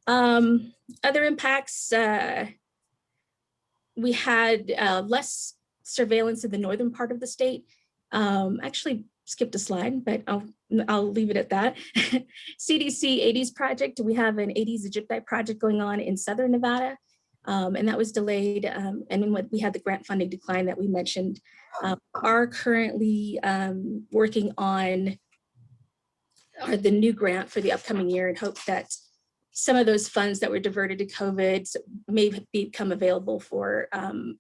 Other impacts, we had less surveillance in the northern part of the state. Actually skipped a slide, but I'll leave it at that. CDC 80s project, we have an 80s Egypti project going on in Southern Nevada, and that was delayed. And when we had the grant funding decline that we mentioned, are currently working on the new grant for the upcoming year and hope that some of those funds that were diverted to COVID may become available for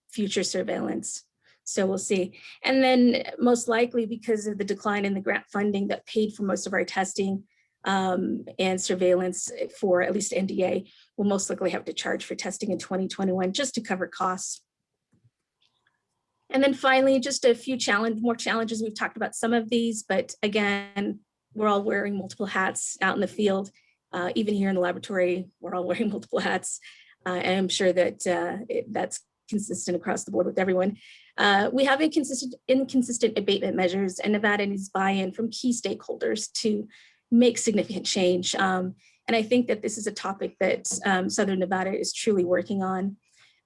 future surveillance. So we'll see. And then most likely because of the decline in the grant funding that paid for most of our testing and surveillance for at least NDA, we'll most likely have to charge for testing in 2021 just to cover costs. And then finally, just a few more challenges. We've talked about some of these, but again, we're all wearing multiple hats out in the field. Even here in the laboratory, we're all wearing multiple hats. And I'm sure that that's consistent across the board with everyone. We have inconsistent abatement measures, and Nevada needs buy-in from key stakeholders to make significant change. And I think that this is a topic that Southern Nevada is truly working on.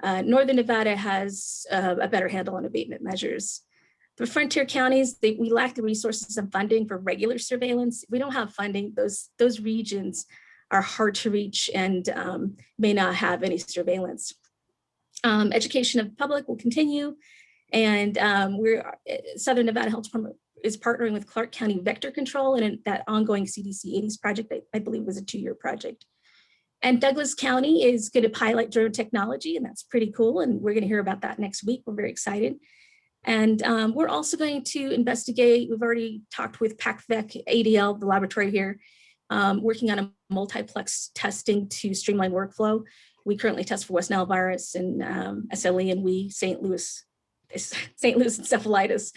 Northern Nevada has a better handle on abatement measures. The frontier counties, we lack the resources and funding for regular surveillance. We don't have funding. Those regions are hard to reach and may not have any surveillance. Education of the public will continue. And Southern Nevada Health Department is partnering with Clark County Vector Control and that ongoing CDC 80s project, I believe was a 2-year project. And Douglas County is going to pilot drone technology, and that's pretty cool. And we're going to hear about that next week. We're very excited. And we're also going to investigate, we've already talked with PacVec ADL, the laboratory here, working on a multiplex testing to streamline workflow. We currently test for West Nile virus and SLE and St. Louis encephalitis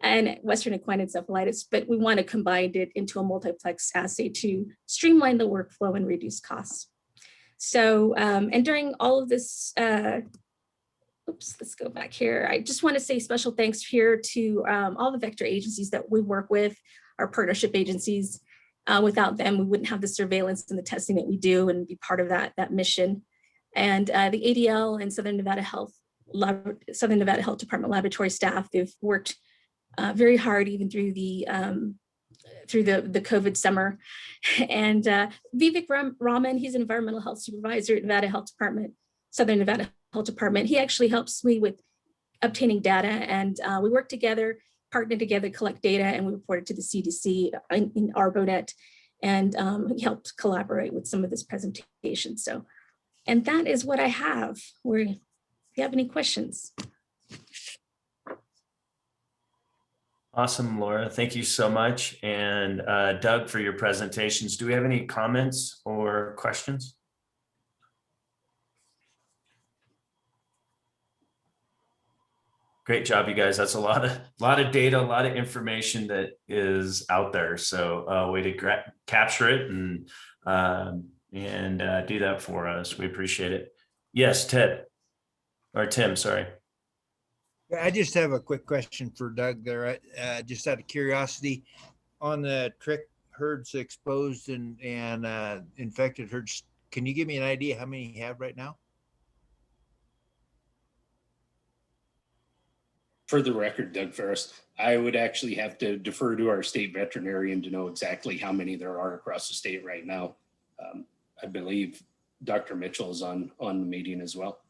and Western equine encephalitis, but we want to combine it into a multiplex assay to streamline the workflow and reduce costs. So, and during all of this, let's go back here. I just want to say special thanks here to all the vector agencies that we work with, our partnership agencies. Without them, we wouldn't have the surveillance and the testing that we do and be part of that mission. And the ADL and Southern Nevada Health Department laboratory staff, they've worked very hard even through the COVID summer. And Vivek Raman, he's an environmental health supervisor at Nevada Health Department, Southern Nevada Health Department. He actually helps me with obtaining data, and we work together, partner together, collect data, and we report it to the CDC in ArboNet, and he helped collaborate with some of this presentation. So, and that is what I have. If you have any questions. Awesome, Laura. Thank you so much. And Doug, for your presentations. Do we have any comments or questions? Great job, you guys. That's a lot of data, a lot of information that is out there. So way to capture it and do that for us. We appreciate it. Yes, Tim, sorry. I just have a quick question for Doug there. Just out of curiosity, on the trick herds exposed and infected herds, can you give me an idea how many you have right now? For the record, Doug Ferris, I would actually have to defer to our state veterinarian to know exactly how many there are across the state right now. I believe Dr. Mitchell is on the meeting as well.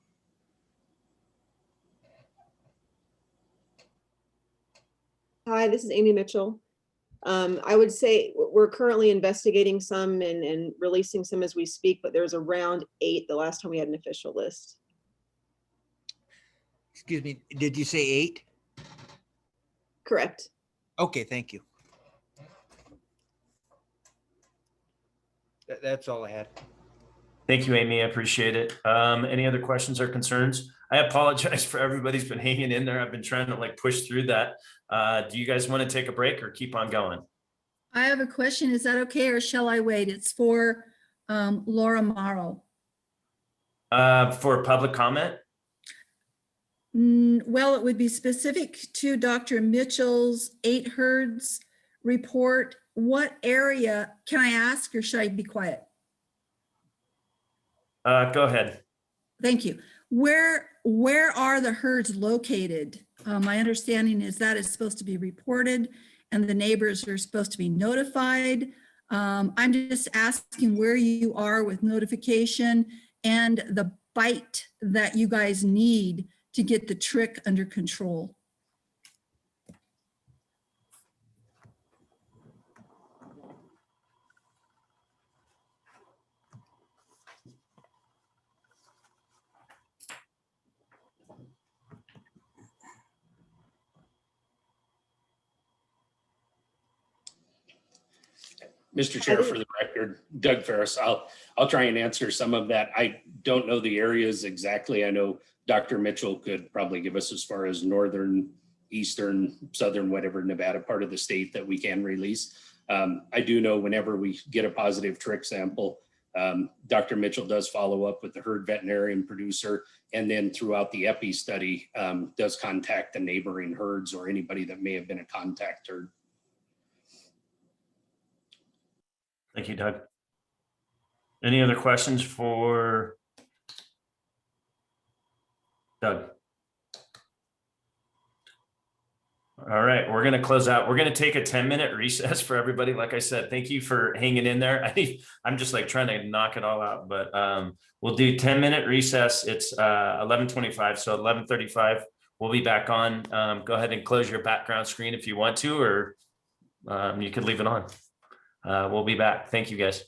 Hi, this is Amy Mitchell. I would say we're currently investigating some and releasing some as we speak, but there's around 8 the last time we had an official list. Excuse me, did you say 8? Correct. Okay, thank you. That's all I had. Thank you, Amy. I appreciate it. Any other questions or concerns? I apologize for everybody's been hanging in there. I've been trying to push through that. Do you guys want to take a break or keep on going? I have a question. Is that okay, or shall I wait? It's for Laura Morrow. For public comment? Well, it would be specific to Dr. Mitchell's 8 herds report. What area, can I ask, or should I be quiet? Go ahead. Thank you. Where are the herds located? My understanding is that it's supposed to be reported and the neighbors are supposed to be notified. I'm just asking where you are with notification and the bite that you guys need to get the trick under control. Mr. Chair, for the record, Doug Ferris, I'll try and answer some of that. I don't know the areas exactly. I know Dr. Mitchell could probably give us as far as northern, eastern, southern, whatever Nevada part of the state that we can release. I do know whenever we get a positive trick sample, Dr. Mitchell does follow up with the herd veterinarian producer, and then throughout the epi study does contact the neighboring herds or anybody that may have been a contact herd. Thank you, Doug. Any other questions for Doug? All right, we're going to close out. We're going to take a 10-minute recess for everybody. Like I said, thank you for hanging in there. I'm just like trying to knock it all out, but we'll do 10-minute recess. It's 11:25, so 11:35. We'll be back on. Go ahead and close your background screen if you want to, or you could leave it on. We'll be back. Thank you, guys.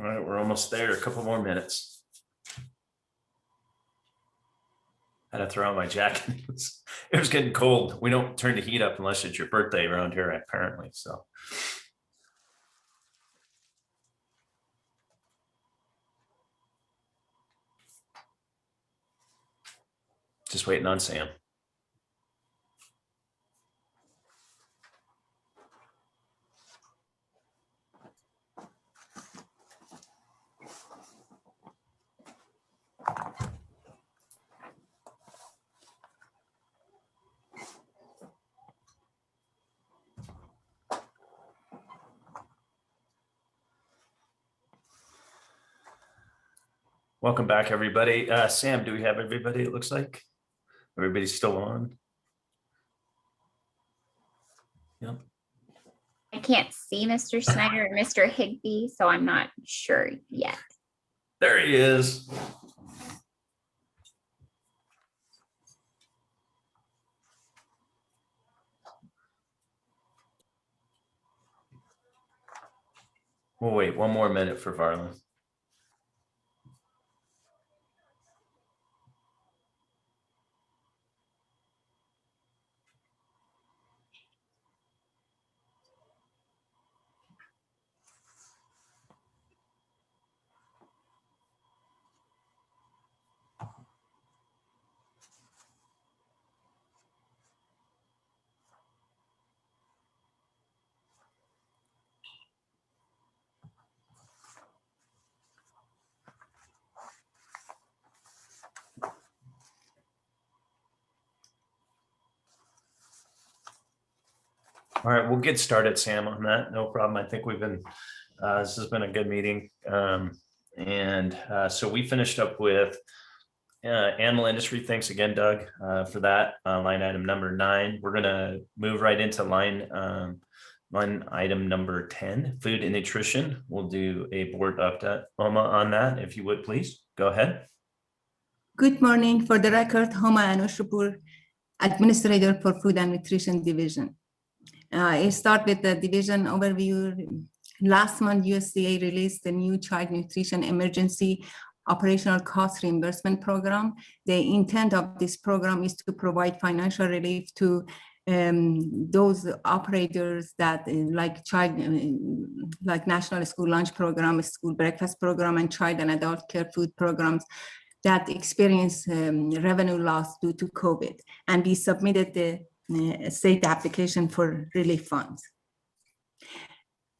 All right, we're almost there. A couple more minutes. I had to throw on my jacket. It was getting cold. We don't turn the heat up unless it's your birthday around here, apparently. So. Just waiting on Sam. Welcome back, everybody. Sam, do we have everybody? It looks like everybody's still on. Yep. I can't see Mr. Snyder and Mr. Higbee, so I'm not sure yet. There he is. We'll wait one more minute for Varlin. All right, we'll get started, Sam, on that. No problem. I think we've been, this has been a good meeting. So we finished up with animal industry. Thanks again, Doug, for that. Line item number 9. We're going to move right into line item number 10, food and nutrition. We'll do a board update on that, if you would, please. Go ahead. Good morning. For the record, Homa Anushapur, Administrator for Food and Nutrition Division. I start with the division overview. Last month, USDA released the new Child Nutrition Emergency Operational Cost Reimbursement Program. The intent of this program is to provide financial relief to those operators that like National School Lunch Program, School Breakfast Program, and Child and Adult Care Food Programs that experience revenue loss due to COVID. And we submitted the state application for relief funds.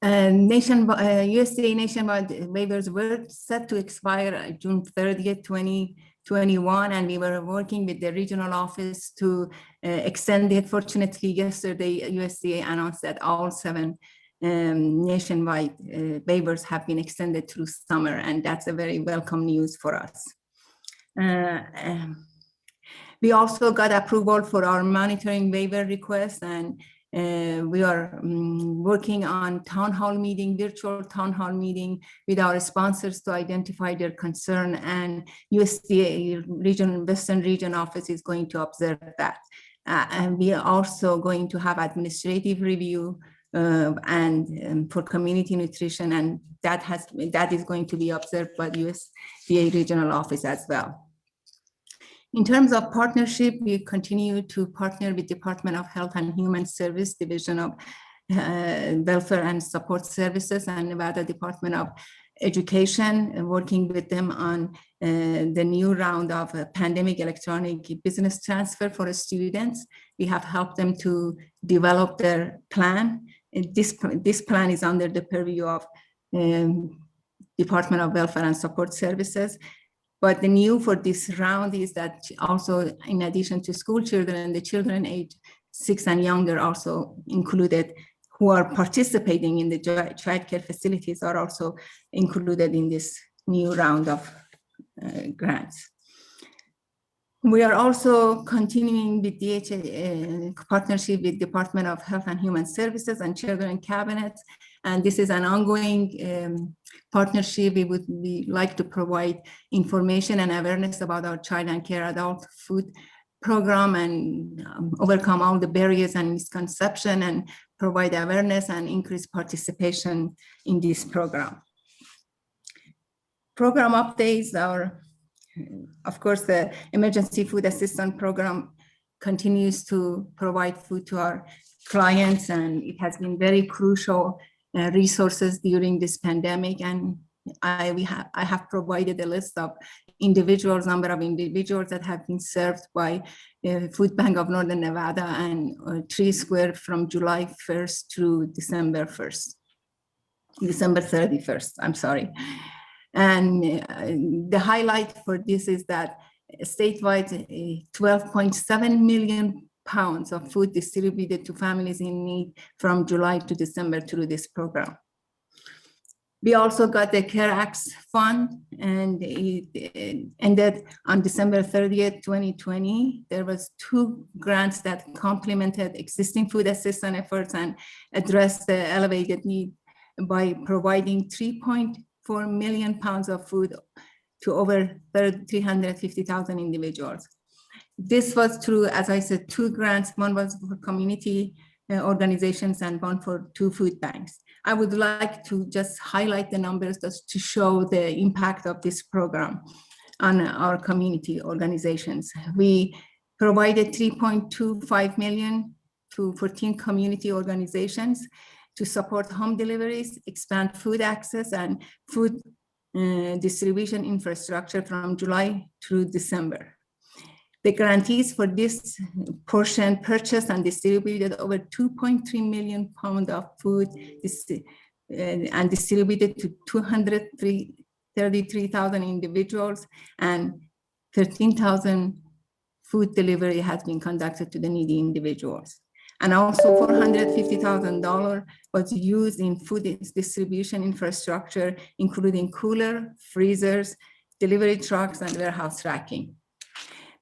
USDA nationwide waivers were set to expire June 30th, 2021, and we were working with the regional office to extend it. Fortunately, yesterday, USDA announced that all 7 nationwide waivers have been extended through summer, and that's a very welcome news for us. We also got approval for our monitoring waiver request, and we are working on town hall meeting, virtual town hall meeting with our sponsors to identify their concern, and USDA Western Region Office is going to observe that. And we are also going to have administrative review and for community nutrition, and that is going to be observed by USDA Regional Office as well. In terms of partnership, we continue to partner with Department of Health and Human Service, Division of Welfare and Support Services, and Nevada Department of Education, working with them on the new round of pandemic electronic business transfer for students. We have helped them to develop their plan. This plan is under the purview of Department of Welfare and Support Services. But the new for this round is that also, in addition to school children, the children age 6 and younger also included, who are participating in the child care facilities, are also included in this new round of grants. We are also continuing with DHA partnership with Department of Health and Human Services and Children Cabinet. And this is an ongoing partnership. We like to provide information and awareness about our child and care adult food program and overcome all the barriers and misconception and provide awareness and increase participation in this program. program updates are, of course, the emergency food assistance program continues to provide food to our clients, and it has been very crucial resources during this pandemic. And I have provided a list of number of individuals that have been served by Food Bank of Northern Nevada and 3 Square from July 1st through December 31st, I'm sorry. And the highlight for this is that statewide 12.7 million pounds of food distributed to families in need from July to December through this program. We also got the CARE Act fund, and it ended on December 30th, 2020. There was 2 grants that complemented existing food assistance efforts and addressed the elevated need by providing 3.4 million pounds of food to over 350,000 individuals. This was through, as I said, 2 grants. One was for community organizations and one for 2 food banks. I would like to just highlight the numbers just to show the impact of this program on our community organizations. We provided 3.25 million to 14 community organizations to support home deliveries, expand food access, and food distribution infrastructure from July through December. The grantees for this portion purchased and distributed over 2.3 million pounds of food and distributed to 233,000 individuals, and 13,000 food delivery has been conducted to the needy individuals. And also $450,000 was used in food distribution infrastructure, including cooler, freezers, delivery trucks, and warehouse racking.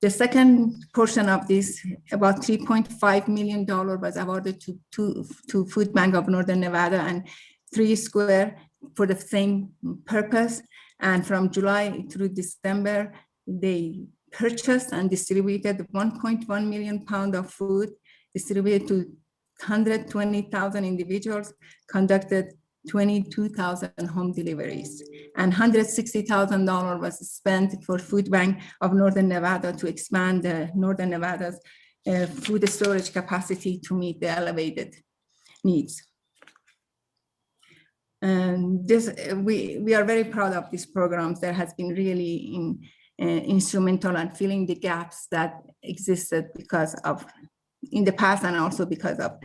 The second portion of this, about $3.5 million, was awarded to Food Bank of Northern Nevada and 3 Square for the same purpose. And from July through December, they purchased and distributed 1.1 million pounds of food, distributed to 120,000 individuals, conducted 22,000 home deliveries, and $160,000 was spent for Food Bank of Northern Nevada to expand Northern Nevada's food storage capacity to meet the elevated needs. And we are very proud of these programs that has been really instrumental in filling the gaps that existed because of in the past and also because of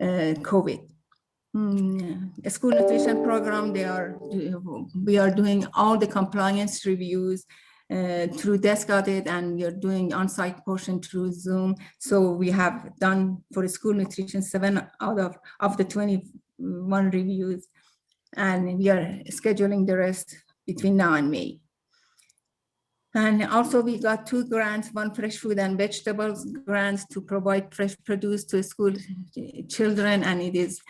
COVID. A school nutrition program, we are doing all the compliance reviews through desk audit, and we are doing on-site portion through Zoom. So we have done for school nutrition 7 out of the 21 reviews, and we are scheduling the rest between now and May. And also we got 2 grants, one fresh food and vegetables grants to provide fresh produce to school children, and it is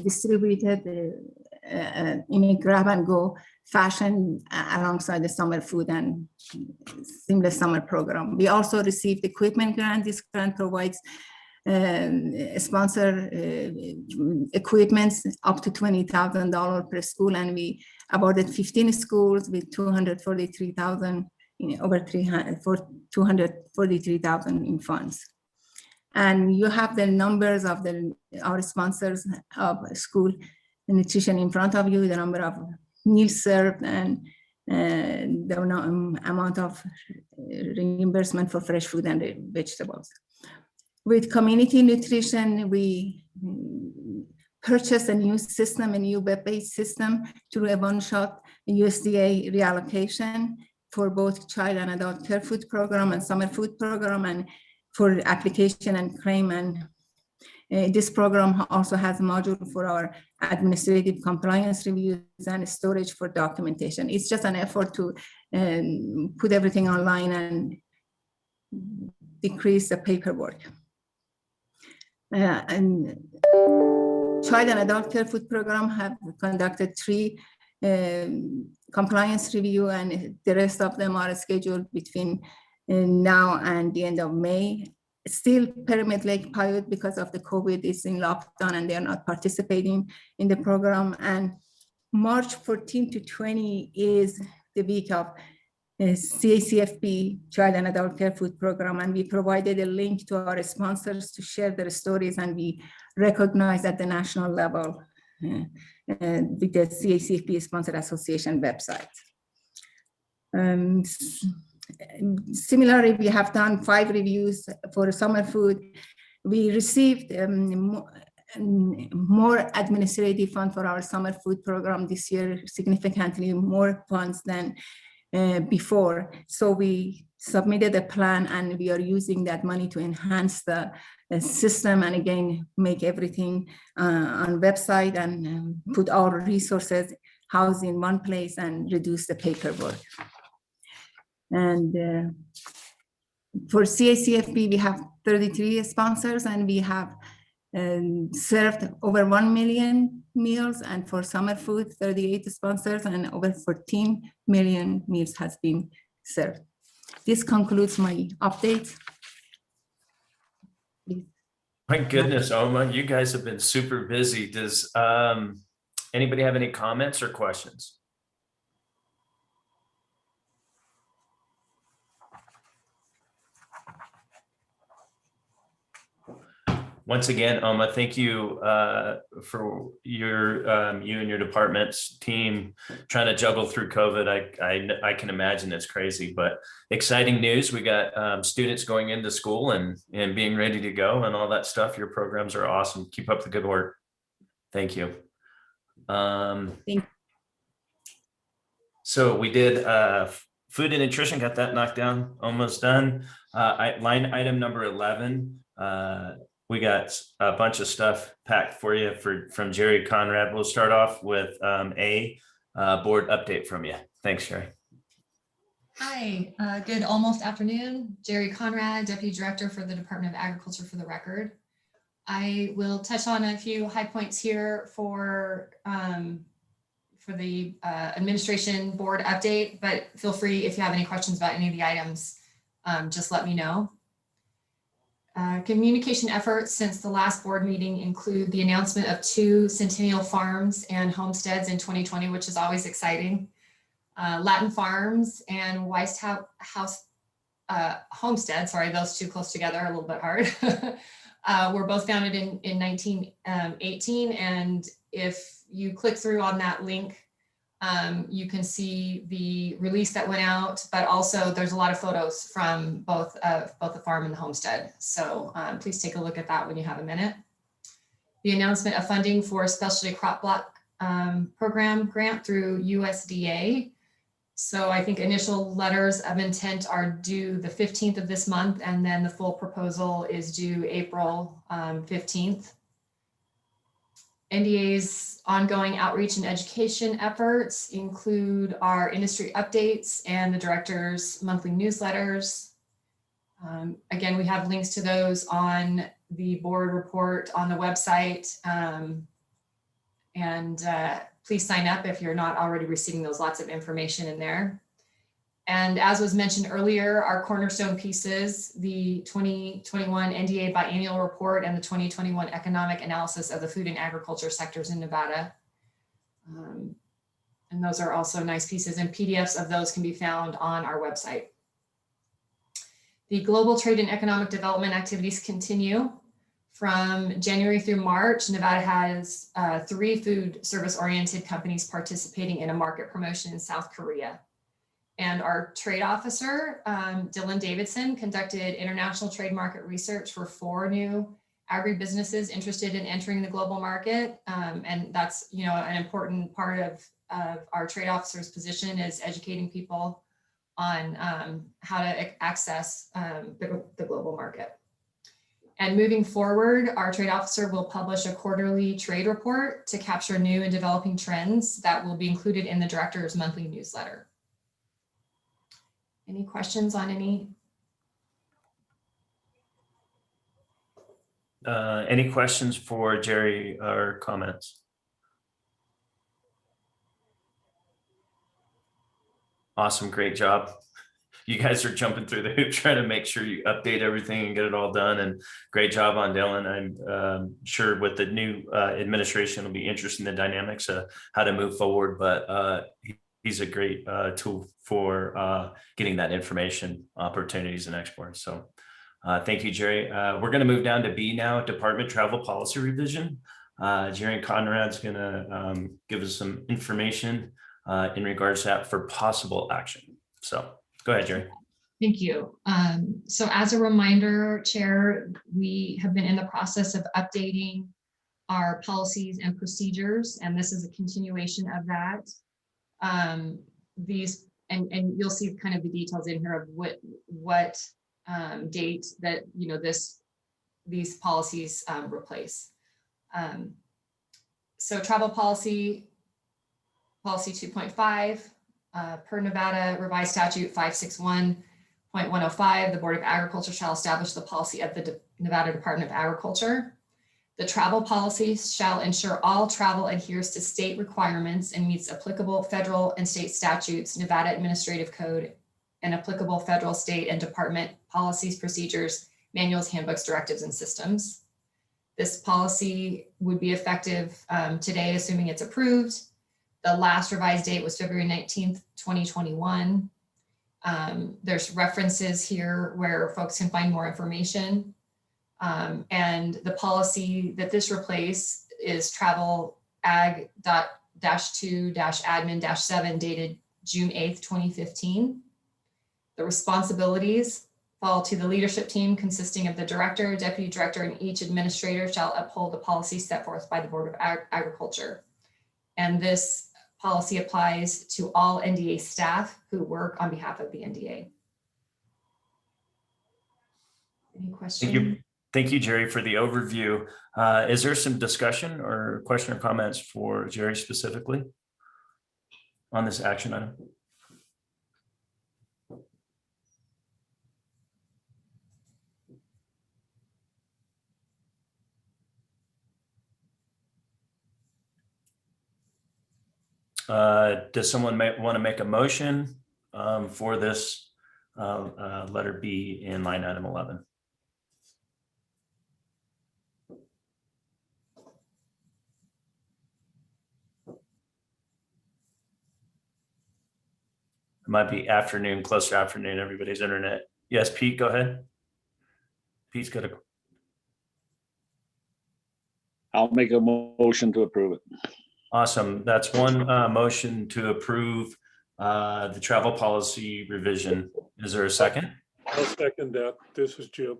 distributed in a grab and go fashion alongside the summer food and seamless summer program. We also received equipment grant. This grant provides sponsor equipments up to $20,000 per school, and we awarded 15 schools with $243,000 in funds. And you have the numbers of our sponsors of school nutrition in front of you, the number of meals served, and the amount of reimbursement for fresh food and vegetables. With community nutrition, we purchased a new system, a new web-based system through a one-shot USDA reallocation for both child and adult care food program and summer food program, and for application and claim. And this program also has a module for our administrative compliance reviews and storage for documentation. It's just an effort to put everything online and decrease the paperwork. And child and adult care food program have conducted 3 compliance review, and the rest of them are scheduled between now and the end of May. Still, Pyramid Lake Pilot, because of the COVID, is in lockdown and they're not participating in the program. And March 14 to 20 is the week of CACFP Child and Adult Care Food Program, and we provided a link to our sponsors to share their stories, and we recognize at the national level with the CACFP Sponsor Association website. Similarly, we have done 5 reviews for summer food. We received more administrative funds for our summer food program this year, significantly more funds than before. So we submitted a plan, and we are using that money to enhance the system, and again, make everything on website, and put our resources housed in one place and reduce the paperwork. And for CACFP, we have 33 sponsors, and we have served over 1 million meals, and for summer food, 38 sponsors, and over 14 million meals has been served. This concludes my update. My goodness, Oma, you guys have been super busy. Does anybody have any comments or questions? Once again, Oma, thank you for your you and your department's team trying to juggle through COVID. I can imagine it's crazy, but exciting news. We got students going into school and being ready to go and all that stuff. Your programs are awesome. Keep up the good work. Thank you. So we did food and nutrition, got that knocked down, almost done. Line item number 11. We got a bunch of stuff packed for you from Jerry Conrad. We'll start off with a board update from you. Thanks, Jerry. Hi, good almost afternoon. Jerry Conrad, Deputy Director for the Department of Agriculture, for the record. I will touch on a few high points here for the administration board update, but feel free, if you have any questions about any of the items, just let me know. Communication efforts since the last board meeting include the announcement of 2 centennial farms and homesteads in 2020, which is always exciting. Latin Farms and Weiss House Homestead, sorry, those 2 close together are a little bit hard, were both founded in 1918. And if you click through on that link, you can see the release that went out, but also there's a lot of photos from both the farm and the homestead. So please take a look at that when you have a minute. The announcement of funding for a specialty crop block program grant through USDA. So I think initial letters of intent are due the 15th of this month, and then the full proposal is due April 15th. NDA's ongoing outreach and education efforts include our industry updates and the director's monthly newsletters. Again, we have links to those on the board report on the website. Please sign up if you're not already receiving those, lots of information in there. And as was mentioned earlier, our cornerstone pieces, the 2021 NDA biannual report and the 2021 economic analysis of the food and agriculture sectors in Nevada. And those are also nice pieces, and PDFs of those can be found on our website. The global trade and economic development activities continue. From January through March, Nevada has 3 food service oriented companies participating in a market promotion in South Korea. And our trade officer, Dylan Davidson, conducted international trade market research for 4 new agribusinesses interested in entering the global market. And that's, you know, an important part of our trade officer's position, is educating people on how to access the global market. And moving forward, our trade officer will publish a quarterly trade report to capture new and developing trends that will be included in the director's monthly newsletter. Any questions on any? Any questions for Jerry or comments? Awesome, great job. you guys are jumping through the hoop trying to make sure you update everything and get it all done. And great job on Dylan. I'm sure with the new administration, it'll be interesting the dynamics of how to move forward. But he's a great tool for getting that information, opportunities, and exports. So thank you, Jerry. We're going to move down to B now, Department Travel Policy Revision. Jerry Conrad's going to give us some information in regards to that for possible action. So go ahead, Jerry. Thank you. So as a reminder, Chair, we have been in the process of updating our policies and procedures, and this is a continuation of that. These, and you'll see kind of the details in here of what date that, you know, these policies replace. So travel policy 2.5, per Nevada revised statute 561.105, the Board of Agriculture shall establish the policy of the Nevada Department of Agriculture. The travel policy shall ensure all travel adheres to state requirements and meets applicable federal and state statutes, Nevada Administrative Code, and applicable federal, state, and department policies, procedures, manuals, handbooks, directives, and systems. This policy would be effective today, assuming it's approved. The last revised date was February 19th, 2021. There's references here where folks can find more information. And the policy that this replaced is Travel Ag.-2-Admin-7 dated June 8th, 2015. The responsibilities fall to the leadership team consisting of the director, deputy director, and each administrator shall uphold the policy set forth by the Board of Agriculture. And this policy applies to all NDA staff who work on behalf of the NDA. Any questions? Thank you, Jerry, for the overview. Is there some discussion or question or comments for Jerry specifically on this action item? Does someone want to make a motion for this letter B in line item 11? It might be afternoon, close to afternoon, everybody's internet. Yes, Pete, go ahead. Pete's got a. I'll make a motion to approve it. Awesome. That's one motion to approve the travel policy revision. Is there a second? I'll second that. This is Jim.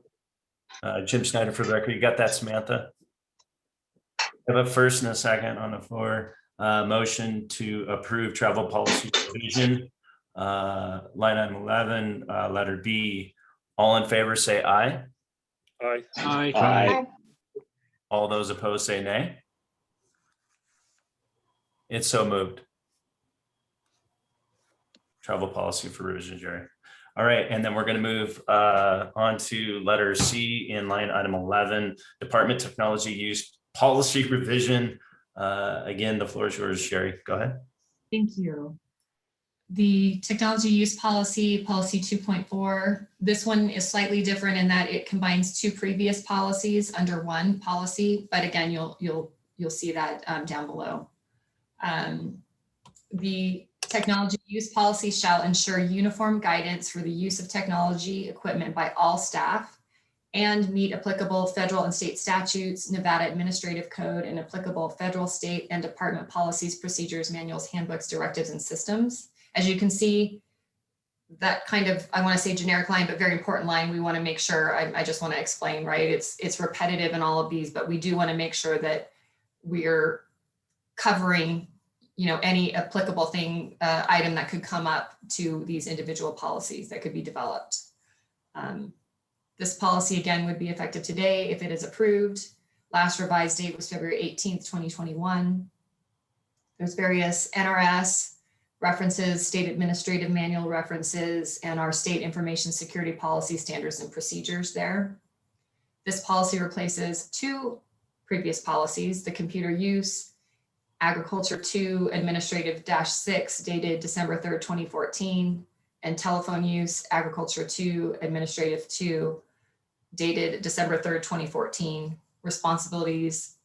Jim Snyder for the record. You got that, Samantha? I have a first and a second on the floor. Motion to approve travel policy revision. Line item 11, letter B. All in favor say aye. Aye. Aye. Aye. All those opposed say nay. It's so moved. Travel policy for revision, Jerry. All right, and then we're going to move on to letter C in line item 11, Department Technology Use Policy Revision. Again, the floor is yours, Jerry. Go ahead. Thank you. The technology use policy 2.4, this one is slightly different in that it combines two previous policies under one policy, but again, you'll see that down below. The technology use policy shall ensure uniform guidance for the use of technology equipment by all staff and meet applicable federal and state statutes, Nevada Administrative Code, and applicable federal, state, and department policies, procedures, manuals, handbooks, directives, and systems. As you can see, that kind of, I want to say generic line, but very important line, we want to make sure, I just want to explain, right? It's repetitive in all of these, but we do want to make sure that we're covering, you know, any applicable thing, item that could come up to these individual policies that could be developed. This policy again would be effective today if it is approved. Last revised date was February 18th, 2021. There's various NRS references, state administrative manual references, and our state information security policy standards and procedures there. This policy replaces two previous policies, the computer use, Agriculture 2 Administrative-6 dated December 3rd, 2014, and telephone use, Agriculture 2, Administrative 2, dated December 3rd, 2014. Responsibilities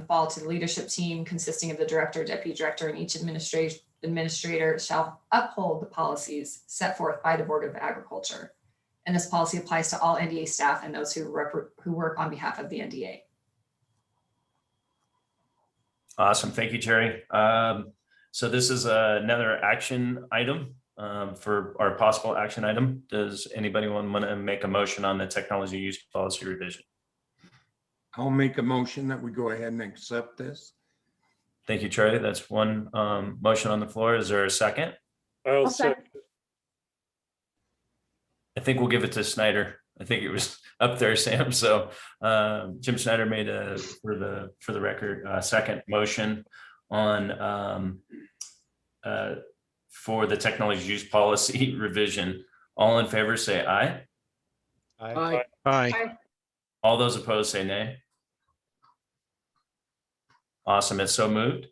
fall to the leadership team consisting of the director, deputy director, and each administrator shall uphold the policies set forth by the Board of Agriculture. And this policy applies to all NDA staff and those who work on behalf of the NDA. Awesome. Thank you, Terry. So this is another action item for our possible action item. Does anybody want to make a motion on the technology use policy revision? I'll make a motion that we go ahead and accept this. Thank you, Charlie. That's one motion on the floor. Is there a second? I'll second. I think we'll give it to Snyder. I think it was up there, Sam. So Jim Snyder made for the record, second motion on for the technology use policy revision. All in favor, say aye. Aye. Aye. All those opposed, say nay. Awesome. It's so moved.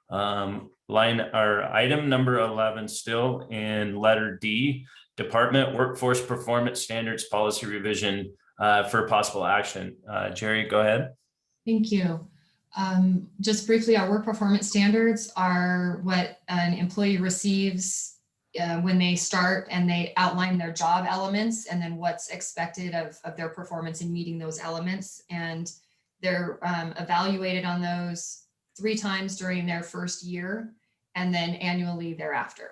Item number 11, still in letter D, Department Workforce Performance Standards Policy Revision for possible action. Jerry, go ahead. Thank you. Just briefly, our work performance standards are what an employee receives when they start, and they outline their job elements and then what's expected of their performance in meeting those elements. And they're evaluated on those 3 times during their first year and then annually thereafter.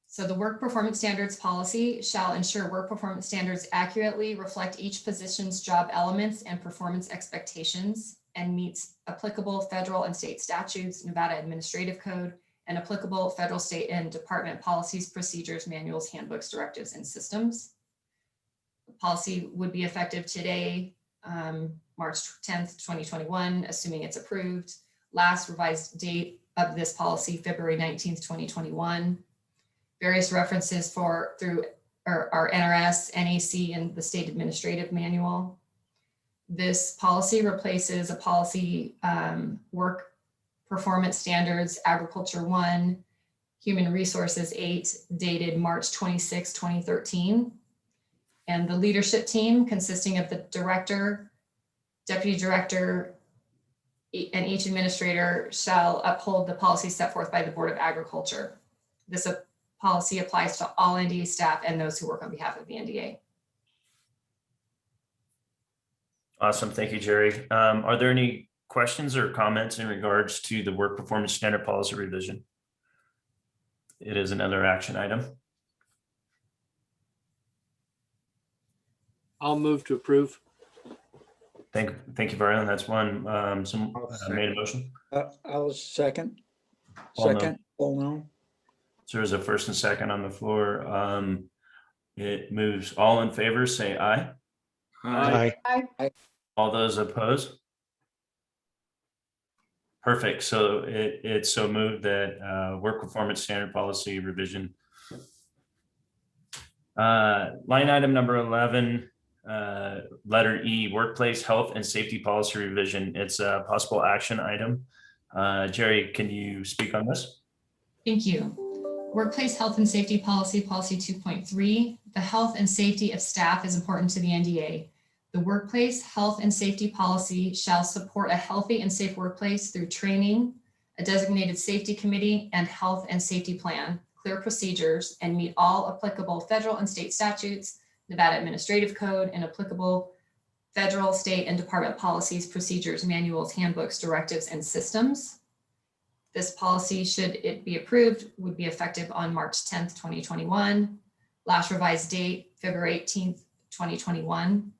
So the work performance standards policy shall ensure work performance standards accurately reflect each position's job elements and performance expectations and meets applicable federal and state statutes, Nevada Administrative Code, and applicable federal, state, and department policies, procedures, manuals, handbooks, directives, and systems. The policy would be effective today, March 10th, 2021, assuming it's approved. Last revised date of this policy, February 19th, 2021. Various references through our NRS, NAC, and the state administrative manual. This policy replaces a policy, work performance standards, Agriculture 1, Human Resources 8, dated March 26, 2013. And the leadership team, consisting of the director, deputy director, and each administrator, shall uphold the policy set forth by the Board of Agriculture. This policy applies to all NDA staff and those who work on behalf of the NDA. Awesome. Thank you, Jerry. Are there any questions or comments in regards to the work performance standard policy revision? It is another action item. I'll move to approve. Thank you, Brian. That's one. Some made a motion. I'll second. Oh, no. Second. Oh, no. So there's a first and second on the floor. It moves. All in favor, say aye. Aye. Aye. All those opposed? Perfect. So it's so moved that work performance standard policy revision. Line item number 11, letter E, workplace health and safety policy revision. It's a possible action item. Jerry, can you speak on this? Thank you. Workplace health and safety policy, policy 2.3. The health and safety of staff is important to the NDA. The workplace health and safety policy shall support a healthy and safe workplace through training, a designated safety committee, and health and safety plan, clear procedures, and meet all applicable federal and state statutes, Nevada Administrative Code, and applicable federal, state, and department policies, procedures, manuals, handbooks, directives, and systems. This policy, should it be approved, would be effective on March 10th, 2021. Last revised date, February 18th, 2021.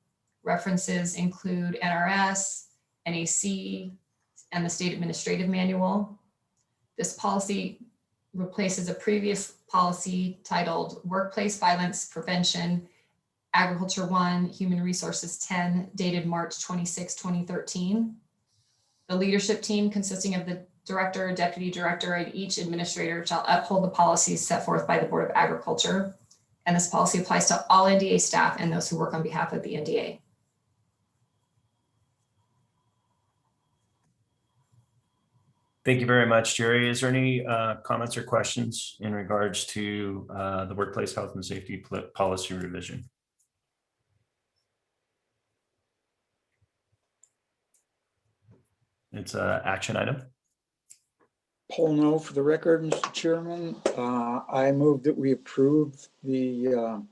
References include NRS, NAC, and the state administrative manual. This policy replaces a previous policy titled Workplace Violence Prevention, Agriculture 1, Human Resources 10, dated March 26, 2013. The leadership team, consisting of the director, deputy director, and each administrator, shall uphold the policies set forth by the Board of Agriculture. And this policy applies to all NDA staff and those who work on behalf of the NDA. Thank you very much, Jerry. Is there any comments or questions in regards to the workplace health and safety policy revision? It's an action item. Poll no for the record, Mr. Chairman. I move that we approve the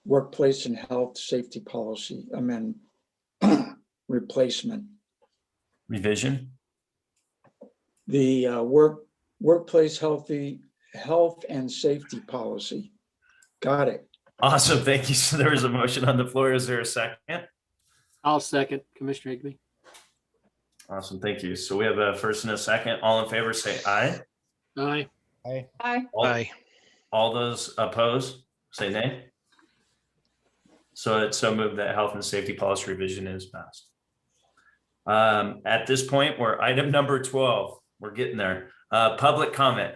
workplace and health safety policy amendment replacement. Revision. The workplace health and safety policy. Got it. Awesome. Thank you. So there is a motion on the floor. Is there a second? I'll second, Commissioner Higby. Awesome. Thank you. So we have a first and a second. All in favor, say aye. Aye. Aye. Aye. All those opposed, say nay. So it's so moved that health and safety policy revision is passed. At this point, we're item number 12. We're getting there. Public comment.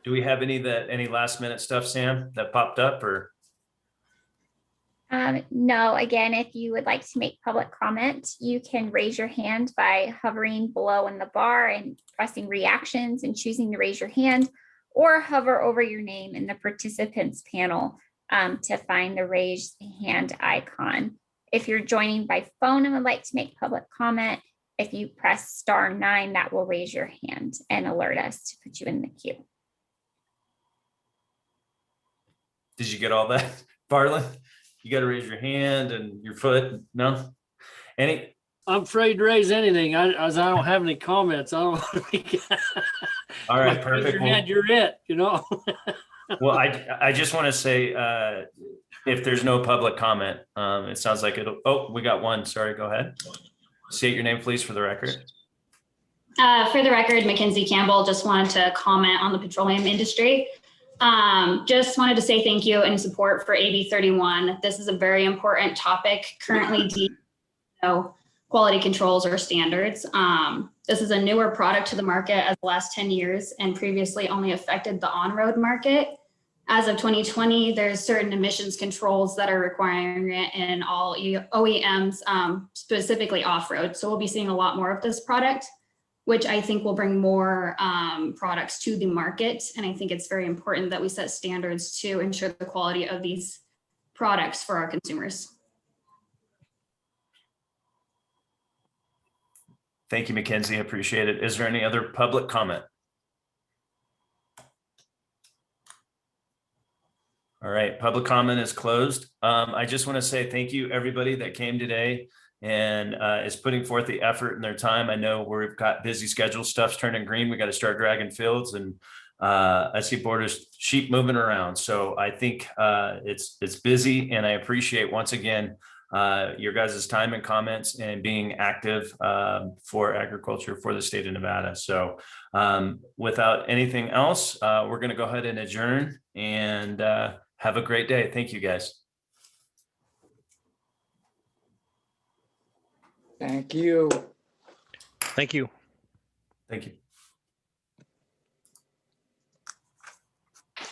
Do we have any last minute stuff, Sam, that popped up or? No, again, if you would like to make public comment, you can raise your hand by hovering below in the bar and pressing reactions and choosing to raise your hand, or hover over your name in the participants panel to find the raised hand icon. If you're joining by phone and would like to make public comment, if you press *9, that will raise your hand and alert us to put you in the queue. Did you get all that, Farland? You got to raise your hand and your foot. No? Any? I'm afraid to raise anything as I don't have any comments. I don't want to be. All right, Raise perfect. your hand, you're it, you know. Well, I just want to say, if there's no public comment, it sounds like it'll, oh, we got one. Sorry, go ahead. State your name, please, for the record. For the record, Mackenzie Campbell, just wanted to comment on the petroleum industry. Just wanted to say thank you and support for AB 31. This is a very important topic currently dealing with quality controls or standards. This is a newer product to the market as the last 10 years and previously only affected the on-road market. As of 2020, there's certain emissions controls that are requiring it in all OEMs, specifically off-road. So we'll be seeing a lot more of this product, which I think will bring more products to the market. And I think it's very important that we set standards to ensure the quality of these products for our consumers. Thank you, Mackenzie. I appreciate it. Is there any other public comment? All right, public comment is closed. I just want to say thank you, everybody that came today and is putting forth the effort and their time. I know we've got busy schedule, stuff's turning green. We got to start dragging fields, and I see borders, sheep moving around. So I think it's busy, and I appreciate once again your guys' time and comments and being active for agriculture for the state of Nevada. So without anything else, we're going to go ahead and adjourn and have a great day. Thank you, guys. Thank you. Thank you. Thank you.